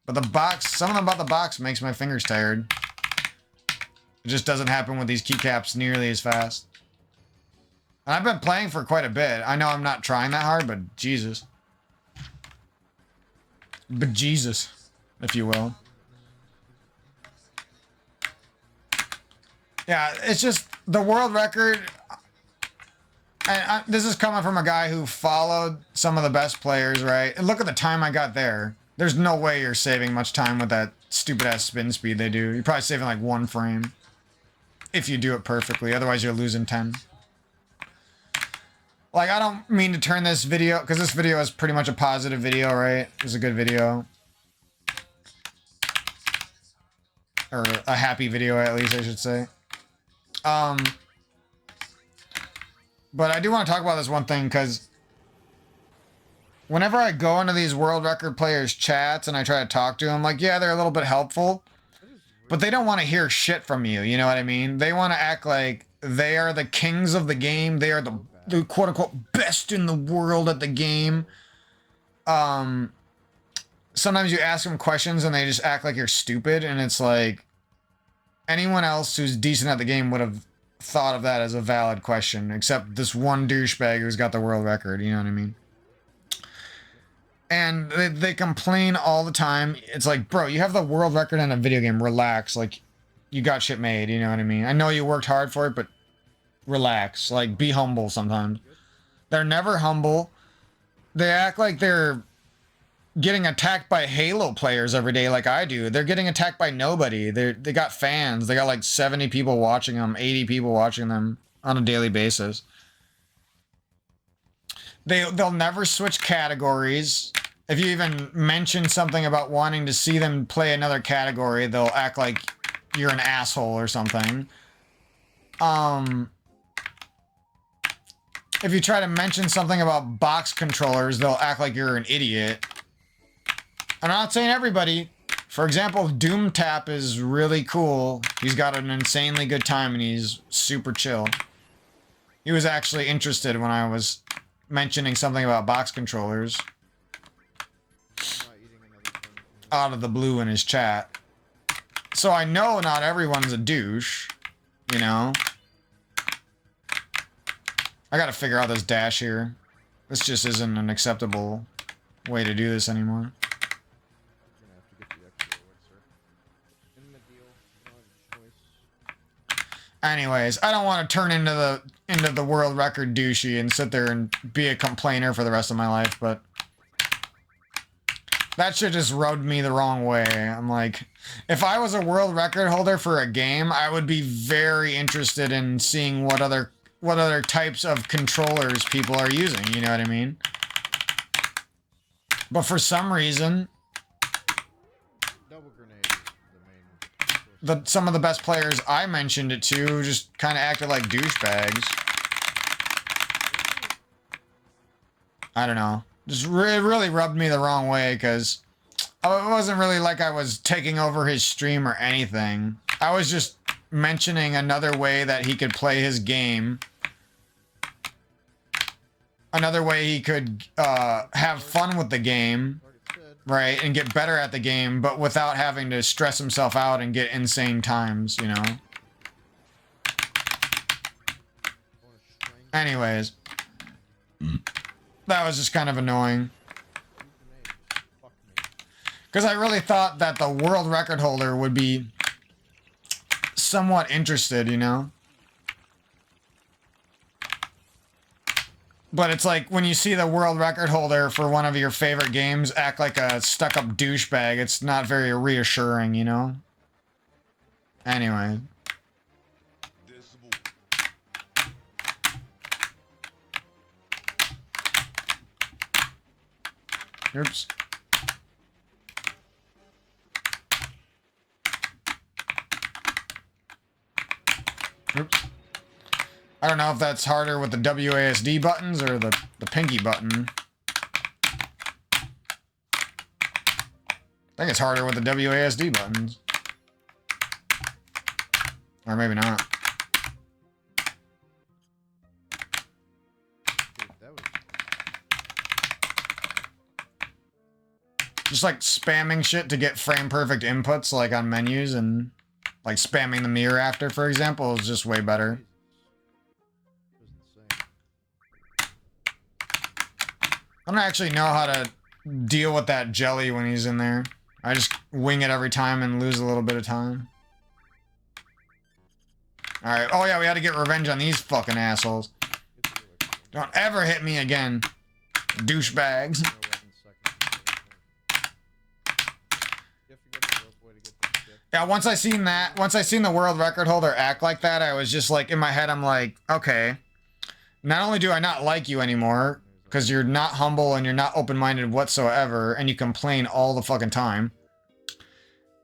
But the box, something about the box makes my fingers tired. It just doesn't happen with these keycaps nearly as fast. And I've been playing for quite a bit. I know I'm not trying that hard, but Jesus. But Jesus, if you will. Yeah, it's just the world record. This is coming from a guy who followed some of the best players, right? And look at the time I got there. There's no way you're saving much time with that stupid ass spin speed they do. You're probably saving like 1 frame. If you do it perfectly, otherwise you're losing 10. Like, I don't mean to turn this video, because this video is pretty much a positive video, right? It's a good video. Or a happy video, at least, I should say. But I do want to talk about this one thing, because whenever I go into these world record players' chats and I try to talk to them, like, yeah, they're a little bit helpful, but they don't want to hear shit from you, you know what I mean? They want to act like they are the kings of the game, they are the quote-unquote best in the world at the game. Sometimes you ask them questions and they just act like you're stupid, and it's like anyone else who's decent at the game would have thought of that as a valid question, except this one douchebag who's got the world record, you know what I mean? And they complain all the time. It's like, bro, you have the world record in a video game. Relax. Like, you got shit made. You know what I mean? I know you worked hard for it, but relax. Like, be humble sometimes. They're never humble. They act like they're getting attacked by Halo players every day like I do. They're getting attacked by nobody. They got fans. They got like 70 people watching them, 80 people watching them on a daily basis. They'll never switch categories. If you even mention something about wanting to see them play another category, they'll act like you're an asshole or something. If you try to mention something about box controllers, they'll act like you're an idiot. I'm not saying everybody. For example, Doom Tap is really cool. He's got an insanely good time and he's super chill. He was actually interested when I was mentioning something about box controllers out of the blue in his chat. So I know not everyone's a douche, you know? I gotta figure out this dash here. This just isn't an acceptable way to do this anymore. Anyways, I don't want to turn into the world record douchey and sit there and be a complainer for the rest of my life, but that shit just rubbed me the wrong way. I'm like, if I was a world record holder for a game, I would be very interested in seeing what other types of controllers people are using, you know what I mean? But for some reason, Double grenade is the main. some of the best players I mentioned it to just kind of acted like douchebags. I don't know. Just really rubbed me the wrong way because it wasn't really like I was taking over his stream or anything. I was just mentioning another way that he could play his game. Another way he could have fun with the game, right, and get better at the game, but without having to stress himself out and get insane times, you know? Anyways. That was just kind of annoying. Because I really thought that the world record holder would be somewhat interested, you know? But it's like when you see the world record holder for one of your favorite games act like a stuck-up douchebag, it's not very reassuring, you know? Anyway. Oops. Oops. I don't know if that's harder with the WASD buttons or the pinky button. I think it's harder with the WASD buttons. Or maybe not. Dude, that was Just like spamming shit to get frame perfect inputs like on menus and like spamming the mirror after, for example, is just way better. I don't actually know how to deal with that jelly when he's in there. I just wing it every time and lose a little bit of time. Alright, oh yeah, we had to get revenge on these fucking assholes. Don't ever hit me again, douchebags. Yeah, once I seen the world record holder act like that, I was just like, in my head, I'm like, okay. Not only do I not like you anymore, because you're not humble and you're not open-minded whatsoever, and you complain all the fucking time,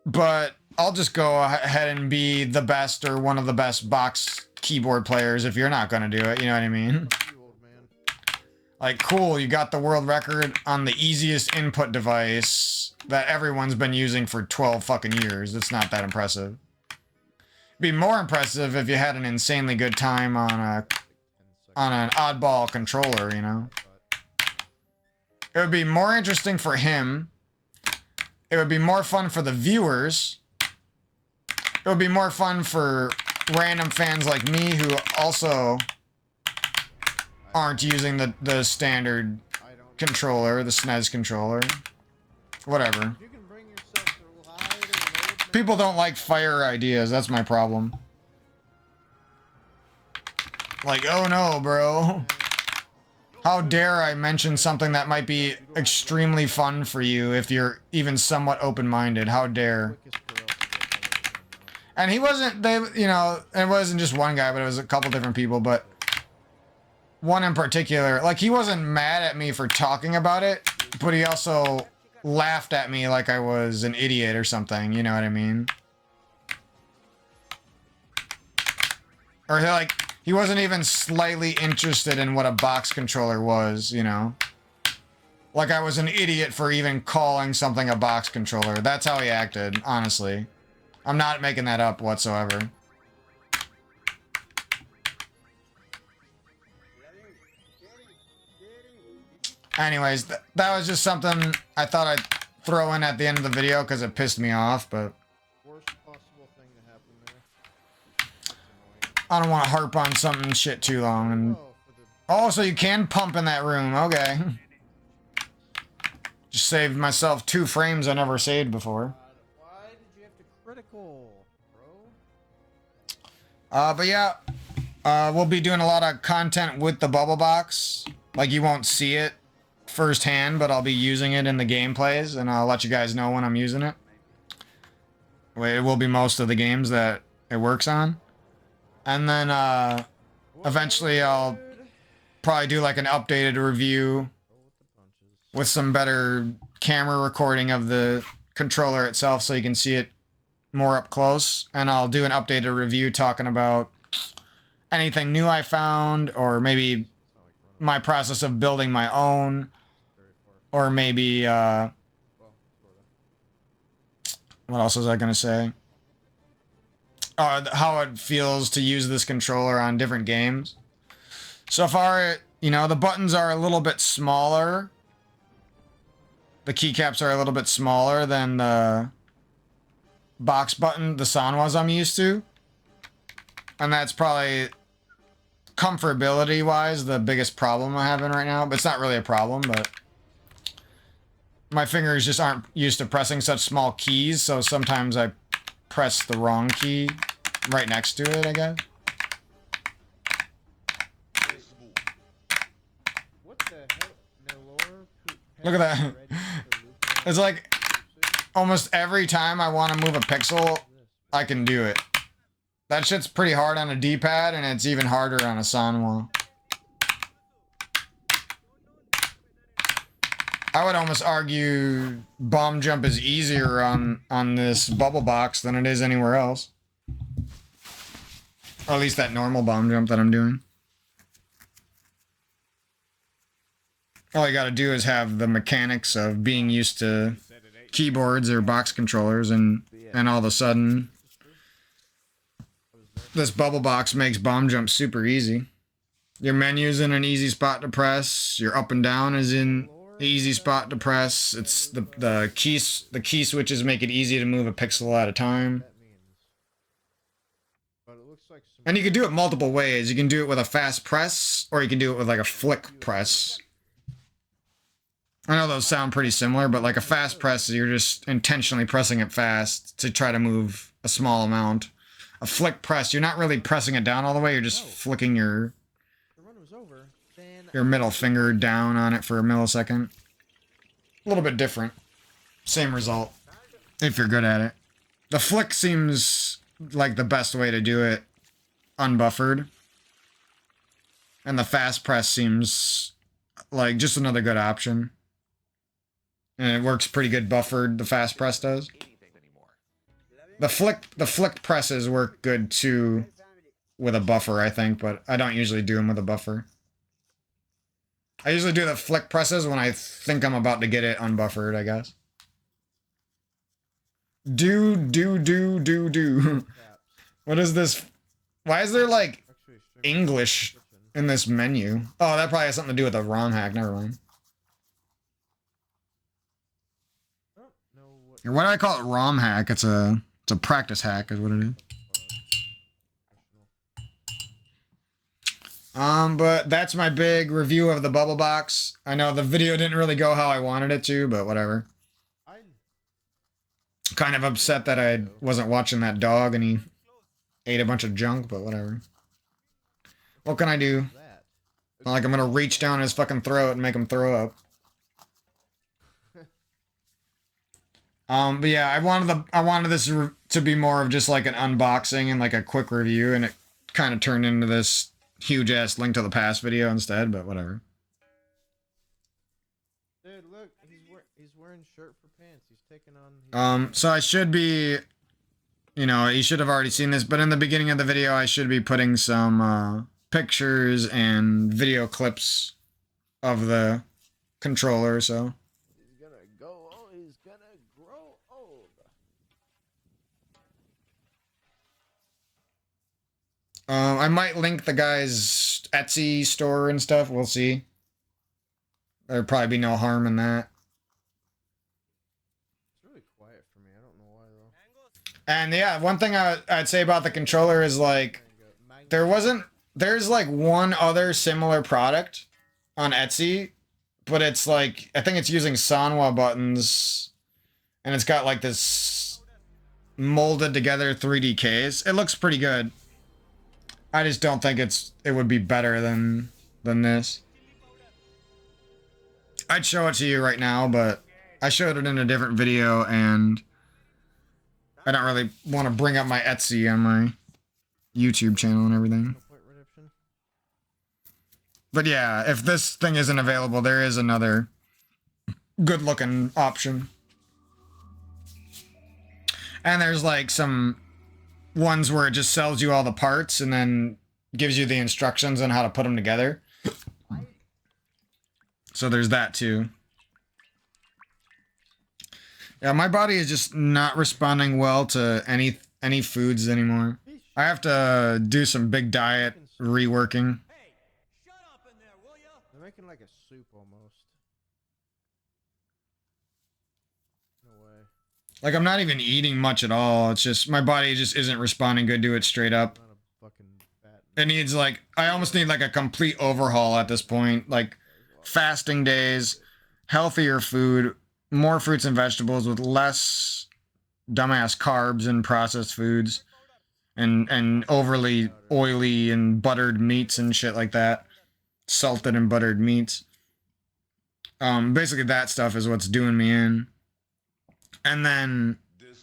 but I'll just go ahead and be the best or one of the best box keyboard players if you're not going to do it, you know what I mean? Like, cool, you got the world record on the easiest input device that everyone's been using for 12 fucking years. It's not that impressive. It'd be more impressive if you had an insanely good time on an oddball controller, you know? It would be more interesting for him. It would be more fun for the viewers. It would be more fun for random fans like me who also aren't using the standard controller, the SNES controller. Whatever. If you can bring yourself to lie to an old People don't like fire ideas. That's my problem. Like, oh no, bro. How dare I mention something that might be extremely fun for you if you're even somewhat open-minded? How dare. quickest Corel to get better than that. And he wasn't, they, you know, it wasn't just one guy, but it was a couple different people, but one in particular, like, he wasn't mad at me for talking about it, but he also laughed at me like I was an idiot or something, you know what I mean? Or like, he wasn't even slightly interested in what a box controller was, you know? Like I was an idiot for even calling something a box controller. That's how he acted, honestly. I'm not making that up whatsoever. Anyways, that was just something I thought I'd throw in at the end of the video because it pissed me off, but Worst possible thing to happen there. That's annoying. I don't want to harp on something shit too long. And Oh, for the oh, so you can pump in that room. Okay. Just saved myself 2 frames I never saved before. why did you have to critical, bro? But yeah, we'll be doing a lot of content with the bubble box. Like, you won't see it firsthand, but I'll be using it in the gameplays, and I'll let you guys know when I'm using it. It will be most of the games that it works on. And then, eventually I'll probably do like an updated review with some better camera recording of the controller itself so you can see it more up close. And I'll do an updated review talking about anything new I found, or maybe my process of building my own, or maybe, what else was I going to say? How it feels to use this controller on different games. So far, you know, the buttons are a little bit smaller. The keycaps are a little bit smaller than the box button, the Sanwas I'm used to. And that's probably, comfortability-wise, the biggest problem I'm having right now. But it's not really a problem, but my fingers just aren't used to pressing such small keys, so sometimes I press the wrong key right next to it, I guess. What the hell? Nelor? Look at that. It's like almost every time I want to move a pixel, I can do it. That shit's pretty hard on a D-pad, and it's even harder on a Sanwa. I would almost argue bomb jump is easier on this bubble box than it is anywhere else. Or at least that normal bomb jump that I'm doing. All you gotta do is have the mechanics of being used to keyboards or box controllers, and all of a sudden this bubble box makes bomb jump super easy. Your menu's in an easy spot to press. Your up and down is in an easy spot to press. It's the key switches make it easy to move a pixel at a time. That means. But it looks like some And you can do it multiple ways. You can do it with a fast press, or you can do it with like a flick press. I know those sound pretty similar, but like a fast press, you're just intentionally pressing it fast to try to move a small amount. A flick press, you're not really pressing it down all the way, you're just flicking your the run was over. Then middle finger down on it for a millisecond. A little bit different. Same result, if you're good at it. The flick seems like the best way to do it unbuffered. And the fast press seems like just another good option. And it works pretty good buffered, the fast press does. The flick presses work good too with a buffer, I think, but I don't usually do them with a buffer. I usually do the flick presses when I think I'm about to get it unbuffered, I guess. Do. What is this? Why is there like actually streaming English in this menu? Oh, that probably has something to do with the ROM hack, never mind. I don't know what Why do I call it ROM hack? It's a practice hack is what it is. But that's my big review of the Bubble Box. I know the video didn't really go how I wanted it to, but whatever. I Kind of upset that I wasn't watching that dog and he ate a bunch of junk, but whatever. What can I do? that. Not like I'm gonna reach down his fucking throat and make him throw up. But yeah, I wanted this to be more of just like an unboxing and like a quick review, and it kind of turned into this huge ass Link to the Past video instead. But whatever. Dude, look, he's wearing shirt for pants. He's taking on. So I should be, you know, you should have already seen this, but in the beginning of the video, I should be putting some pictures and video clips of the controller. So. He's gonna go. Oh, he's gonna grow old. I might link the guy's Etsy store and stuff. We'll see. There'd probably be no harm in that. It's really quiet for me. I don't know why though. And yeah, one thing I'd say about the controller is like, there's like one other similar product on Etsy, but it's like, I think it's using Sanwa buttons, and it's got like this molded together 3D case. It looks pretty good. I just don't think it would be better than this. I'd show it to you right now, but I showed it in a different video, and I don't really want to bring up my Etsy on my YouTube channel and everything. No point redemption. But yeah, if this thing isn't available, there is another good-looking option. And there's like some ones where it just sells you all the parts and then gives you the instructions on how to put them together. So there's that too. Yeah, my body is just not responding well to any foods anymore. I have to do some big diet reworking. They're making like a soup almost. No way. Like, I'm not even eating much at all. It's just, my body just isn't responding good to it straight up. Not a fucking fat. It needs, like, I almost need, like, a complete overhaul at this point. Like, fasting days, healthier food, more fruits and vegetables with less dumbass carbs and processed foods, and overly oily and buttered meats and shit like that. Salted and buttered meats. Basically that stuff is what's doing me in. And then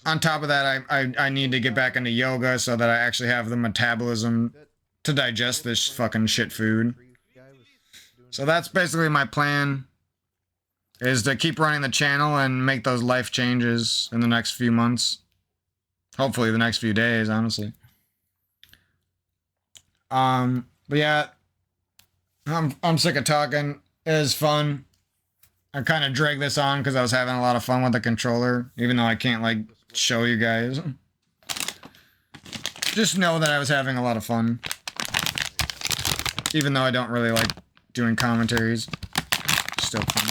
on top of that, I need to get back into yoga so that I actually have the metabolism to digest this fucking shit food. So that's basically my plan, is to keep running the channel and make those life changes in the next few months. Hopefully the next few days, honestly. But yeah, I'm sick of talking. It was fun. I kind of dragged this on because I was having a lot of fun with the controller, even though I can't, like, show you guys. Just know that I was having a lot of fun. Even though I don't really like doing commentaries. Still fun.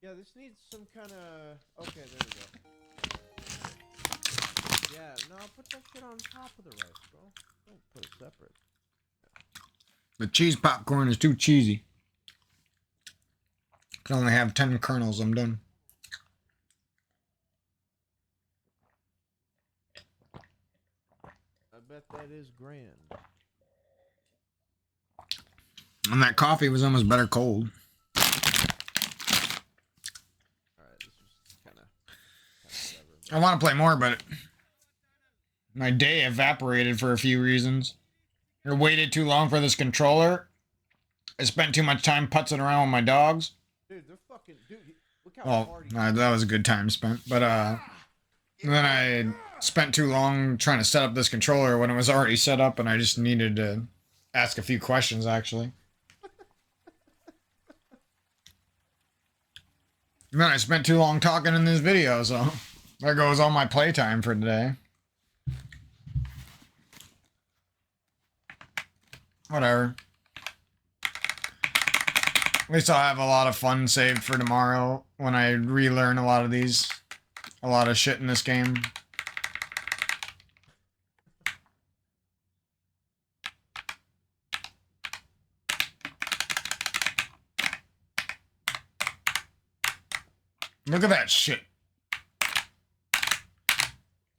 Yeah, this needs some kind of. Okay, there we go. Yeah, no, put that shit on top of the rice, bro. Don't put it separate. The cheese popcorn is too cheesy. Can only have 10 kernels, I'm done. I bet that is grand. And that coffee was almost better cold. Alright, this was kind of whatever. I want to play more, but my day evaporated for a few reasons. I waited too long for this controller. I spent too much time putzing around with my dogs. Dude, they're fucking. Dude, look how Well, hard he that was a good time spent. But then I spent too long trying to set up this controller when it was already set up, and I just needed to ask a few questions, actually. And then I spent too long talking in this video, so there goes all my playtime for today. Whatever. At least I'll have a lot of fun saved for tomorrow when I relearn a lot of shit in this game. Look at that shit.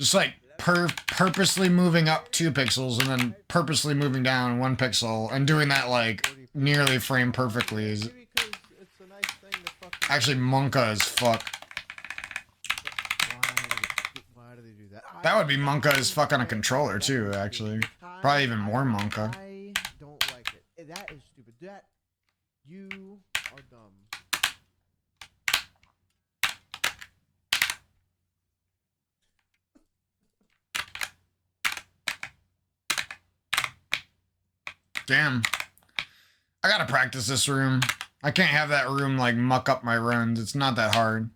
Just like purposely moving up 2 pixels and then purposely moving down 1 pixel and doing that like nearly frame perfectly is Maybe because it's a nice thing to fucking. actually monka as fuck. Why do they do that? That would be monka as fuck on a controller too, actually. Probably even more monka. I don't like it. That is stupid. That you are dumb. Damn. I gotta practice this room. I can't have that room like muck up my runs. It's not that hard.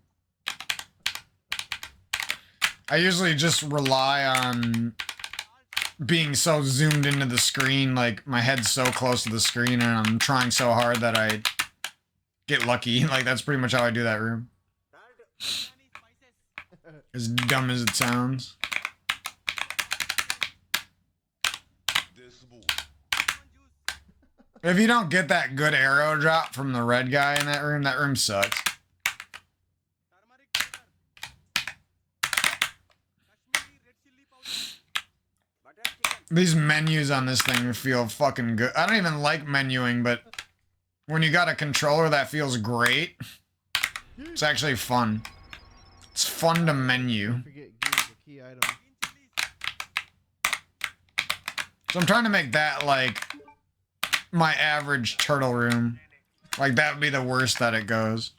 I usually just rely on being so zoomed into the screen, like my head's so close to the screen and I'm trying so hard that I get lucky. Like that's pretty much how I do that room. As dumb as it sounds. If you don't get that good arrow drop from the red guy in that room sucks. These menus on this thing feel fucking good. I don't even like menuing, but when you got a controller that feels great, it's actually fun. It's fun to menu. Forget gear, the key item. So I'm trying to make that like my average turtle room. Like that would be the worst that it goes.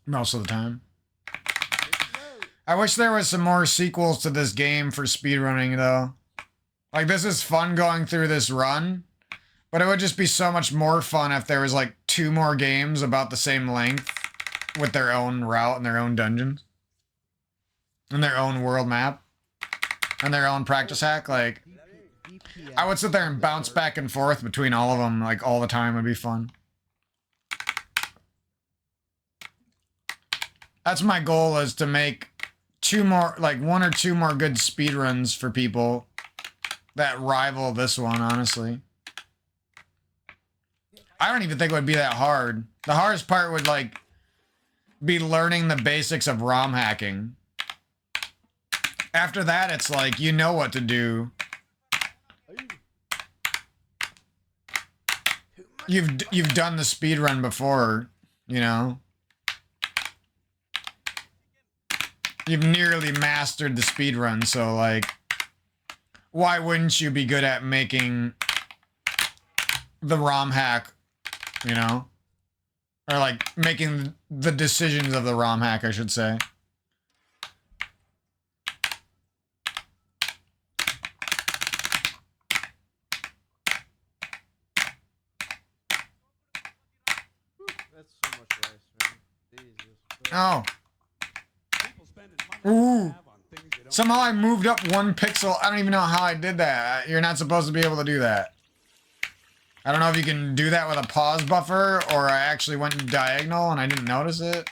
Most of the time. I wish there was some more sequels to this game for speedrunning though. Like this is fun going through this run, but it would just be so much more fun if there was like 2 more games about the same length with their own route and their own dungeons. And their own world map. And their own practice hack. Like, I would sit there and bounce back and forth between all of them like all the time. It'd be fun. That's my goal, is to make 2 more, like 1 or 2 more good speedruns for people that rival this one, honestly. I don't even think it would be that hard. The hardest part would like be learning the basics of ROM hacking. After that, it's like, you know what to do. You've done the speedrun before, you know? You've nearly mastered the speedrun, so like, why wouldn't you be good at making the ROM hack, you know? Or like, making the decisions of the ROM hack, I should say. That's so much rice, man. Jesus. Oh. Ooh. Somehow I moved up 1 pixel. I don't even know how I did that. You're not supposed to be able to do that. I don't know if you can do that with a pause buffer, or I actually went diagonal and I didn't notice it.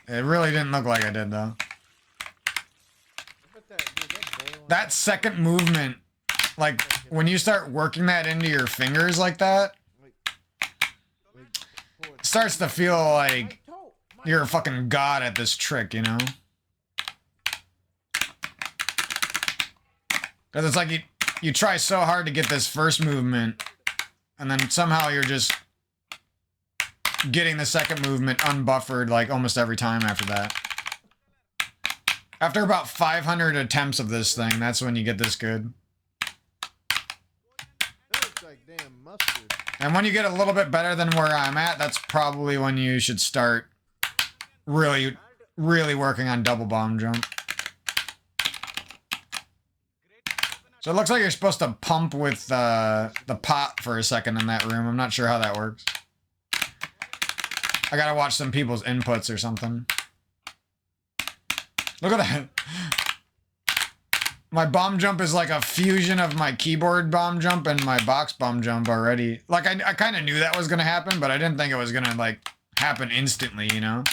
It really didn't look like I did, though. That second movement, like, when you start working that into your fingers like that, it starts to feel like you're a fucking god at this trick, you know? Because it's like you try so hard to get this first movement, and then somehow you're just getting the second movement unbuffered like almost every time after that. After about 500 attempts of this thing, that's when you get this good. That looks like damn mustard. And when you get a little bit better than where I'm at, that's probably when you should start really, really working on double bomb jump. So it looks like you're supposed to pump with the pot for a second in that room. I'm not sure how that works. I gotta watch some people's inputs or something. Look at that. My bomb jump is like a fusion of my keyboard bomb jump and my box bomb jump already. Like, I kind of knew that was going to happen, but I didn't think it was going to, like, happen instantly, you know?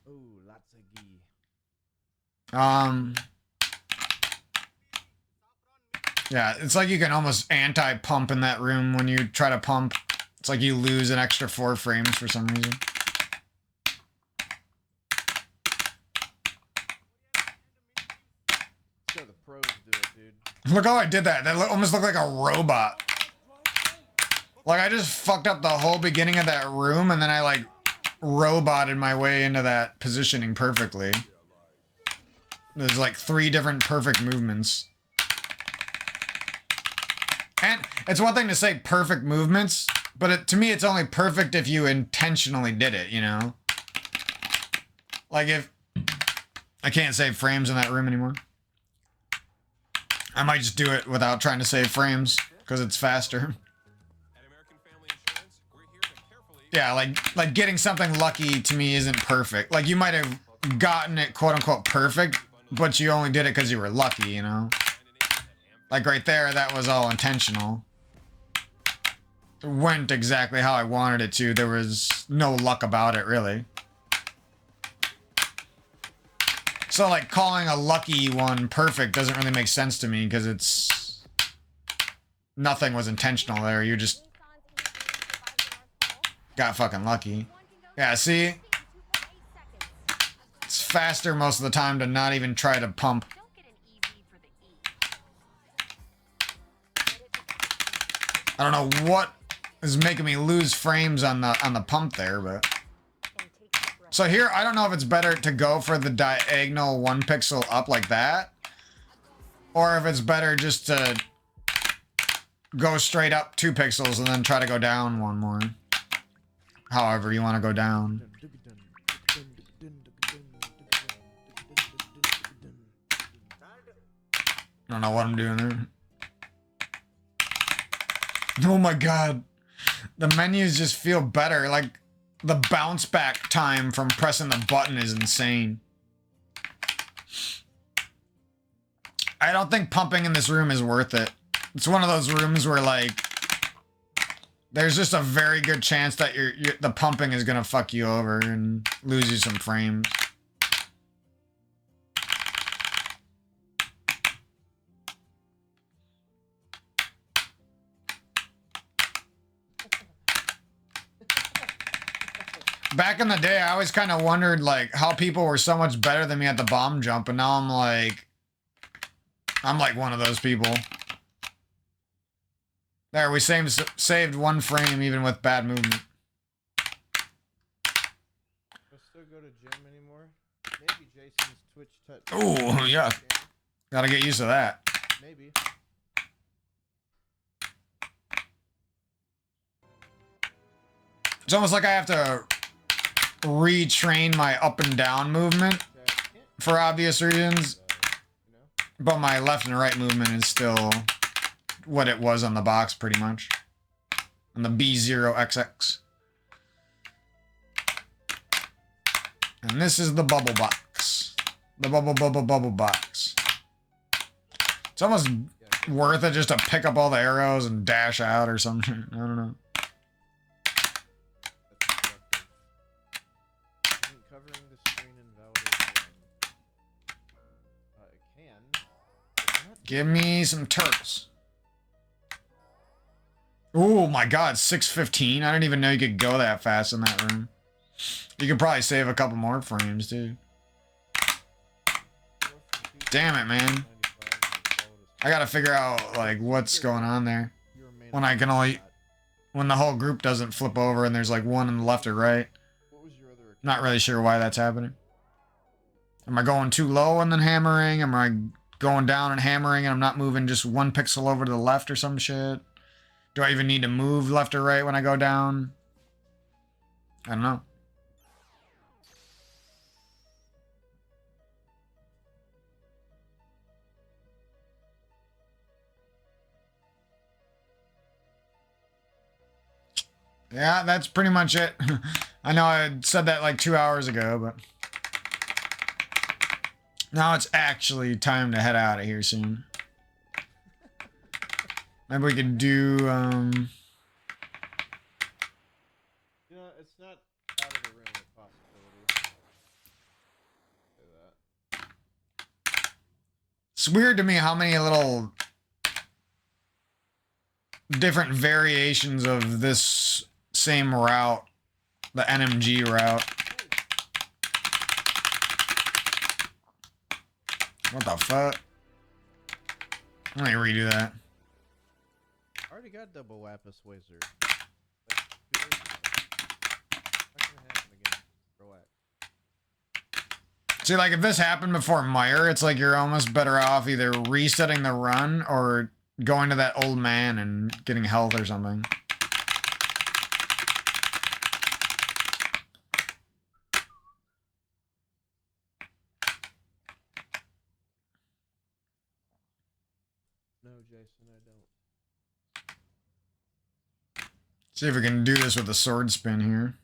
Ooh, lots of ghee. Yeah, it's like you can almost anti-pump in that room when you try to pump. It's like you lose an extra 4 frames for some reason. So the pros do it, dude. Look how I did that. That almost looked like a robot. Like, I just fucked up the whole beginning of that room, and then I, like, roboted my way into that positioning perfectly. There's, like, 3 different perfect movements. And it's one thing to say perfect movements, but to me, it's only perfect if you intentionally did it, you know? Like, if... I can't save frames in that room anymore. I might just do it without trying to save frames, because it's faster. At American Family Insurance, we're here to carefully... Yeah, like getting something lucky to me isn't perfect. Like, you might have gotten it quote-unquote perfect, but you only did it because you were lucky, you know? Like right there, that was all intentional. It went exactly how I wanted it to. There was no luck about it, really. So, like, calling a lucky one perfect doesn't really make sense to me, because it's... Nothing was intentional there. You just got fucking lucky. Yeah, see? It's faster most of the time to not even try to pump. Don't get an EV for the E. I don't know what is making me lose frames on the pump there, but... So here, I don't know if it's better to go for the diagonal 1 pixel up like that, or if it's better just to go straight up 2 pixels and then try to go down 1 more. However you want to go down. I don't know what I'm doing there. Oh my god. The menus just feel better. Like, the bounce back time from pressing the button is insane. I don't think pumping in this room is worth it. It's one of those rooms where, like, there's just a very good chance that the pumping is gonna fuck you over and lose you some frames. Back in the day, I always kind of wondered, like, how people were so much better than me at the bomb jump, and now I'm like one of those people. There, we saved 1 frame even with bad movement. Do I still go to gym anymore? Maybe Jason's Twitch touch. Ooh, yeah. Gotta get used to that. Maybe. It's almost like I have to retrain my up and down movement for obvious reasons, but my left and right movement is still what it was on the box, pretty much. On the B0XX. And this is the bubble box. The bubble box. It's almost worth it just to pick up all the arrows and dash out or something. I don't know. Covering the screen invalidates I can. Give me some turtles. Oh my god, 6:15. I didn't even know you could go that fast in that room. You could probably save a couple more frames, too. Damn it, man. I gotta figure out, like, what's going on there. When I can only... When the whole group doesn't flip over and there's, like, one on the left or right. Not really sure why that's happening. Am I going too low and then hammering? Am I going down and hammering and I'm not moving just 1 pixel over to the left or some shit? Do I even need to move left or right when I go down? I don't know. Yeah, that's pretty much it. I know I said that like 2 hours ago, but now it's actually time to head out of here soon. Maybe we could do, You know, it's not out of the realm of possibility. Say that. it's weird to me how many little different variations of this same route, the NMG route. What the fuck? Let me redo that. I already got double lapis wizard. Like, 2 days ago. Not gonna happen again. Relax. See, like, if this happened before Meyer, it's like you're almost better off either resetting the run or going to that old man and getting health or something. No, Jason, I don't. See if we can do this with a sword spin here.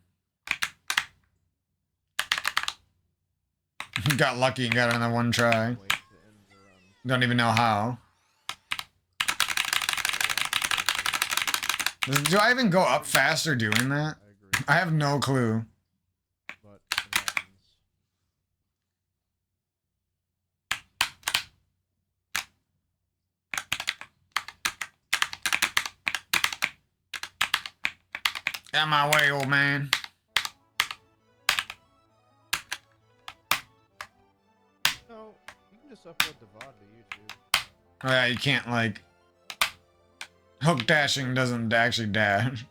Got lucky and got it on the one try. Wait to end the run. Don't even know how. Do I even go up faster doing that? I agree, I have no clue. but it happens. Out my way, old man. No, you can just upload the VOD to YouTube. Oh yeah, you can't, like... Hook dashing doesn't actually dash.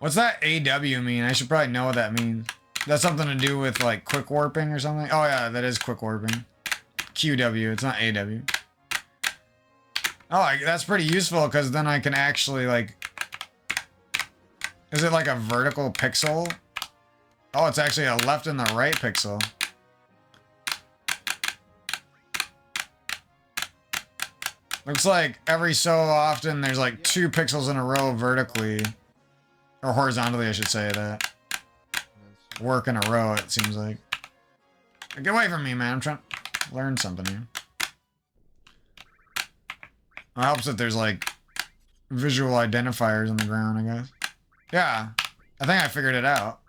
What's that AW mean? I should probably know what that means. That's something to do with, like, quick warping or something? Oh yeah, that is quick warping. QW, it's not AW. Oh, that's pretty useful, because then I can actually, like... Is it like a vertical pixel? Oh, it's actually a left and the right pixel. Looks like every so often there's like 2 pixels in a row vertically. Or horizontally, I should say that. And then Work in a row, it seems like. Get away from me, man. I'm trying to learn something here. It helps that there's like visual identifiers on the ground, I guess. Yeah, I think I figured it out.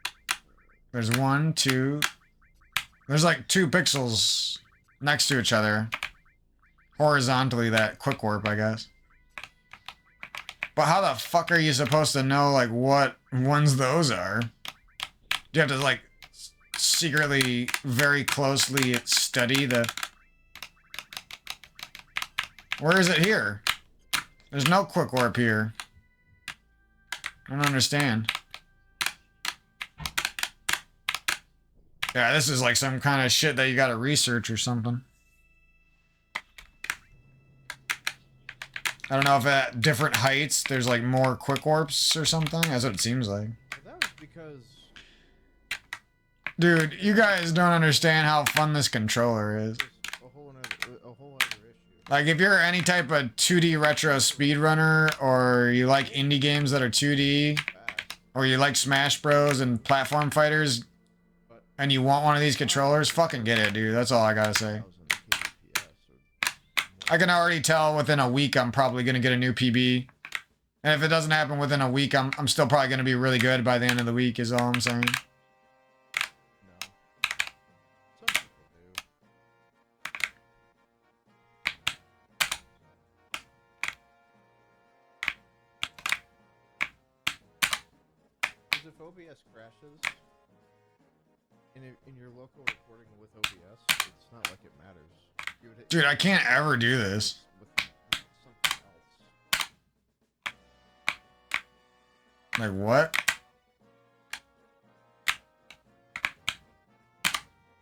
There's 1, 2. There's like 2 pixels next to each other. Horizontally, that quick warp, I guess. But how the fuck are you supposed to know, like, what ones those are? Do you have to, like, secretly, very closely study the... Where is it here? There's no quick warp here. I don't understand. Yeah, this is like some kind of shit that you gotta research or something. I don't know if at different heights there's like more quick warps or something. That's what it seems like. But that was because Dude, you guys don't understand how fun this controller is. there's a whole other issue. Like, if you're any type of 2D retro speedrunner, or you like indie games that are 2D, Fast, or you like Smash Bros. And platform fighters, but and you want one of these controllers, fucking get it, dude. That's all I gotta say. 1,000 kbps or I can already tell within a week I'm probably gonna get a new PB. And if it doesn't happen within a week, I'm still probably gonna be really good by the end of the week, is all I'm saying. no. Some people do. Because if OBS crashes in your local recording with OBS, it's not like it matters. You would hit Dude, I can't ever do this. with something else. Like, what?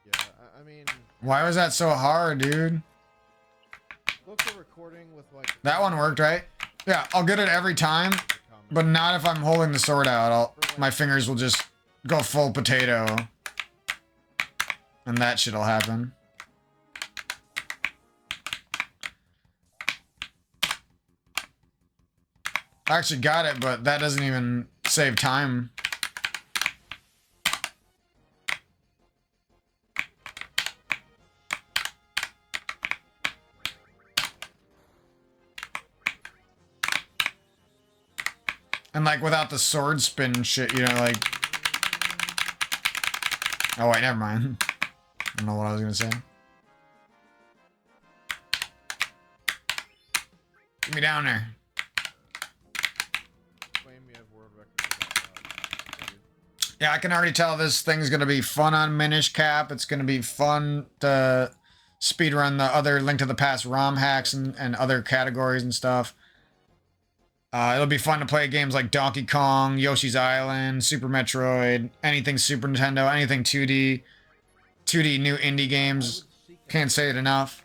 Yeah, I mean, Why was that so hard, dude? local recording with like That one worked, right? Yeah, I'll get it every time, but not if I'm holding the sword out. My fingers will just go full potato. And that shit'll happen. I actually got it, but that doesn't even save time. And like without the sword spin shit, you know, like. Oh wait, never mind. I don't know what I was gonna say. Get me down there. Claim you have world record. Yeah, I can already tell this thing's gonna be fun on Minish Cap. It's gonna be fun to speedrun the other Link to the Past ROM hacks and other categories and stuff. It'll be fun to play games like Donkey Kong, Yoshi's Island, Super Metroid, anything Super Nintendo, anything 2D. 2D new indie games. Can't say it enough.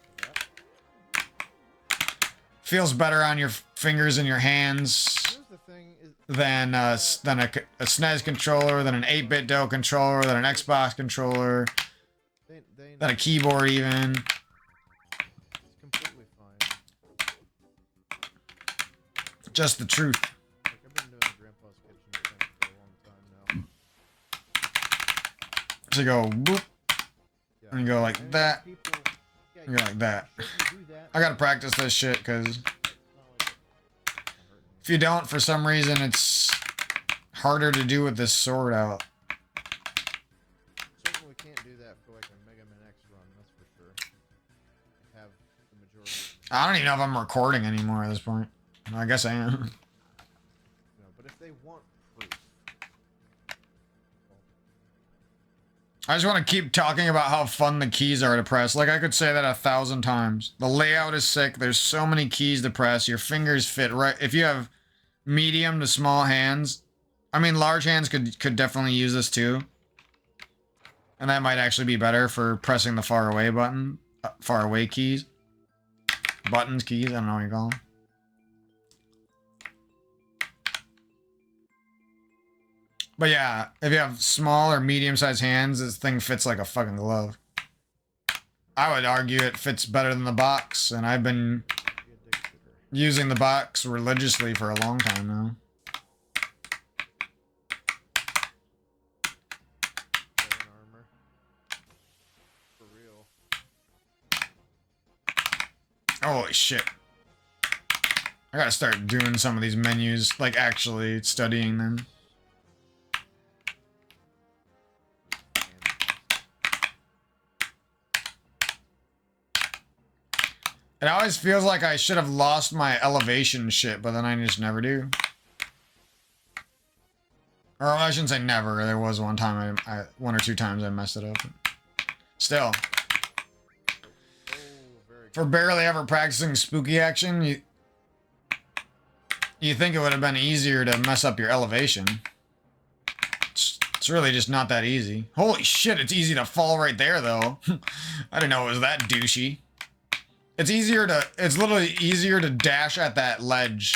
Feels better on your fingers and your hands Here's the thing is, than a SNES controller, than an 8-bit DOE controller, than an Xbox controller, they than a keyboard even. it's completely fine. Just the truth. Like I've been doing the Grandpa's Kitchen thing for a long time now. So you go boop, Yeah. and you go like that, People, yeah, and you go like that. you do that. I gotta practice this shit, because It's not like it's hurting me. if you don't, for some reason, it's harder to do with this sword out. Certainly can't do that for like a Mega Man X run, that's for sure. I have the majority of I don't even know if I'm recording anymore at this point. I guess I am. you know, but if they want proof, I just want to keep talking about how fun the keys are to press. Like, I could say that 1,000 times. The layout is sick. There's so many keys to press. Your fingers fit right. If you have medium to small hands, I mean, large hands could definitely use this too. And that might actually be better for pressing the far away button. Far away keys. Buttons, keys, I don't know what you call them. But yeah, if you have small or medium-sized hands, this thing fits like a fucking glove. I would argue it fits better than the box, and I've been be addicted to her. using the box religiously for a long time now. Bone armor. For real. Holy shit. I gotta start doing some of these menus, like actually studying them. It always feels like I should have lost my elevation shit, but then I just never do. Or I shouldn't say never. There was one time, one or two times I messed it up. Still, Oh, very for barely ever practicing spooky action, you think it would have been easier to mess up your elevation. It's really just not that easy. Holy shit, it's easy to fall right there, though. I didn't know it was that douchey. It's literally easier to dash at that ledge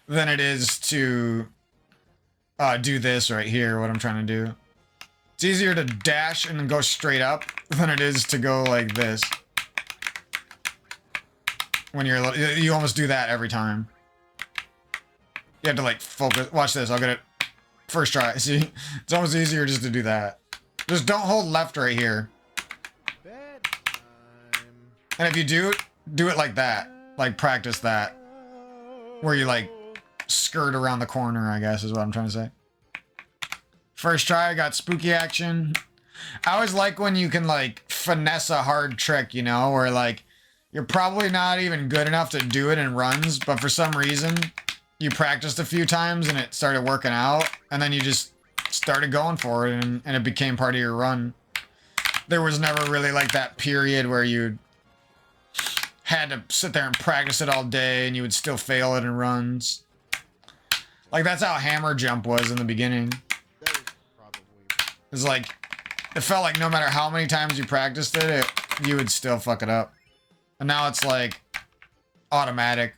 than it is to do this right here, what I'm trying to do. It's easier to dash and go straight up than it is to go like this. When you almost do that every time. You have to like focus. Watch this, I'll get it first try. See? It's almost easier just to do that. Just don't hold left right here. bad time. And if you do it like that. Like practice that. Where you like skirt around the corner, I guess is what I'm trying to say. First try, I got spooky action. I always like when you can like finesse a hard trick, you know, where like you're probably not even good enough to do it in runs, but for some reason you practiced a few times and it started working out, and then you just started going for it and it became part of your run. There was never really like that period where you had to sit there and practice it all day and you would still fail it in runs. Like that's how hammer jump was in the beginning. That was probably It's like, it felt like no matter how many times you practiced it, you would still fuck it up. And now it's like automatic.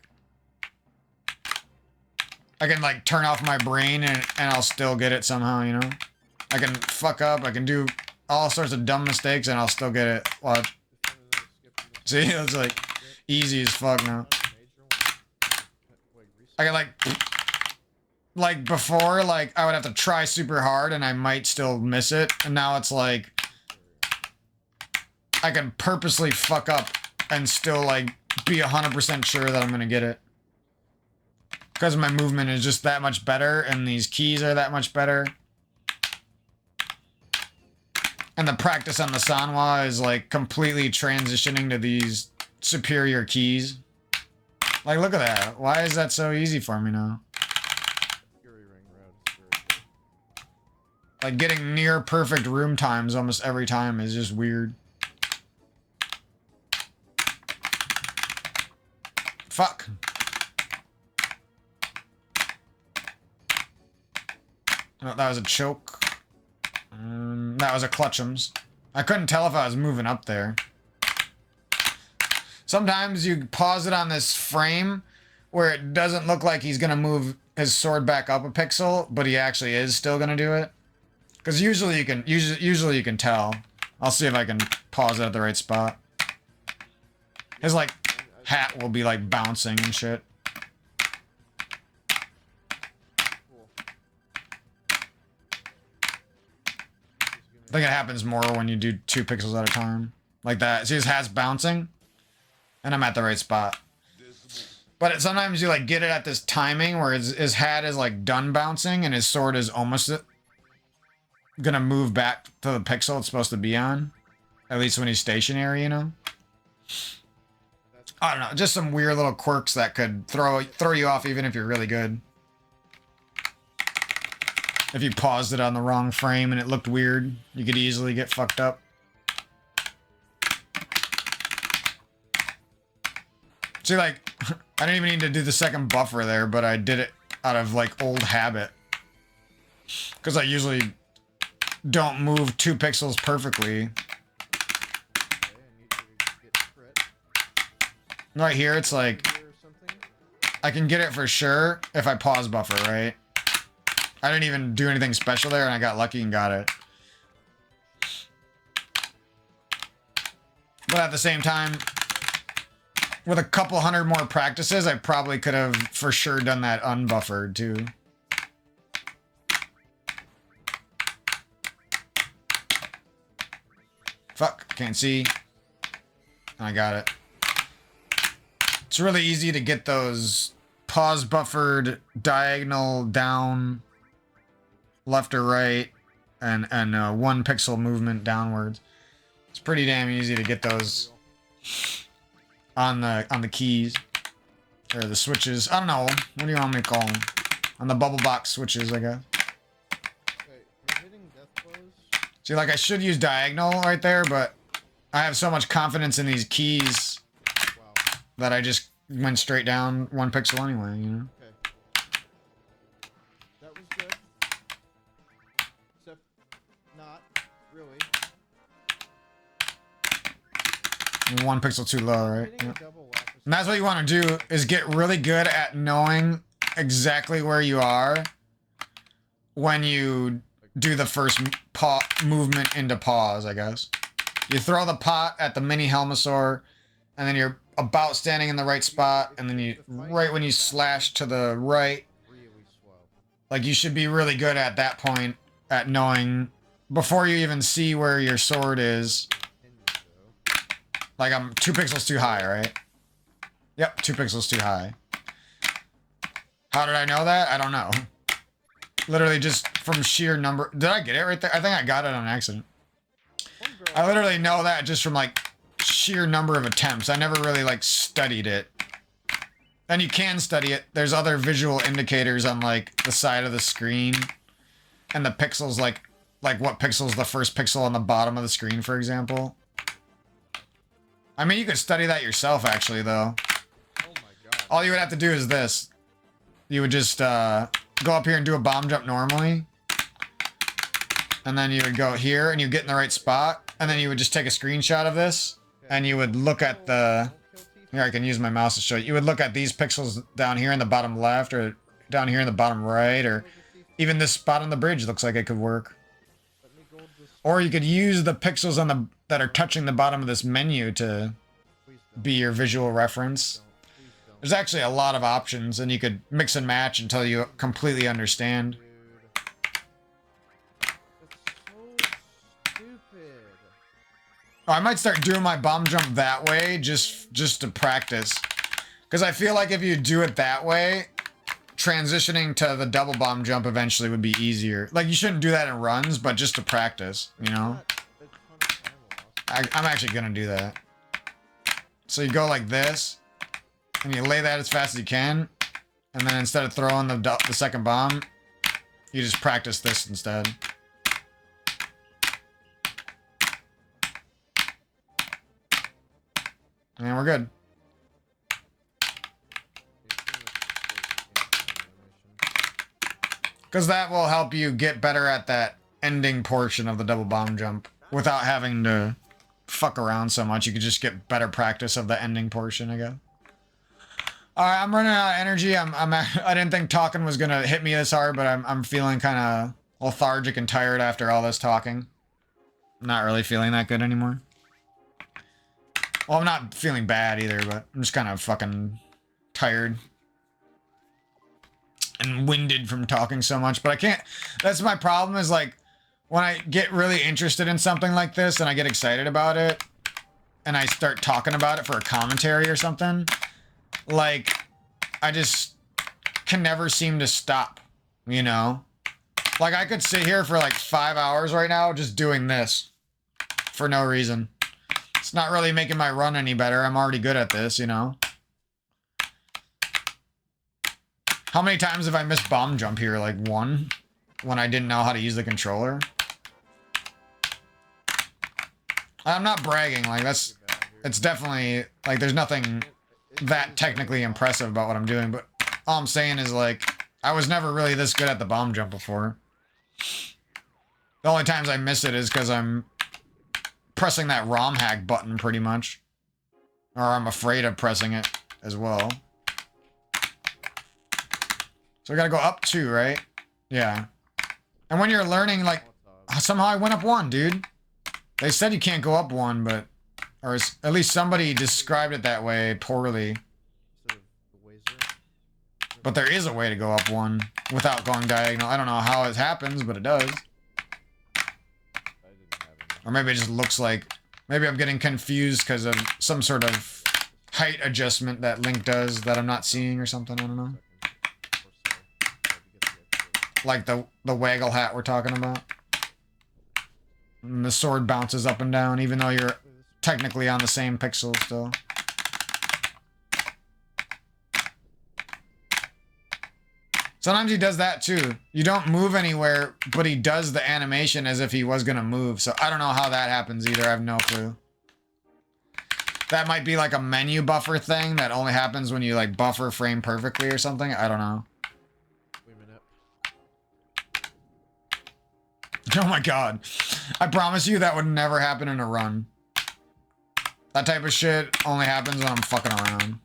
I can like turn off my brain and I'll still get it somehow, you know? I can fuck up, I can do all sorts of dumb mistakes and I'll still get it. Watch. See, it's like easy as fuck now. I can like before, like I would have to try super hard and I might still miss it. And now it's like I can purposely fuck up and still like be 100% sure that I'm gonna get it. Because my movement is just that much better, and these keys are that much better. And the practice on the Sanwa is like completely transitioning to these superior keys. Like, look at that. Why is that so easy for me now? Fury Ring Road is very good. Like, getting near perfect room times almost every time is just weird. Fuck. Oh, that was a choke. That was a Clutchums. I couldn't tell if I was moving up there. Sometimes you pause it on this frame where it doesn't look like he's gonna move his sword back up a pixel, but he actually is still gonna do it. Because usually you can tell. I'll see if I can pause it at the right spot. His like hat will be like bouncing and shit. Cool. I think it happens more when you do 2 pixels at a time. Like that. See, his hat's bouncing? And I'm at the right spot. But sometimes you like get it at this timing where his hat is like done bouncing and his sword is almost gonna move back to the pixel it's supposed to be on. At least when he's stationary, you know? I don't know. Just some weird little quirks that could throw you off even if you're really good. If you paused it on the wrong frame and it looked weird, you could easily get fucked up. See, like, I didn't even need to do the second buffer there, but I did it out of, like, old habit. Because I usually don't move 2 pixels perfectly. Okay, I need to get crit. Right here, it's like, Here or something. I can get it for sure if I pause buffer, right? I didn't even do anything special there, and I got lucky and got it. But at the same time, with a couple hundred more practices, I probably could have for sure done that unbuffered too. Fuck, can't see. I got it. It's really easy to get those pause buffered diagonal down left or right and 1 pixel movement downwards. It's pretty damn easy to get those on the keys or the switches. I don't know. What do you want me to call them? On the bubble box switches, I guess. Wait, you're hitting death blows? See, like I should use diagonal right there, but I have so much confidence in these keys Wow. that I just went straight down 1 pixel anyway, you know? Okay. That was good. Except not really. 1 pixel too low, right? Hitting Yeah. a double lap is And that's what you want to do, is get really good at knowing exactly where you are when you do the first movement into pause, I guess. You throw the pot at the mini Helmasaur, and then you're about standing in the right spot, and then you, right when you slash to the right, really slow. like you should be really good at that point at knowing, before you even see where your sword is. Continue though. Like I'm 2 pixels too high, right? Yep, 2 pixels too high. How did I know that? I don't know. Literally just from sheer number. Did I get it right there? I think I got it on accident. One girl. I literally know that just from like sheer number of attempts. I never really like studied it. And you can study it. There's other visual indicators on like the side of the screen. And the pixels, like what pixel's the first pixel on the bottom of the screen, for example. I mean, you could study that yourself, actually, though. Oh my god. All you would have to do is this. You would just go up here and do a bomb jump normally. And then you would go here and you get in the right spot. And then you would just take a screenshot of this. And you would look at the... Here, I can use my mouse to show you. You would look at these pixels down here in the bottom left, or down here in the bottom right, or even this spot on the bridge looks like it could work. Let me go this. Or you could use the pixels on the that are touching the bottom of this menu to Please don't. be your visual reference. Don't. Please don't. There's actually a lot of options, and you could mix and match until you completely understand. Dude. That's so stupid. Oh, I might start doing my bomb jump that way just to practice. Because I feel like if you do it that way, transitioning to the double bomb jump eventually would be easier. Like, you shouldn't do that in runs, but just to practice, you know? I'm actually gonna do that. So you go like this, and you lay that as fast as you can, and then instead of throwing the second bomb, you just practice this instead. And we're good. Because that will help you get better at that ending portion of the double bomb jump without having to fuck around so much. You could just get better practice of the ending portion, I guess. Alright, I'm running out of energy. I didn't think talking was gonna hit me this hard, but I'm feeling kind of lethargic and tired after all this talking. I'm not really feeling that good anymore. Well, I'm not feeling bad either, but I'm just kind of fucking tired. And winded from talking so much, but I can't. That's my problem, is like when I get really interested in something like this and I get excited about it and I start talking about it for a commentary or something, like I just can never seem to stop, you know? Like I could sit here for like 5 hours right now just doing this for no reason. It's not really making my run any better. I'm already good at this, you know? How many times have I missed bomb jump here? Like one? When I didn't know how to use the controller? I'm not bragging, like that's... It's definitely... Like there's nothing that technically impressive about what I'm doing, but all I'm saying is like... I was never really this good at the bomb jump before. The only times I miss it is because I'm pressing that ROM hack button pretty much. Or I'm afraid of pressing it as well. So we gotta go up 2, right? Yeah. And when you're learning, like, somehow I went up 1, dude. They said you can't go up 1, but... Or at least somebody described it that way poorly. But there is a way to go up 1 without going diagonal. I don't know how it happens, but it does. Or maybe it just looks like... Maybe I'm getting confused because of some sort of height adjustment that Link does that I'm not seeing or something. I don't know. Like the waggle hat we're talking about. And the sword bounces up and down even though you're technically on the same pixel still. Sometimes he does that too. You don't move anywhere, but he does the animation as if he was gonna move. So I don't know how that happens either. I have no clue. That might be like a menu buffer thing that only happens when you like buffer frame perfectly or something. I don't know. Oh my god. I promise you that would never happen in a run. That type of shit only happens when I'm fucking around.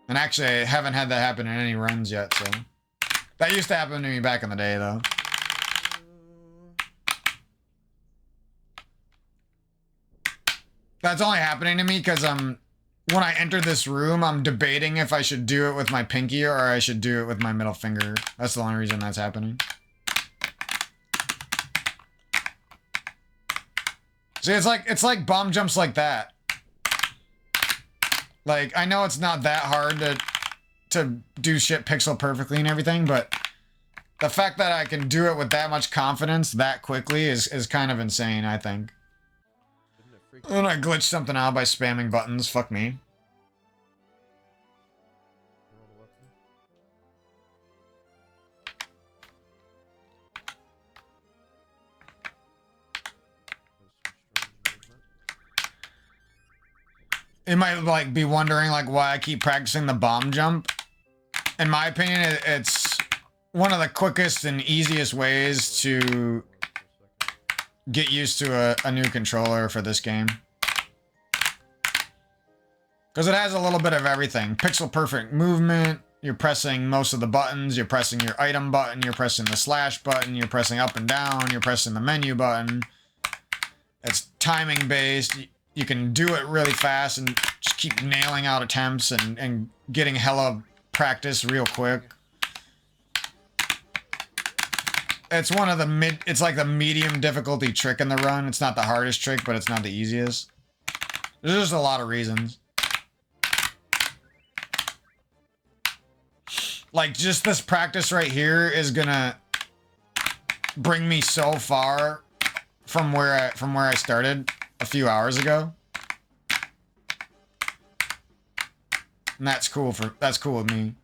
And actually, I haven't had that happen in any runs yet, so... That used to happen to me back in the day, though. That's only happening to me because when I enter this room, I'm debating if I should do it with my pinky or I should do it with my middle finger. That's the only reason that's happening. See, it's like bomb jumps like that. Like, I know it's not that hard to do shit pixel perfectly and everything, but the fact that I can do it with that much confidence that quickly is kind of insane, I think. And I glitched something out by spamming buttons. Fuck me. You might like be wondering like why I keep practicing the bomb jump. In my opinion, it's one of the quickest and easiest ways to get used to a new controller for this game. Because it has a little bit of everything. Pixel perfect movement, you're pressing most of the buttons, you're pressing your item button, you're pressing the slash button, you're pressing up and down, you're pressing the menu button. It's timing based. You can do it really fast and just keep nailing out attempts and getting hella practice real quick. It's one of the it's like the medium difficulty trick in the run. It's not the hardest trick, but it's not the easiest. There's just a lot of reasons. Like, just this practice right here is gonna bring me so far from where I started a few hours ago. And that's cool with me.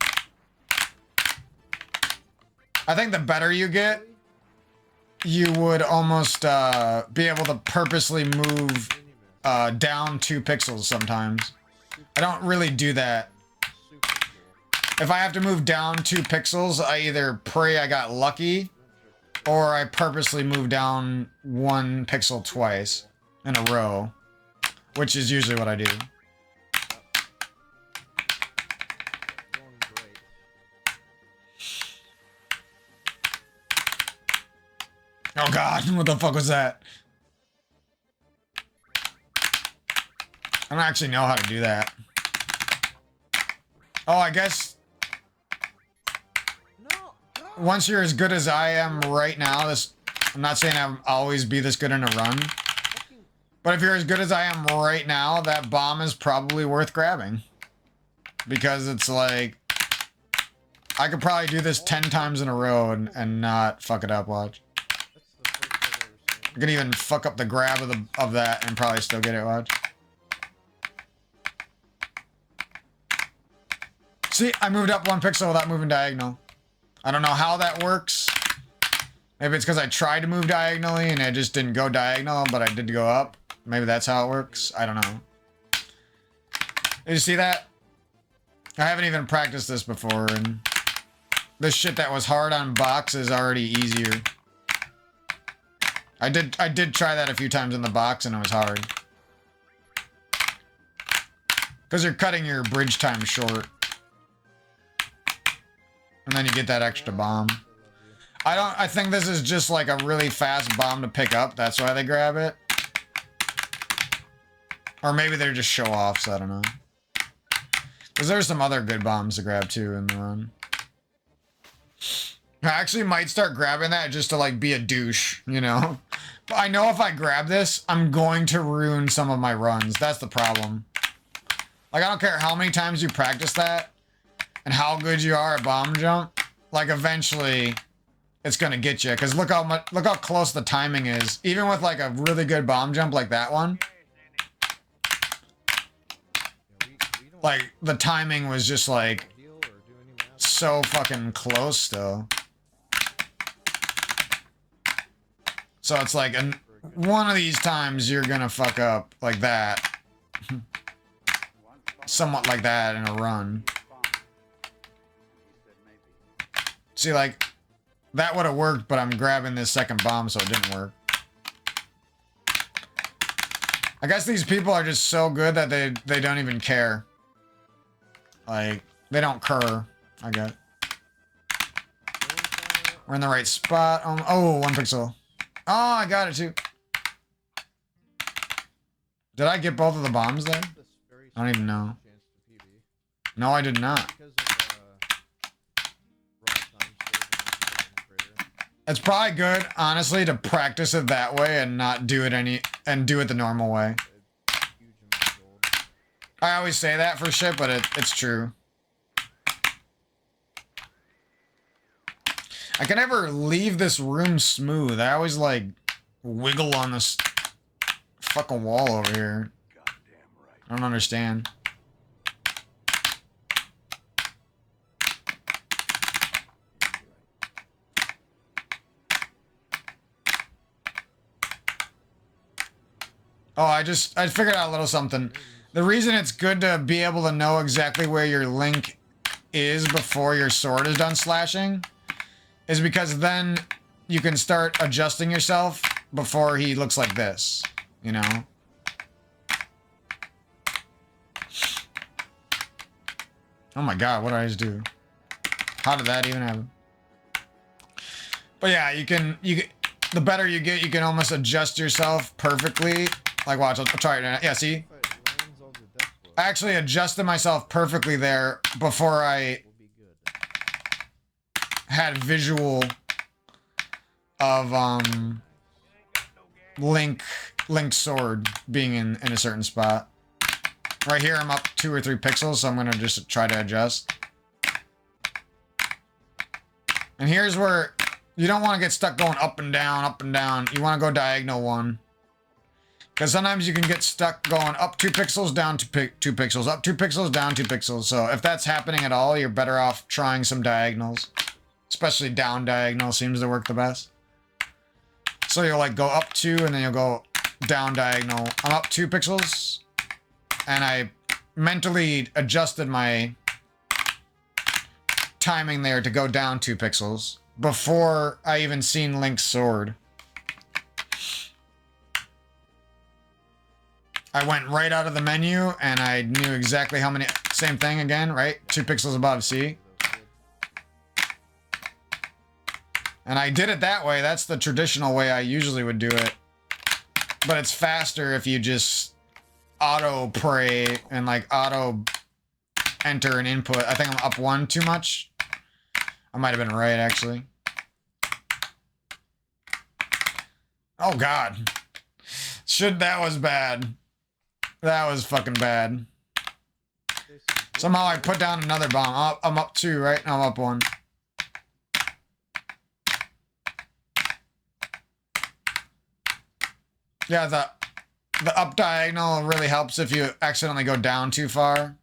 I think the better you get, you would almost be able to purposely move down 2 pixels sometimes. I don't really do that. Super cool. If I have to move down 2 pixels, I either pray I got lucky, or I purposely move down 1 pixel twice in a row, which is usually what I do. Going great. Oh god, what the fuck was that? I don't actually know how to do that. Oh, I guess No. once you're as good as I am right now, I'm not saying I'll always be this good in a run, Fucking. but if you're as good as I am right now, that bomb is probably worth grabbing. Because it's like, I could probably do this 10 times in a row and not fuck it up, watch. That's the first I've ever seen. I could even fuck up the grab of that and probably still get it, watch. See, I moved up 1 pixel without moving diagonal. I don't know how that works. Maybe it's because I tried to move diagonally and I just didn't go diagonal, but I did go up. Maybe that's how it works. I don't know. Did you see that? I haven't even practiced this before, and this shit that was hard on box is already easier. I did try that a few times in the box and it was hard. Because you're cutting your bridge time short. And then you get that extra bomb. I think this is just like a really fast bomb to pick up. That's why they grab it. Or maybe they're just show-offs, I don't know. Because there's some other good bombs to grab too in the run. I actually might start grabbing that just to like be a douche, you know? But I know if I grab this, I'm going to ruin some of my runs. That's the problem. Like, I don't care how many times you practice that and how good you are at bomb jump. Like, eventually, it's gonna get you. Because look how close the timing is. Even with like a really good bomb jump like that one. Yeah, we don't Like, the timing was just like deal or do any math. so fucking close still. So it's like, one of these times you're gonna fuck up like that. Somewhat like that in a run. See, like, that would have worked, but I'm grabbing this second bomb, so it didn't work. I guess these people are just so good that they don't even care. Like, they don't cur, I guess. We're in the right spot. Oh, 1 pixel. Oh, I got it too. Did I get both of the bombs there? This very I don't even know. chance to PB. No, I did not. Because of raw time saving creator. It's probably good, honestly, to practice it that way and not do it do it the normal way. Huge amount of gold. I always say that for shit, but it's true. I can never leave this room smooth. I always, like, wiggle on this fucking wall over here. Goddamn right. I don't understand. Oh, I figured out a little something. The reason it's good to be able to know exactly where your link is before your sword is done slashing is because then you can start adjusting yourself before he looks like this, you know? Oh my god, what did I just do? How did that even happen? But yeah, the better you get, you can almost adjust yourself perfectly. Like, watch, I'll try it now. Yeah, see? But it lands all the death blows. I actually adjusted myself perfectly there before I Will be good. had visual of Link's sword being in a certain spot. Right here I'm up 2 or 3 pixels, so I'm gonna just try to adjust. And here's where you don't want to get stuck going up and down, up and down. You want to go diagonal 1. Because sometimes you can get stuck going up 2 pixels, down 2 pixels, up 2 pixels, down 2 pixels. So if that's happening at all, you're better off trying some diagonals. Especially down diagonal seems to work the best. So you'll like go up 2 and then you'll go down diagonal. I'm up 2 pixels. And I mentally adjusted my timing there to go down 2 pixels before I even seen Link's sword. I went right out of the menu and I knew exactly how many, same thing again, right? 2 pixels above C. And I did it that way. That's the traditional way I usually would do it. But it's faster if you just auto pray and like auto enter an input. I think I'm up 1 too much. I might have been right, actually. Oh, God. That was bad. That was fucking bad. Somehow I put down another bomb. I'm up 2, right? No, I'm up 1. Yeah, the up diagonal really helps if you accidentally go down too far.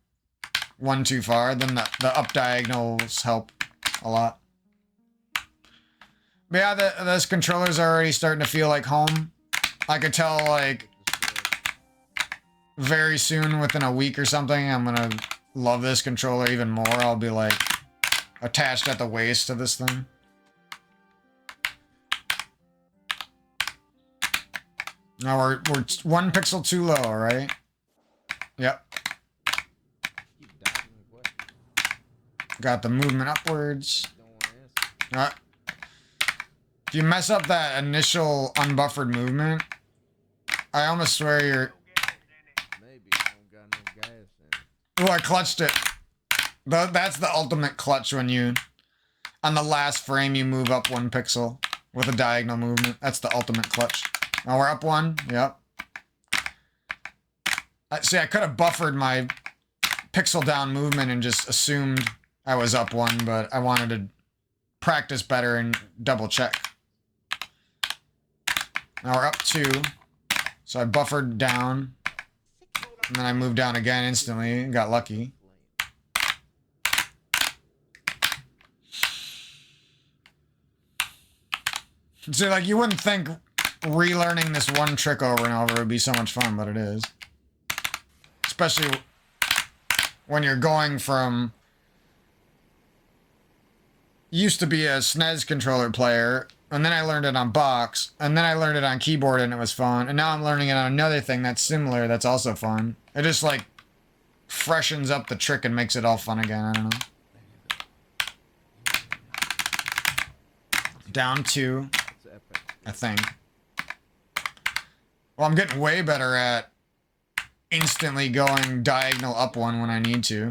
1 too far, then the up diagonals help a lot. But yeah, this controller's already starting to feel like home. I could tell, like, very soon, within a week or something, I'm gonna love this controller even more. I'll be, like, attached at the waist to this thing. Now we're 1 pixel too low, right? Yep. Keep dodging, what? Got the movement upwards. Don't want to answer. Alright. If you mess up that initial unbuffered movement, I almost swear you're... Maybe I don't got no gas in it. Oh, I clutched it. That's the ultimate clutch when you... On the last frame, you move up 1 pixel with a diagonal movement. That's the ultimate clutch. Now we're up 1. Yep. See, I could have buffered my pixel down movement and just assumed I was up 1, but I wanted to practice better and double check. Now we're up 2. So I buffered down. And then I moved down again instantly and got lucky. See, like, you wouldn't think relearning this one trick over and over would be so much fun, but it is. Especially when you're going from... Used to be a SNES controller player, and then I learned it on box, and then I learned it on keyboard and it was fun, and now I'm learning it on another thing that's similar that's also fun. It just, like, freshens up the trick and makes it all fun again, I don't know. Down 2, It's epic. I think. Well, I'm getting way better at instantly going diagonal up 1 when I need to.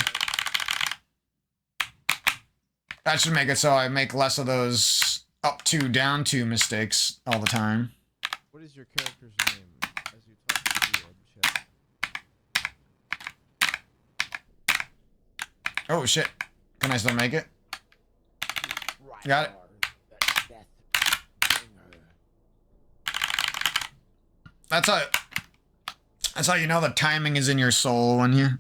That should make it so I make less of those up 2, down 2 mistakes all the time. What is your character's name? As you talk to the chat. Oh, shit. Can I still make it? Got it. That's how you know the timing is in your soul when you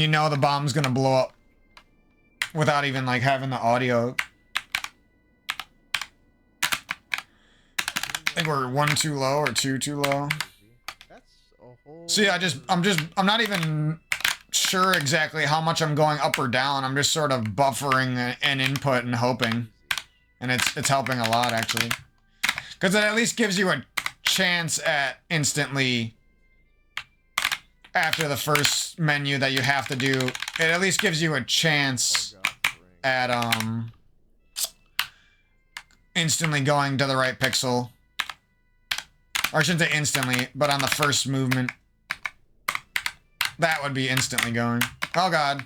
know the bomb's gonna blow up without even like having the audio. I think we're 1 too low or 2 too low. That's a whole... See, I'm not even sure exactly how much I'm going up or down. I'm just sort of buffering an input and hoping. And it's helping a lot, actually. Because it at least gives you a chance at instantly, after the first menu that you have to do, it at least gives you a chance at, instantly going to the right pixel. Or I shouldn't say instantly, but on the first movement. That would be instantly going. Oh, God.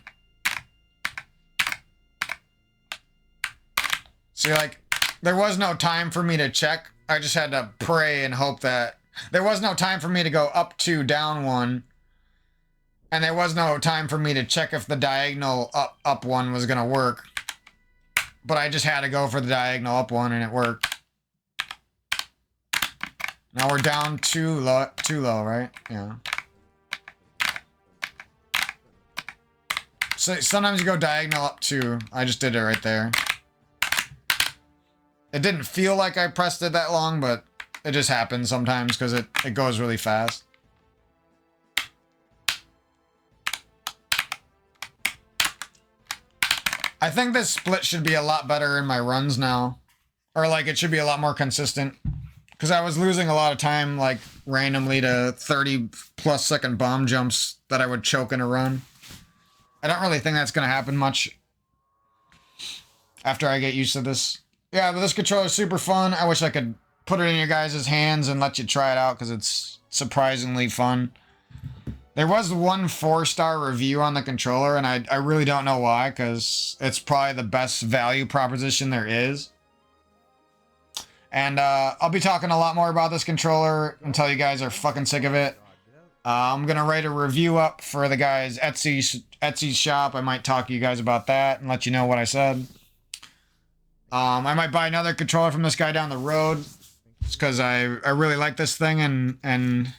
See, like, there was no time for me to check. I just had to pray and hope that... There was no time for me to go up 2, down 1. And there was no time for me to check if the diagonal up 1 was going to work. but I just had to go for the diagonal up one and it worked. Now we're down too low, right? Yeah. So sometimes you go diagonal up 2. I just did it right there. It didn't feel like I pressed it that long, but it just happens sometimes because it goes really fast. I think this split should be a lot better in my runs now. Or like it should be a lot more consistent. Because I was losing a lot of time like randomly to 30+ second bomb jumps that I would choke in a run. I don't really think that's going to happen much after I get used to this. Yeah, but this controller is super fun. I wish I could put it in your guys' hands and let you try it out because it's surprisingly fun. There was one 4-star review on the controller, and I really don't know why, because it's probably the best value proposition there is. And I'll be talking a lot more about this controller until you guys are fucking sick of it. I'm going to write a review up for the guy's Etsy shop. I might talk to you guys about that and let you know what I said. I might buy another controller from this guy down the road. Just because I really like this thing and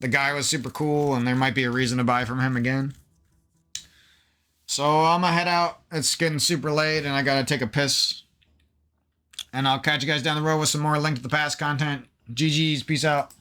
the guy was super cool and there might be a reason to buy from him again. So I'm going to head out. It's getting super late and I got to take a piss. And I'll catch you guys down the road with some more Link to the Past content. GG's. Peace out.